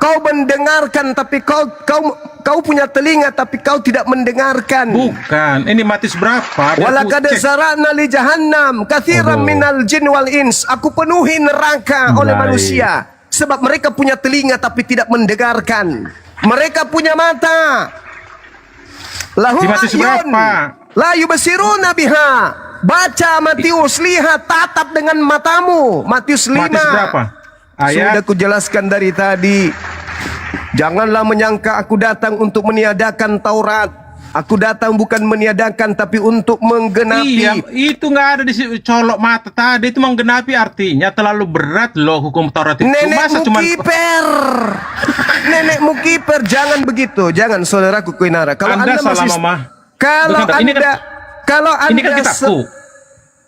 I: Kau mendengarkan tapi kau punya telinga tapi kau tidak mendengarkan.
C: Bukan. Ini Matius berapa? Biar
I: Walaqad
C: aku cek.
I: zara'na li jahannam katsiran minal jin wal ins. Aku penuhi neraka oleh
C: Baik.
I: manusia sebab mereka punya telinga tapi tidak mendengarkan. Mereka punya mata. Lahum
C: Di Matius
I: ayun
C: berapa?
I: la yubsiruna biha. Baca Matius, lihat, tatap dengan matamu. Matius 5.
C: Matius berapa? Ayat.
I: Sudah kujelaskan dari tadi. Janganlah menyangka aku datang untuk meniadakan Taurat. Aku datang bukan meniadakan tapi untuk menggenapi.
C: Iya, itu nggak ada di colok mata tadi. Itu menggenapi artinya terlalu berat loh hukum Taurat itu. Masa
I: Nenekmu
C: cuman
I: kiper. Nenekmu kiper, jangan begitu. Jangan saudaraku Kuinara. Kalau
C: Anda
I: Anda
C: salah,
I: masih
C: Mama.
I: Kalau
C: Bukan, ini kan-
I: kalau Anda
C: ini kan kitabku.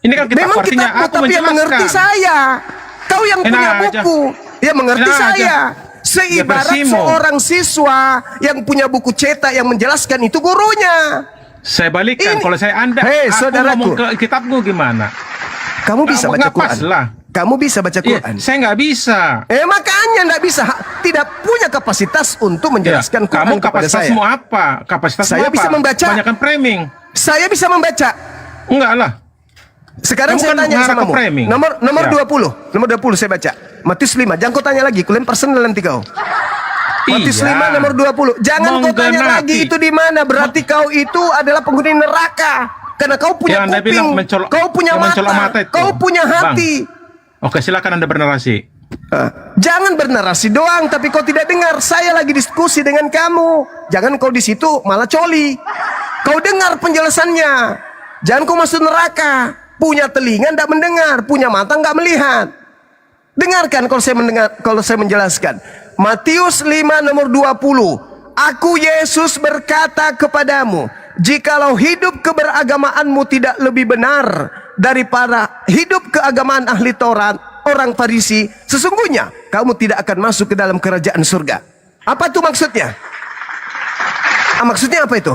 C: Ini kan kitabku,
I: Memang
C: artinya
I: kitabmu,
C: aku
I: tapi yang mengerti
C: menjelaskan.
I: saya. Kau yang
C: Enak
I: punya
C: aja.
I: buku, ya mengerti
C: Enak
I: saya.
C: aja.
I: Seibarat
C: Ya, bersimo.
I: seorang siswa yang punya buku cetak yang menjelaskan itu gurunya.
C: Saya balikkan.
I: Ini-
C: Kalau saya Anda,
I: Hei,
C: aku
I: saudaraku.
C: ngomong ke kitabku gimana?
I: Kamu bisa baca
C: Nggak pas
I: Quran.
C: lah.
I: Kamu bisa baca
C: Iya,
I: Quran.
C: saya nggak bisa.
I: Makanya nggak bisa, tidak punya kapasitas untuk menjelaskan
C: Ya,
I: Quran
C: kamu
I: kepada saya.
C: kapasitasmu apa? Kapasitasmu
I: Saya
C: apa?
I: bisa membaca.
C: Banyakan framing.
I: Saya bisa membaca.
C: Enggak lah.
I: Sekarang
C: Kamu
I: saya
C: kan
I: tanya
C: mengarah
I: sama
C: ke framing.
I: Nomor
C: Ya.
I: 20. Nomor 20 saya baca. Matius 5. Jangan kau tanya lagi, ku lempar sendal nanti kau. Matius
C: Iya.
I: 5 nomor 20. Jangan kau tanya
C: Menggenapi.
I: lagi itu di mana. Berarti kau itu adalah penghuni neraka. Karena kau punya
C: Yang Anda
I: kuping,
C: bilang mencolok-
I: kau punya
C: yang mencolok
I: mata,
C: mata itu.
I: kau punya
C: Bang.
I: hati.
C: Oke, silakan Anda bernarasi.
I: Jangan bernarasi doang, tapi kau tidak dengar. Saya lagi diskusi dengan kamu. Jangan kau di situ malah coli. Kau dengar penjelasannya. Jangan kau masuk neraka. Punya telinga tidak mendengar, punya mata nggak melihat. Dengarkan kalau saya menjelaskan. Matius 5 nomor 20. Aku Yesus berkata kepadamu, jikalau hidup keberagamaanmu tidak lebih benar daripada hidup keagamaan ahli Taurat, orang Farisi, sesungguhnya kamu tidak akan masuk ke dalam kerajaan surga. Apa itu maksudnya? Maksudnya apa itu?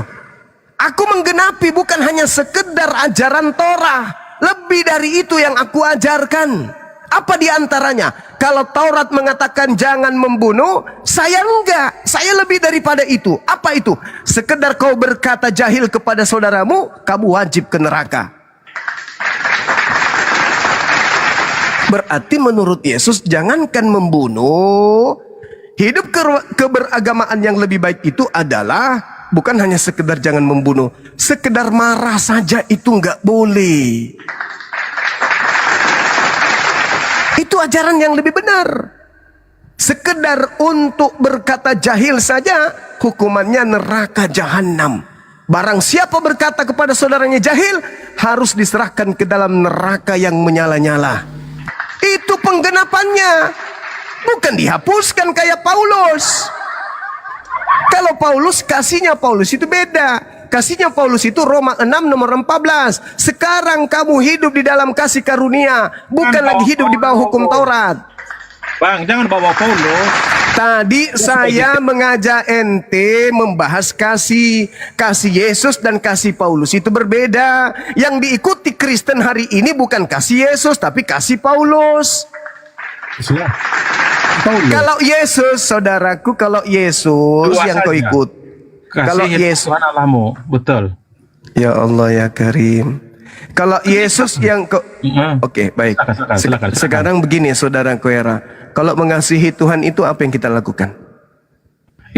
I: Aku menggenapi bukan hanya sekedar ajaran Torah, lebih dari itu yang aku ajarkan. Apa di antaranya? Kalau Taurat mengatakan jangan membunuh, saya enggak. Saya lebih daripada itu. Apa itu? Sekedar kau berkata jahil kepada saudaramu, kamu wajib ke neraka. Berarti menurut Yesus jangankan membunuh, hidup keberagamaan yang lebih baik itu adalah bukan hanya sekedar jangan membunuh, sekedar marah saja itu nggak boleh. Itu ajaran yang lebih benar. Sekedar untuk berkata jahil saja, hukumannya neraka jahanam. Barang siapa berkata kepada saudaranya jahil, harus diserahkan ke dalam neraka yang menyala-nyala. Itu penggenapannya. Bukan dihapuskan kayak Paulus. Kalau Paulus, kasihnya Paulus itu beda. Kasihnya Paulus itu Roma 6 nomor 14. Sekarang kamu hidup di dalam kasih karunia, bukan lagi hidup di bawah hukum Taurat.
C: Bang, jangan bawa Paulus.
I: Tadi saya mengajak ente membahas kasih Yesus dan kasih Paulus itu berbeda. Yang diikuti Kristen hari ini bukan kasih Yesus tapi kasih Paulus. Kalau Yesus, saudaraku, kalau Yesus
C: Dua
I: yang kau
C: saja.
I: ikut, kalau Yesus,
C: Tuhan Allahmu, betul.
I: ya Allah ya Karim. Kalau Yesus yang kau, oke, baik.
C: Silakan.
I: Sekarang begini, saudara Koera, kalau mengasihi Tuhan itu apa yang kita lakukan?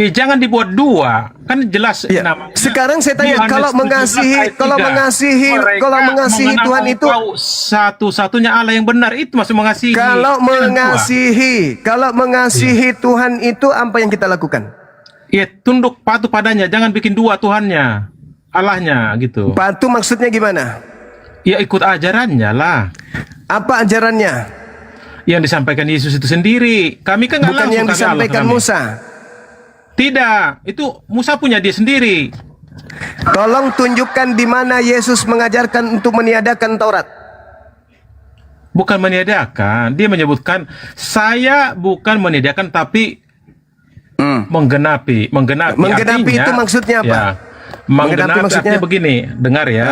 C: Jangan dibuat dua, kan jelas.
I: Ya.
C: namanya.
I: Sekarang saya tanya,
C: Yohanes
I: kalau
C: 17
I: mengasihi,
C: ayat 3.
I: kalau mengasihi
C: Mereka
I: Tuhan
C: mengenal
I: itu,
C: Engkau satu-satunya Allah yang benar, itu masih mengasihi.
I: kalau
C: Jangan dua.
I: mengasihi Tuhan itu apa yang kita lakukan?
C: Ya, tunduk patuh padanya, jangan bikin dua Tuhannya, Allahnya gitu.
I: Patuh maksudnya gimana?
C: Ya ikut ajarannya lah,
I: Apa ajarannya?
C: yang disampaikan Yesus itu sendiri. Kami kan nggak
I: Bukan
C: langsung
I: yang
C: kami
I: disampaikan
C: Allah, kami.
I: Musa.
C: Tidak, itu Musa punya dia sendiri.
I: Tolong tunjukkan di mana Yesus mengajarkan untuk meniadakan Taurat.
C: Bukan meniadakan, dia menyebutkan saya bukan meniadakan tapi menggenapi. Menggenapi
I: Menggenapi
C: artinya,
I: itu maksudnya apa?
C: Ya,
I: Menggenapi
C: menggenapi
I: maksudnya?
C: artinya begini, dengar ya.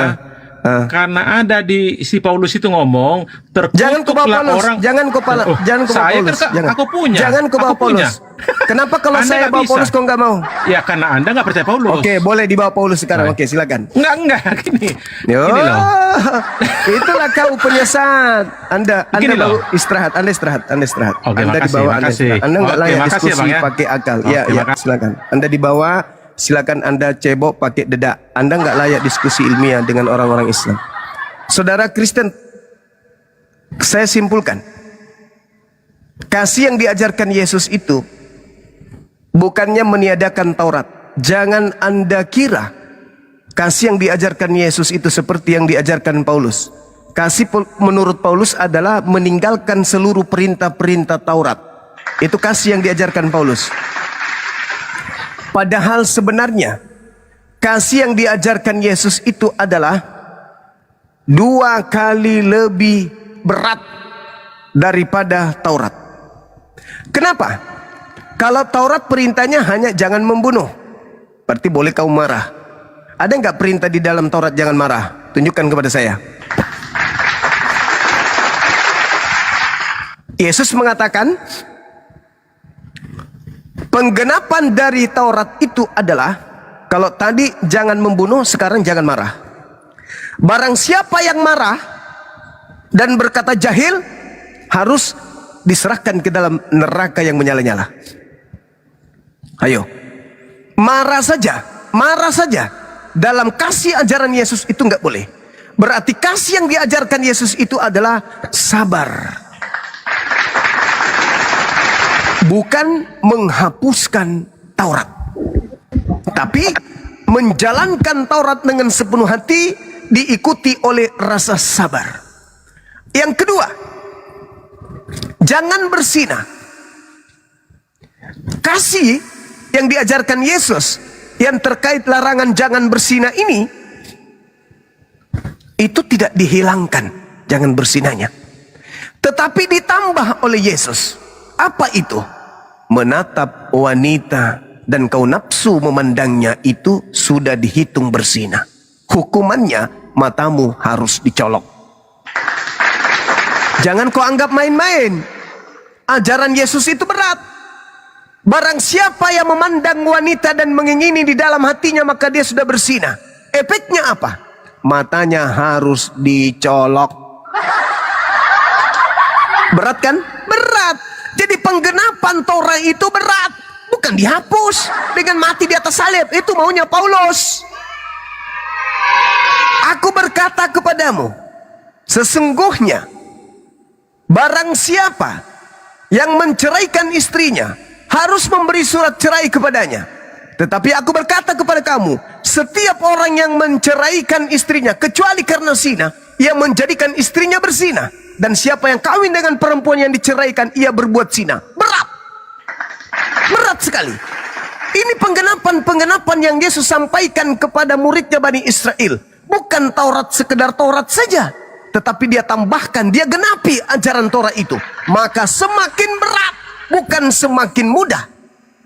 C: Karena ada di si Paulus itu ngomong,
I: Jangan kau bawa
C: terkutuklah
I: Paulus,
C: orang.
I: jangan kau bawa
C: Saya
I: Paulus,
C: kan
I: jangan.
C: aku punya.
I: Jangan kau bawa
C: Aku punya.
I: Paulus. Kenapa kalau
C: Anda
I: saya
C: nggak
I: bawa
C: bisa.
I: Paulus kau nggak mau?
C: Ya karena Anda nggak percaya Paulus.
I: Oke, boleh dibawa Paulus sekarang.
C: Baik.
I: Oke, silakan.
C: Enggak gini.
I: Yo,
C: Gini loh.
I: itulah kau penyesat. Anda
C: Gini
I: baru
C: loh.
I: istirahat. Anda istirahat.
C: Oke,
I: Anda
C: makasih,
I: dibawa. Anda
C: makasih.
I: istirahat. Anda nggak
C: Oke,
I: layak
C: makasih ya,
I: diskusi
C: Bang, ya.
I: pakai akal.
C: Oke,
I: Ya,
C: makasih.
I: silakan. Anda dibawa. Silakan Anda cebok pakai dedak. Anda nggak layak diskusi ilmiah dengan orang-orang Islam. Saudara Kristen, saya simpulkan, kasih yang diajarkan Yesus itu bukannya meniadakan Taurat. Jangan Anda kira kasih yang diajarkan Yesus itu seperti yang diajarkan Paulus. Kasih menurut Paulus adalah meninggalkan seluruh perintah-perintah Taurat. Itu kasih yang diajarkan Paulus. Padahal sebenarnya kasih yang diajarkan Yesus itu adalah 2 kali lebih berat daripada Taurat. Kenapa? Kalau Taurat perintahnya hanya jangan membunuh, berarti boleh kau marah. Ada nggak perintah di dalam Taurat jangan marah? Tunjukkan kepada saya. Yesus mengatakan penggenapan dari Taurat itu adalah kalau tadi jangan membunuh, sekarang jangan marah. Barang siapa yang marah dan berkata jahil harus diserahkan ke dalam neraka yang menyala-nyala. Ayo, marah saja dalam kasih ajaran Yesus itu nggak boleh. Berarti kasih yang diajarkan Yesus itu adalah sabar, bukan menghapuskan Taurat, tapi menjalankan Taurat dengan sepenuh hati, diikuti oleh rasa sabar. Yang kedua, jangan berzina. Kasih yang diajarkan Yesus yang terkait larangan jangan berzina ini, itu tidak dihilangkan jangan berzinanya, tetapi ditambah oleh Yesus. Apa itu? Menatap wanita dan kau nafsu memandangnya itu sudah dihitung berzina. Hukumannya matamu harus dicolok. Jangan kau anggap main-main. Ajaran Yesus itu berat. Barang siapa yang memandang wanita dan mengingini di dalam hatinya, maka dia sudah berzina. Efeknya apa? Matanya harus dicolok. Berat kan? Berat. Jadi penggenapan Torah itu berat, bukan dihapus dengan mati di atas salib. Itu maunya Paulus. Aku berkata kepadamu, sesungguhnya barang siapa yang menceraikan istrinya harus memberi surat cerai kepadanya. Tetapi aku berkata kepada kamu, setiap orang yang menceraikan istrinya kecuali karena zina, ia menjadikan istrinya berzina. Dan siapa yang kawin dengan perempuan yang diceraikan, ia berbuat zina. Berat. Berat sekali. Ini penggenapan yang Yesus sampaikan kepada muridnya Bani Israel. Bukan Taurat sekedar Taurat saja, tetapi dia tambahkan, dia genapi ajaran Taurat itu. Maka semakin berat, bukan semakin mudah.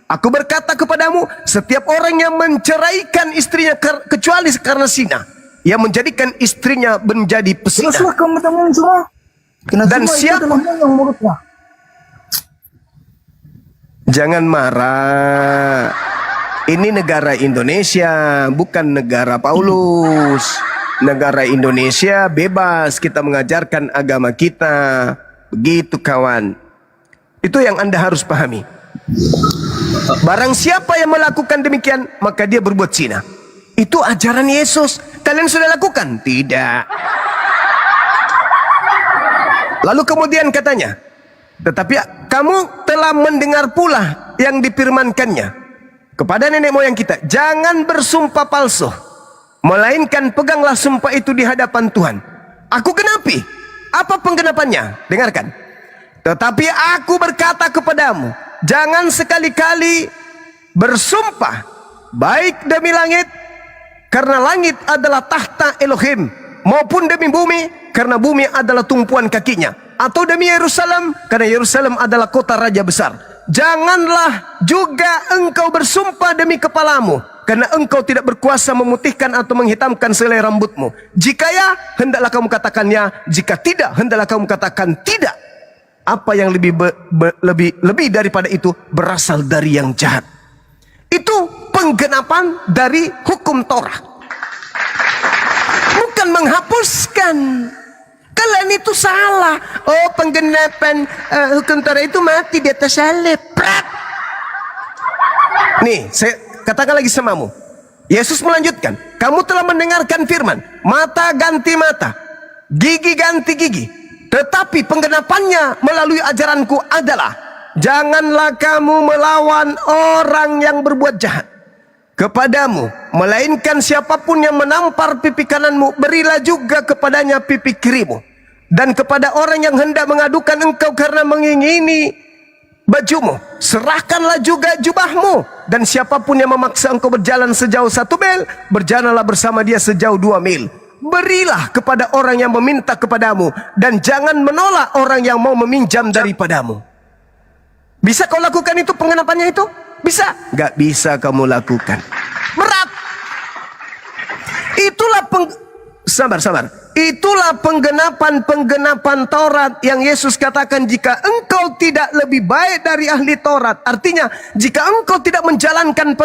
I: Aku berkata kepadamu, setiap orang yang menceraikan istrinya kecuali karena zina, ia menjadikan istrinya menjadi pesina. Dan siapa jangan marah. Ini negara Indonesia, bukan negara Paulus. Negara Indonesia bebas kita mengajarkan agama kita. Begitu kawan. Itu yang Anda harus pahami. Barang siapa yang melakukan demikian, maka dia berbuat zina. Itu ajaran Yesus. Kalian sudah lakukan? Tidak. Lalu kemudian katanya, tetapi kamu telah mendengar pula yang difirmankannya kepada nenek moyang kita, jangan bersumpah palsu, melainkan peganglah sumpah itu di hadapan Tuhan. Aku genapi. Apa penggenapannya? Dengarkan. Tetapi aku berkata kepadamu, jangan sekali-kali bersumpah baik demi langit, karena langit adalah tahta Elohim, maupun demi bumi, karena bumi adalah tumpuan kakinya, atau demi Yerusalem, karena Yerusalem adalah kota raja besar. Janganlah juga engkau bersumpah demi kepalamu, karena engkau tidak berkuasa memutihkan atau menghitamkan selai rambutmu. Jika ya, hendaklah kamu katakan ya. Jika tidak, hendaklah kamu katakan tidak. Apa yang lebih daripada itu berasal dari yang jahat. Itu penggenapan dari hukum Torah, bukan menghapuskan. Kalian itu salah. Oh, penggenapan hukum Torah itu mati di atas salib. Prat. Nih, saya katakan lagi samamu. Yesus melanjutkan, kamu telah mendengarkan firman, mata ganti mata, gigi ganti gigi. Tetapi penggenapannya melalui ajaranku adalah, janganlah kamu melawan orang yang berbuat jahat kepadamu, melainkan siapapun yang menampar pipi kananmu, berilah juga kepadanya pipi kirimu. Dan kepada orang yang hendak mengadukan engkau karena mengingini bajumu, serahkanlah juga jubahmu. Dan siapapun yang memaksa engkau berjalan sejauh 1 mil, berjalanlah bersama dia sejauh 2 mil. Berilah kepada orang yang meminta kepadamu, dan jangan menolak orang yang mau meminjam daripadamu. Bisa kau lakukan itu penggenapannya itu? Bisa? Gak bisa kamu lakukan. Berat. Itulah sabar. Itulah penggenapan Taurat yang Yesus katakan, jika engkau tidak lebih baik dari ahli Taurat. Artinya, jika engkau tidak menjalankan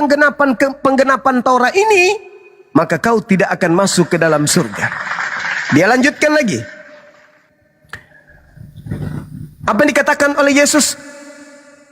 I: penggenapan Taurat ini, maka kau tidak akan masuk ke dalam surga. Dia lanjutkan lagi. Apa yang dikatakan oleh Yesus?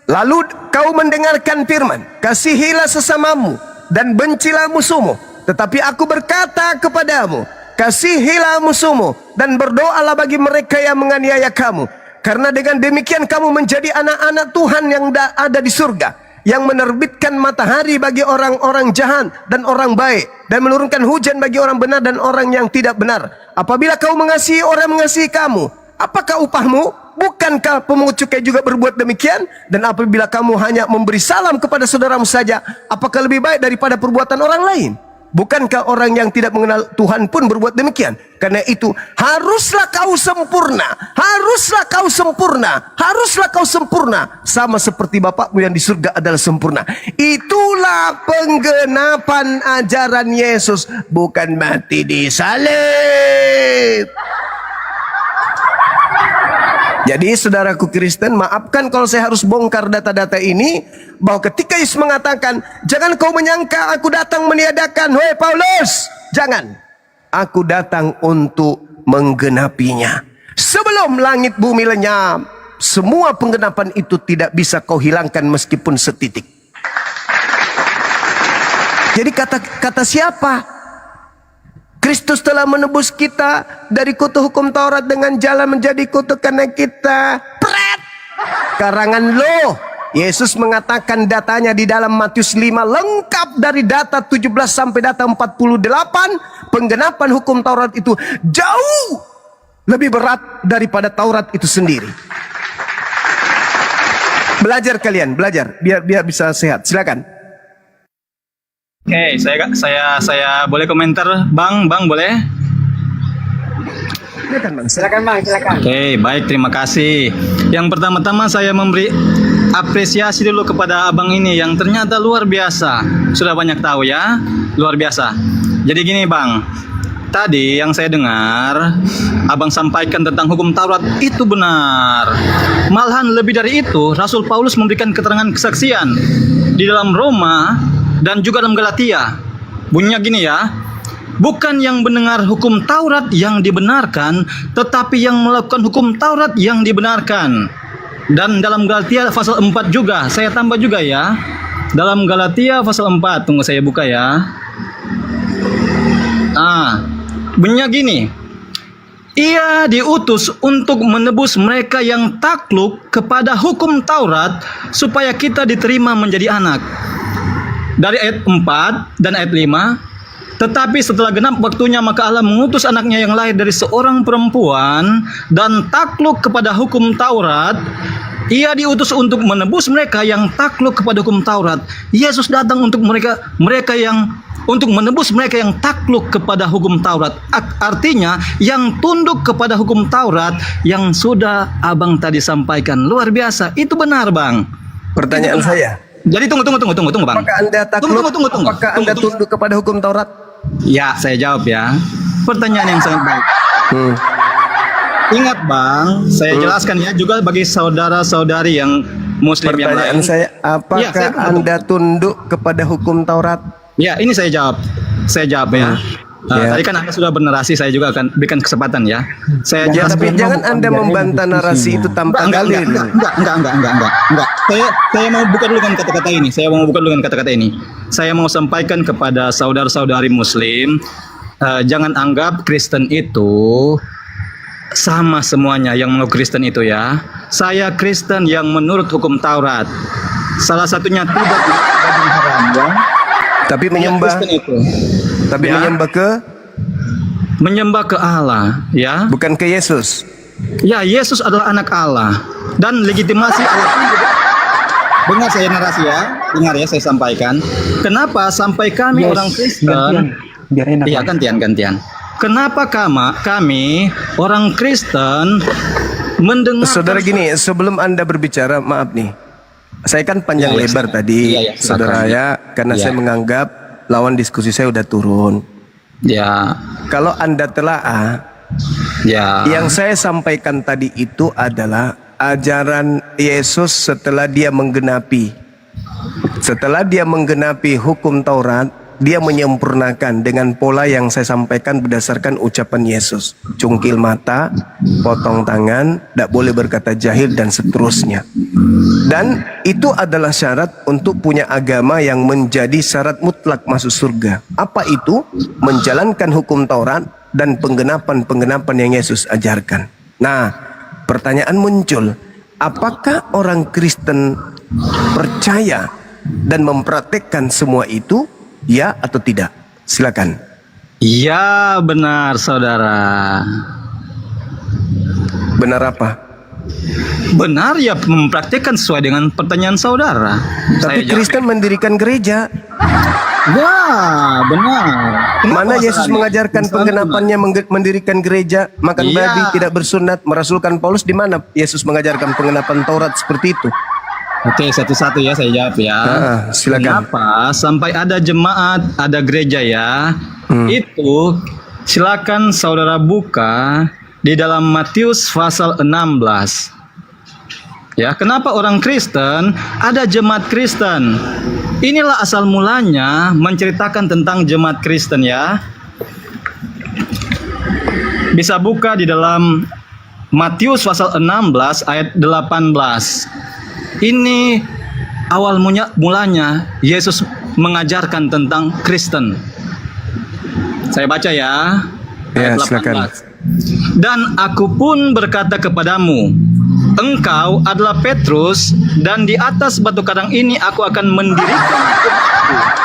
I: Lalu kau mendengarkan firman, kasihilah sesamamu dan bencilah musuhmu. Tetapi aku berkata kepadamu, kasihilah musuhmu dan berdoalah bagi mereka yang menganiaya kamu. Karena dengan demikian kamu menjadi anak-anak Tuhan yang ada di surga, yang menerbitkan matahari bagi orang-orang jahat dan orang baik, dan menurunkan hujan bagi orang benar dan orang yang tidak benar. Apabila kau mengasihi orang yang mengasihi kamu, apakah upahmu? Bukankah pemungut cukai juga berbuat demikian? Dan apabila kamu hanya memberi salam kepada saudaramu saja, apakah lebih baik daripada perbuatan orang lain? Bukankah orang yang tidak mengenal Tuhan pun berbuat demikian? Karena itu haruslah kau sempurna, haruslah kau sempurna, haruslah kau sempurna, sama seperti Bapakmu yang di surga adalah sempurna. Itulah penggenapan ajaran Yesus, bukan mati di salib. Jadi saudaraku Kristen, maafkan kalau saya harus bongkar data-data ini, bahwa ketika Yesus mengatakan, jangan kau menyangka aku datang meniadakan, wahai Paulus, jangan. Aku datang untuk menggenapinya. Sebelum langit bumi lenyap, semua penggenapan itu tidak bisa kau hilangkan meskipun setitik. Jadi kata siapa? Kristus telah menebus kita dari kutu hukum Taurat dengan jalan menjadi kutu karena kita. Pret! Karangan lo. Yesus mengatakan datanya di dalam Matius 5 lengkap dari data 17 sampai data 48. Penggenapan hukum Taurat itu jauh lebih berat daripada Taurat itu sendiri. Belajar kalian, belajar biar bisa sehat. Silakan.
L: Oke, saya boleh komentar, Bang boleh?
E: Silakan Bang, silakan.
L: Oke, baik, terima kasih. Yang pertama-tama saya memberi apresiasi dulu kepada Abang ini yang ternyata luar biasa. Sudah banyak tahu ya, luar biasa. Jadi gini Bang, tadi yang saya dengar Abang sampaikan tentang hukum Taurat itu benar. Malahan lebih dari itu, Rasul Paulus memberikan keterangan kesaksian di dalam Roma dan juga dalam Galatia. Bunyinya gini ya, bukan yang mendengar hukum Taurat yang dibenarkan, tetapi yang melakukan hukum Taurat yang dibenarkan. Dan dalam Galatia pasal 4 juga, saya tambah juga ya, Dalam Galatia pasal 4, tunggu saya buka ya. Bunyinya gini. Ia diutus untuk menebus mereka yang takluk kepada hukum Taurat supaya kita diterima menjadi anak. Dari ayat 4 dan ayat 5, tetapi setelah genap waktunya maka Allah mengutus anaknya yang lahir dari seorang perempuan dan takluk kepada hukum Taurat. Ia diutus untuk menebus mereka yang takluk kepada hukum Taurat. Yesus datang untuk mereka yang untuk menebus mereka yang takluk kepada hukum Taurat. Artinya yang tunduk kepada hukum Taurat yang sudah abang tadi sampaikan. Luar biasa. Itu benar, Bang.
I: Pertanyaan saya.
L: Jadi tunggu Bang.
I: Apakah Anda takluk? Apakah Anda tunduk kepada hukum Taurat?
L: Ya, saya jawab ya. Pertanyaan yang sangat baik. Ingat Bang, saya jelaskan ya juga bagi saudara-saudari yang Muslim yang lain.
I: Pertanyaan saya, apakah Anda tunduk kepada hukum Taurat?
L: Ya, ini saya jawab. Saya jawab ya. Tadi kan Anda sudah bernarasi, saya juga akan berikan kesempatan ya. Saya
I: tapi jangan Anda membantah narasi itu tanpa dalil.
L: Enggak. Saya mau buka dulu dengan kata-kata ini. Saya mau sampaikan kepada saudara-saudari Muslim, jangan anggap Kristen itu sama semuanya yang menurut Kristen itu ya. Saya Kristen yang menurut hukum Taurat. Salah satunya tidak haram ya.
I: Tapi menyembah
L: itu.
I: Tapi
L: ya.
I: menyembah ke
L: Allah ya.
I: Bukan ke Yesus.
L: Ya, Yesus adalah anak Allah dan legitimasi Allah. Dengar saya narasi ya. Dengar ya saya sampaikan. Kenapa sampai kami orang Kristen biar enak. Iya, gantian. Kenapa kami orang Kristen mendengar?
I: Saudara gini, sebelum Anda berbicara, maaf nih, saya kan panjang lebar tadi, saudara ya, karena saya menganggap lawan diskusi saya udah turun.
L: Ya.
I: Kalau Anda telaah, yang saya sampaikan tadi itu adalah ajaran Yesus setelah dia menggenapi hukum Taurat. Dia menyempurnakan dengan pola yang saya sampaikan berdasarkan ucapan Yesus. Cungkil mata, potong tangan, tidak boleh berkata jahil dan seterusnya. Dan itu adalah syarat untuk punya agama yang menjadi syarat mutlak masuk surga. Apa itu? Menjalankan hukum Taurat dan penggenapan yang Yesus ajarkan. Nah, pertanyaan muncul. Apakah orang Kristen percaya dan mempraktekkan semua itu? Ya atau tidak? Silakan.
L: Ya, benar saudara.
I: Benar apa?
L: Benar ya, mempraktikkan sesuai dengan pertanyaan saudara.
I: Tapi Kristen mendirikan gereja.
L: Ya, benar.
I: Mana Yesus mengajarkan penggenapannya mendirikan gereja, makan babi, tidak bersunat, merasulkan Paulus? Di mana Yesus mengajarkan penggenapan Taurat seperti itu?
L: Oke, satu-satu ya saya jawab ya.
I: Silakan.
L: Kenapa sampai ada jemaat, ada gereja ya? Itu silakan saudara buka di dalam Matius pasal 16. Ya, kenapa orang Kristen ada jemaat Kristen? Inilah asal mulanya menceritakan tentang jemaat Kristen ya. Bisa buka di dalam Matius pasal 16 ayat 18. Ini awal mulanya Yesus mengajarkan tentang Kristen. Saya baca ya. Ayat 18. Dan aku pun berkata kepadamu, engkau adalah Petrus, dan di atas batu karang ini aku akan mendirikan jemaatku.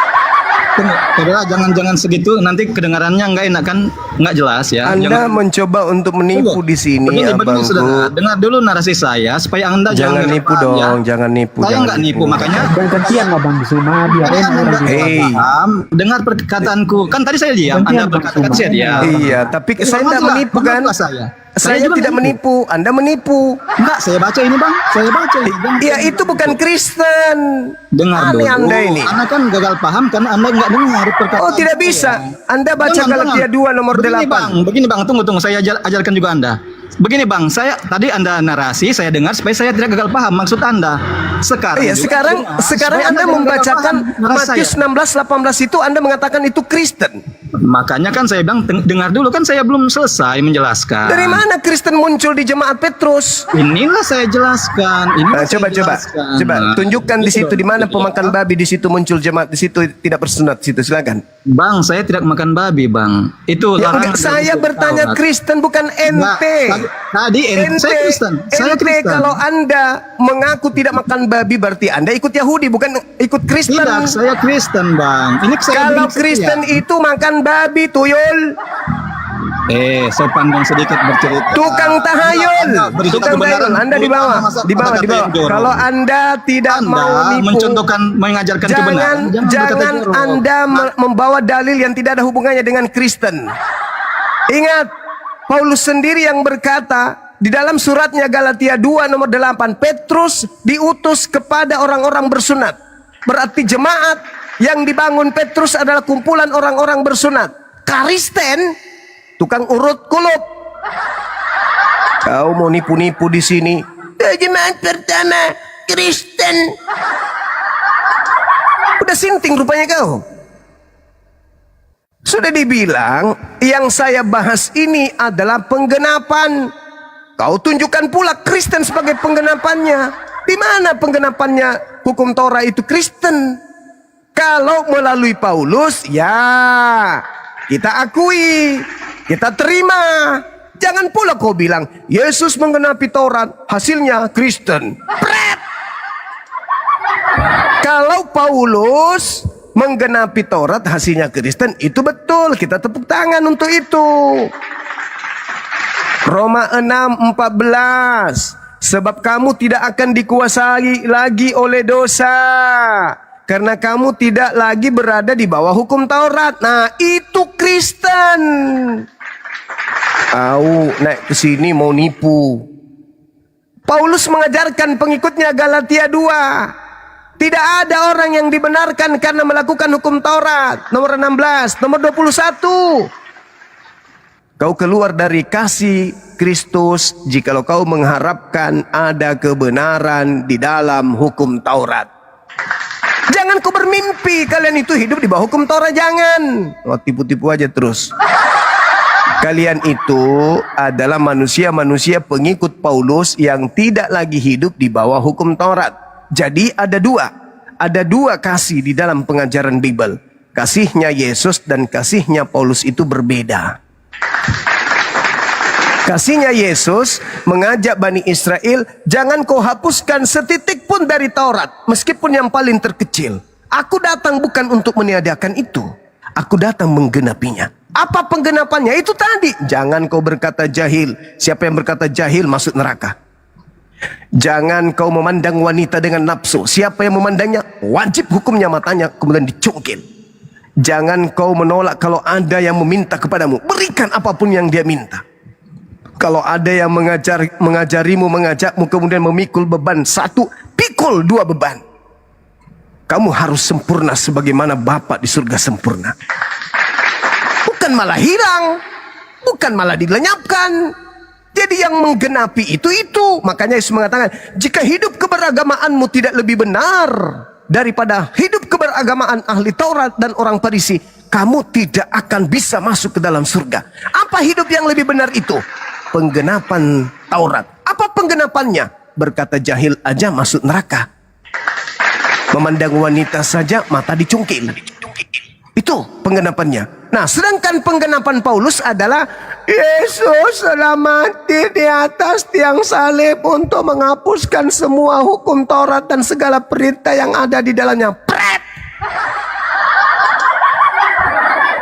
L: Saudara, jangan segitu, nanti kedengarannya nggak enak kan, nggak jelas ya.
I: Anda mencoba untuk menipu di sini,
L: begini, saudara. Dengar dulu narasi saya supaya Anda
I: jangan nipu dong, ya. Jangan nipu.
L: Saya nggak nipu, makanya.
F: Gantian lah Bang Suma, biar
L: paham. Dengar perkataanku, kan tadi saya diam, Anda berkata saya diam.
I: Iya, tapi saya tidak menipu kan? Saya tidak menipu, Anda menipu.
L: Enggak, saya baca ini Bang, saya baca ini.
I: Iya, itu bukan Kristen.
L: Dengar dulu.
I: Anda ini.
L: Anda kan gagal paham karena Anda nggak dengar perkataan.
I: Oh, tidak bisa. Anda baca Galatia 2 nomor 8.
L: Begini Bang, tunggu, saya ajarkan juga Anda. Begini Bang, tadi Anda narasi, saya dengar supaya saya tidak gagal paham maksud Anda. Sekarang
I: sekarang Anda membacakan Matius 16:18 itu Anda mengatakan itu Kristen.
L: Makanya kan saya bilang dengar dulu, kan saya belum selesai menjelaskan.
I: Dari mana Kristen muncul di jemaat Petrus?
L: Inilah saya jelaskan.
I: Coba tunjukkan di situ di mana pemakan babi di situ muncul jemaat di situ tidak bersunat situ, silakan.
L: Bang, saya tidak makan babi, Bang. Itu
I: Ya,
L: larangan.
I: saya bertanya Kristen bukan ente.
L: Tadi saya Kristen. Saya
I: Ente
L: Kristen.
I: kalau Anda mengaku tidak makan babi berarti Anda ikut Yahudi bukan ikut Kristen.
L: Tidak, saya Kristen, Bang. Ini saya
I: Kalau
L: beri setia.
I: Kristen itu makan babi, tuyul.
L: Sopan dong sedikit bercerita.
I: Tukang tahayul. Tukang tahayul. Anda di bawah. Di bawah. Kalau Anda tidak mau nipu,
L: mengajarkan kebenaran,
I: jangan Anda membawa dalil yang tidak ada hubungannya dengan Kristen. Ingat, Paulus sendiri yang berkata di dalam suratnya Galatia 2 nomor 8, Petrus diutus kepada orang-orang bersunat. Berarti jemaat yang dibangun Petrus adalah kumpulan orang-orang bersunat. Kristen, tukang urut kulup. Kau mau nipu-nipu di sini. Jemaat pertama Kristen. Udah sinting rupanya kau. Sudah dibilang yang saya bahas ini adalah penggenapan. Kau tunjukkan pula Kristen sebagai penggenapannya. Di mana penggenapannya hukum Torah itu Kristen? Kalau melalui Paulus, ya kita akui, kita terima. Jangan pula kau bilang Yesus menggenapi Taurat, hasilnya Kristen. Pret! Kalau Paulus menggenapi Taurat, hasilnya Kristen, itu betul. Kita tepuk tangan untuk itu. Roma 6:14. Sebab kamu tidak akan dikuasai lagi oleh dosa, karena kamu tidak lagi berada di bawah hukum Taurat. Nah, itu Kristen. Naik ke sini mau nipu. Paulus mengajarkan pengikutnya Galatia 2. Tidak ada orang yang dibenarkan karena melakukan hukum Taurat. Nomor 16, nomor 21. Kau keluar dari kasih Kristus jikalau kau mengharapkan ada kebenaran di dalam hukum Taurat. Jangan kau bermimpi kalian itu hidup di bawah hukum Taurat, jangan. Tipu-tipu aja terus. Kalian itu adalah manusia-manusia pengikut Paulus yang tidak lagi hidup di bawah hukum Taurat. Jadi ada dua kasih di dalam pengajaran Bible. Kasihnya Yesus dan kasihnya Paulus itu berbeda. Kasihnya Yesus mengajak Bani Israel, jangan kau hapuskan setitik pun dari Taurat, meskipun yang paling terkecil. Aku datang bukan untuk meniadakan itu, aku datang menggenapinya. Apa penggenapannya? Itu tadi, jangan kau berkata jahil. Siapa yang berkata jahil masuk neraka. Jangan kau memandang wanita dengan nafsu. Siapa yang memandangnya, wajib hukumnya matanya kemudian dicungkil. Jangan kau menolak kalau ada yang meminta kepadamu, berikan apapun yang dia minta. Kalau ada yang mengajakmu kemudian memikul beban satu, pikul dua beban. Kamu harus sempurna sebagaimana Bapa di surga sempurna. Bukan malah hilang, bukan malah dilenyapkan. Jadi yang menggenapi itu. Makanya Yesus mengatakan, jika hidup keberagamaanmu tidak lebih benar daripada hidup keberagamaan ahli Taurat dan orang Farisi, kamu tidak akan bisa masuk ke dalam surga. Apa hidup yang lebih benar itu? Penggenapan Taurat. Apa penggenapannya? Berkata jahil aja masuk neraka. Memandang wanita saja mata dicungkil. Itu penggenapannya. Nah, sedangkan penggenapan Paulus adalah Yesus telah mati di atas tiang salib untuk menghapuskan semua hukum Taurat dan segala perintah yang ada di dalamnya. Pret!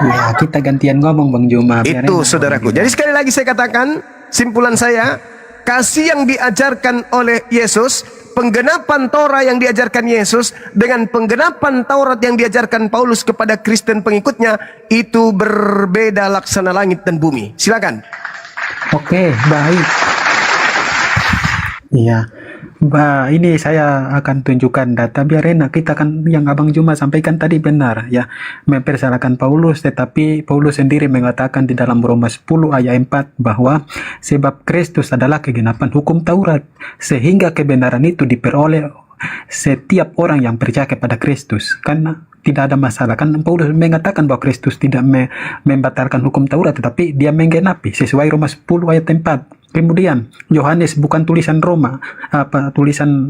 M: Ya, kita gantian ngomong Bang Juma.
I: Itu saudaraku. Jadi sekali lagi saya katakan, simpulan saya, kasih yang diajarkan oleh Yesus, penggenapan Torah yang diajarkan Yesus dengan penggenapan Taurat yang diajarkan Paulus kepada Kristen pengikutnya, itu berbeda laksana langit dan bumi. Silakan.
M: Oke, baik. Iya. Ini saya akan tunjukkan data biar enak. Kita kan yang Abang Juma sampaikan tadi benar ya, mempersalahkan Paulus, tetapi Paulus sendiri mengatakan di dalam Roma 10 ayat 4 bahwa sebab Kristus adalah kegenapan hukum Taurat, sehingga kebenaran itu diperoleh setiap orang yang percaya kepada Kristus. Karena tidak ada masalah. Kan Paulus mengatakan bahwa Kristus tidak membatalkan hukum Taurat, tetapi dia menggenapi sesuai Roma 10 ayat 4. Kemudian Yohanes bukan tulisan Roma, tulisan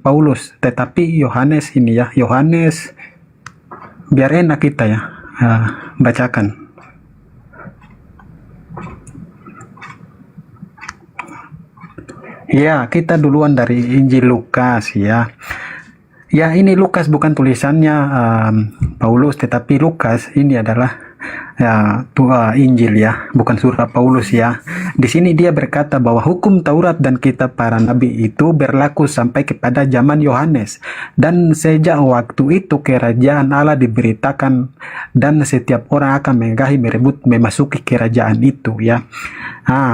M: Paulus, tetapi Yohanes ini ya, Yohanes, biar enak kita ya, bacakan. Ya, kita duluan dari Injil Lukas ya. Ya, ini Lukas bukan tulisannya Paulus, tetapi Lukas ini adalah Injil ya, bukan surat Paulus ya. Di sini dia berkata bahwa hukum Taurat dan kitab para nabi itu berlaku sampai kepada zaman Yohanes, dan sejak waktu itu kerajaan Allah diberitakan dan setiap orang akan menggahi merebut memasuki kerajaan itu ya.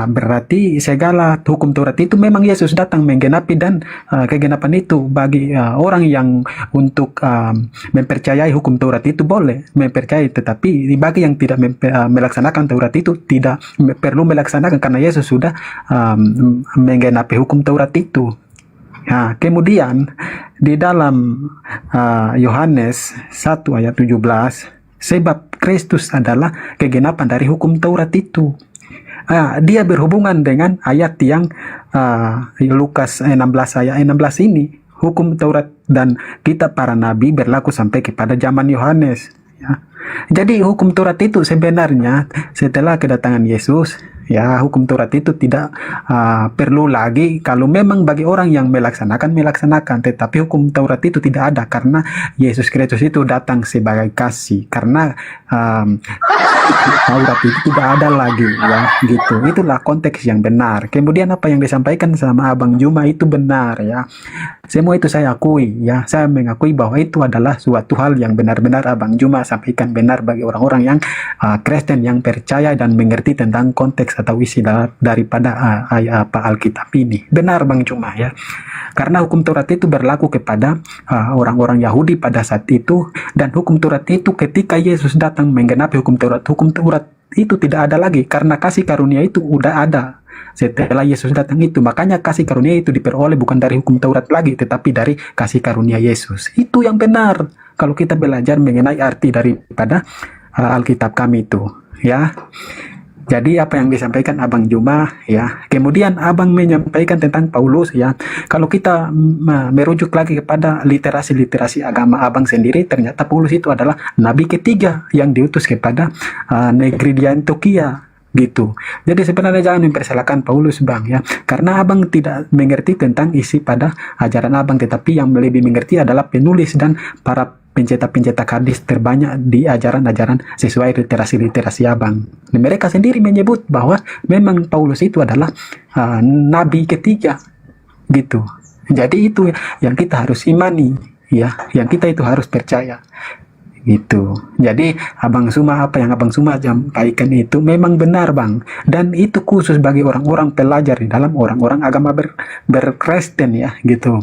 M: Berarti segala hukum Taurat itu memang Yesus datang menggenapi, dan kegenapan itu bagi orang yang untuk mempercayai hukum Taurat itu boleh mempercayai, tetapi bagi yang tidak melaksanakan Taurat itu tidak perlu melaksanakan karena Yesus sudah menggenapi hukum Taurat itu. Kemudian di dalam Yohanes 1 ayat 17, sebab Kristus adalah kegenapan dari hukum Taurat itu. Dia berhubungan dengan ayat yang Lukas 16 ayat 16 ini. Hukum Taurat dan kitab para nabi berlaku sampai kepada zaman Yohanes ya. Jadi hukum Taurat itu sebenarnya setelah kedatangan Yesus ya, hukum Taurat itu tidak perlu lagi kalau memang bagi orang yang melaksanakan, tetapi hukum Taurat itu tidak ada karena Yesus Kristus itu datang sebagai kasih, karena Taurat itu tidak ada lagi ya, gitu. Itulah konteks yang benar. Kemudian apa yang disampaikan sama Abang Juma itu benar ya. Semua itu saya akui ya, saya mengakui bahwa itu adalah suatu hal yang benar-benar Abang Juma sampaikan benar bagi orang-orang yang Kristen yang percaya dan mengerti tentang konteks atau isi daripada Alkitab ini. Benar Bang Juma ya. Karena hukum Taurat itu berlaku kepada orang-orang Yahudi pada saat itu, dan hukum Taurat itu ketika Yesus datang menggenapi hukum Taurat itu tidak ada lagi karena kasih karunia itu udah ada setelah Yesus datang itu. Makanya kasih karunia itu diperoleh bukan dari hukum Taurat lagi, tetapi dari kasih karunia Yesus. Itu yang benar kalau kita belajar mengenai arti daripada Alkitab kami itu ya. Jadi apa yang disampaikan Abang Juma ya. Kemudian Abang menyampaikan tentang Paulus ya. Kalau kita merujuk lagi kepada literasi agama Abang sendiri, ternyata Paulus itu adalah nabi ketiga yang diutus kepada negeri di Antioquia gitu. Jadi sebenarnya jangan mempersalahkan Paulus Bang ya, karena Abang tidak mengerti tentang isi pada ajaran Abang, tetapi yang lebih mengerti adalah penulis dan para pencetak hadis terbanyak di ajaran-ajaran sesuai literasi Abang. Dan mereka sendiri menyebut bahwa memang Paulus itu adalah nabi ketiga gitu. Jadi itu yang kita harus imani ya, yang kita itu harus percaya gitu. Jadi Abang Suma, apa yang Abang Suma sampaikan itu memang benar Bang, dan itu khusus bagi orang-orang pelajar di dalam orang-orang agama berkristen ya gitu.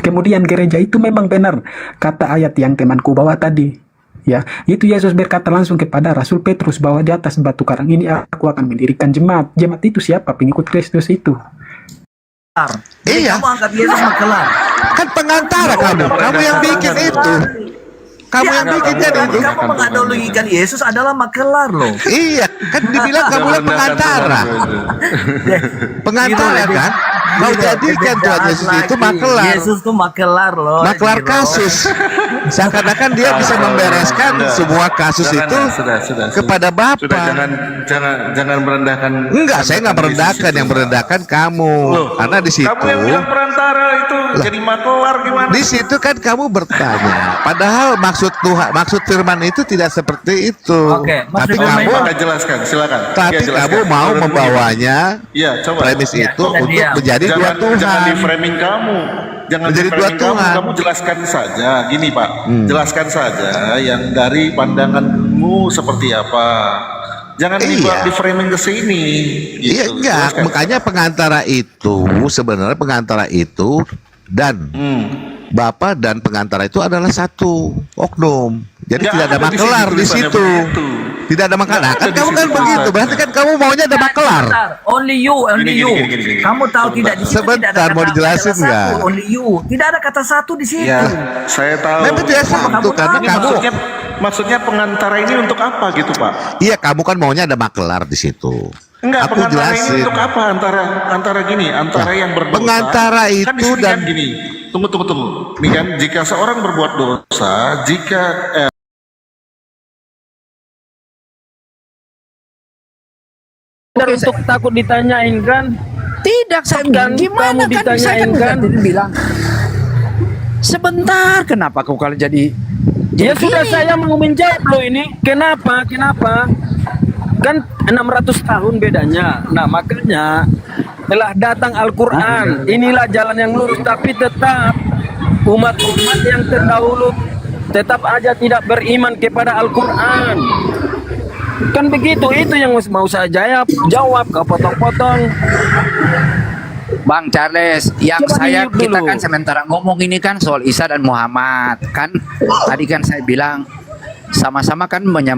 M: Kemudian gereja itu memang benar kata ayat yang temanku bawa tadi ya, itu Yesus berkata langsung kepada Rasul Petrus bahwa di atas batu karang ini aku akan mendirikan jemaat. Jemaat itu siapa? Pengikut Kristus itu.
N: Iya. Kamu anggap Yesus makelar. Kan pengantara kamu yang bikin itu. Kamu yang bikinnya itu. Kamu menganalogikan Yesus adalah makelar loh. Iya, kan dibilang kamu pengantara. Pengantara kan? Kau jadikan Tuhan Yesus itu makelar. Yesus tuh makelar loh. Makelar kasus. Seakan-akan dia bisa membereskan semua kasus itu kepada Bapa.
K: Jangan merendahkan.
N: Enggak, saya nggak merendahkan. Yang merendahkan kamu. Karena di situ.
K: Kamu yang bilang perantara itu jadi makelar gimana?
N: Di situ kan kamu bertanya. Padahal maksud firman itu tidak seperti itu. Oke, tapi kamu
K: jelaskan, silakan.
N: Tapi kamu mau membawanya premis itu untuk menjadi dua Tuhan.
K: Jangan di framing kamu. Jangan
N: menjadi
K: di
N: dua
K: framing
N: Tuhan.
K: Kamu jelaskan saja. Gini Pak, jelaskan saja yang dari pandanganmu seperti apa. Jangan di framing ke sini. Gitu.
N: Iya enggak, makanya pengantara itu sebenarnya pengantara itu dan Bapa dan pengantara itu adalah satu oknum. Jadi tidak ada makelar di situ. Tidak ada makanan. Kan kamu kan begitu. Berarti kan kamu maunya ada makelar.
O: Only you, only you. Kamu tahu tidak di situ tidak ada
N: Sebentar, mau dijelasin
O: kata
N: nggak?
O: satu, only you. Tidak ada kata satu di situ.
K: Ya, saya tahu.
N: Memang tidak satu karena
K: Ini
N: kamu.
K: maksudnya pengantara ini untuk apa gitu, Pak?
N: Iya, kamu kan maunya ada makelar di situ.
K: Enggak,
N: Aku
K: pengantara
N: jelasin.
K: ini untuk apa? Antara gini, antara yang berdosa.
N: Pengantara
K: kan di
N: itu
K: sini
N: dan
K: kan gini. Tunggu. Nih kan, jika seorang berbuat dosa, jika
H: Untuk takut ditanyain kan?
O: Tidak, saya
H: Kan
O: gimana
H: kamu
O: kan saya
H: ditanyain
O: kan
H: kan?
O: bilang. Sebentar, kenapa kau kalau jadi
H: Ya sudah, saya mau menjawab loh ini. Kenapa? Kan 600 tahun bedanya. Nah makanya telah datang Al-Quran. Inilah jalan yang lurus. Tapi tetap umat-umat yang terdahulu tetap aja tidak beriman kepada Al-Quran. Kan begitu, itu yang mau saya jawab, kau potong-potong.
O: Bang Charles, yang
H: Coba
O: kita
H: dulu.
O: kan sementara ngomong ini kan soal Isa dan Muhammad. Kan tadi kan saya bilang sama-sama kan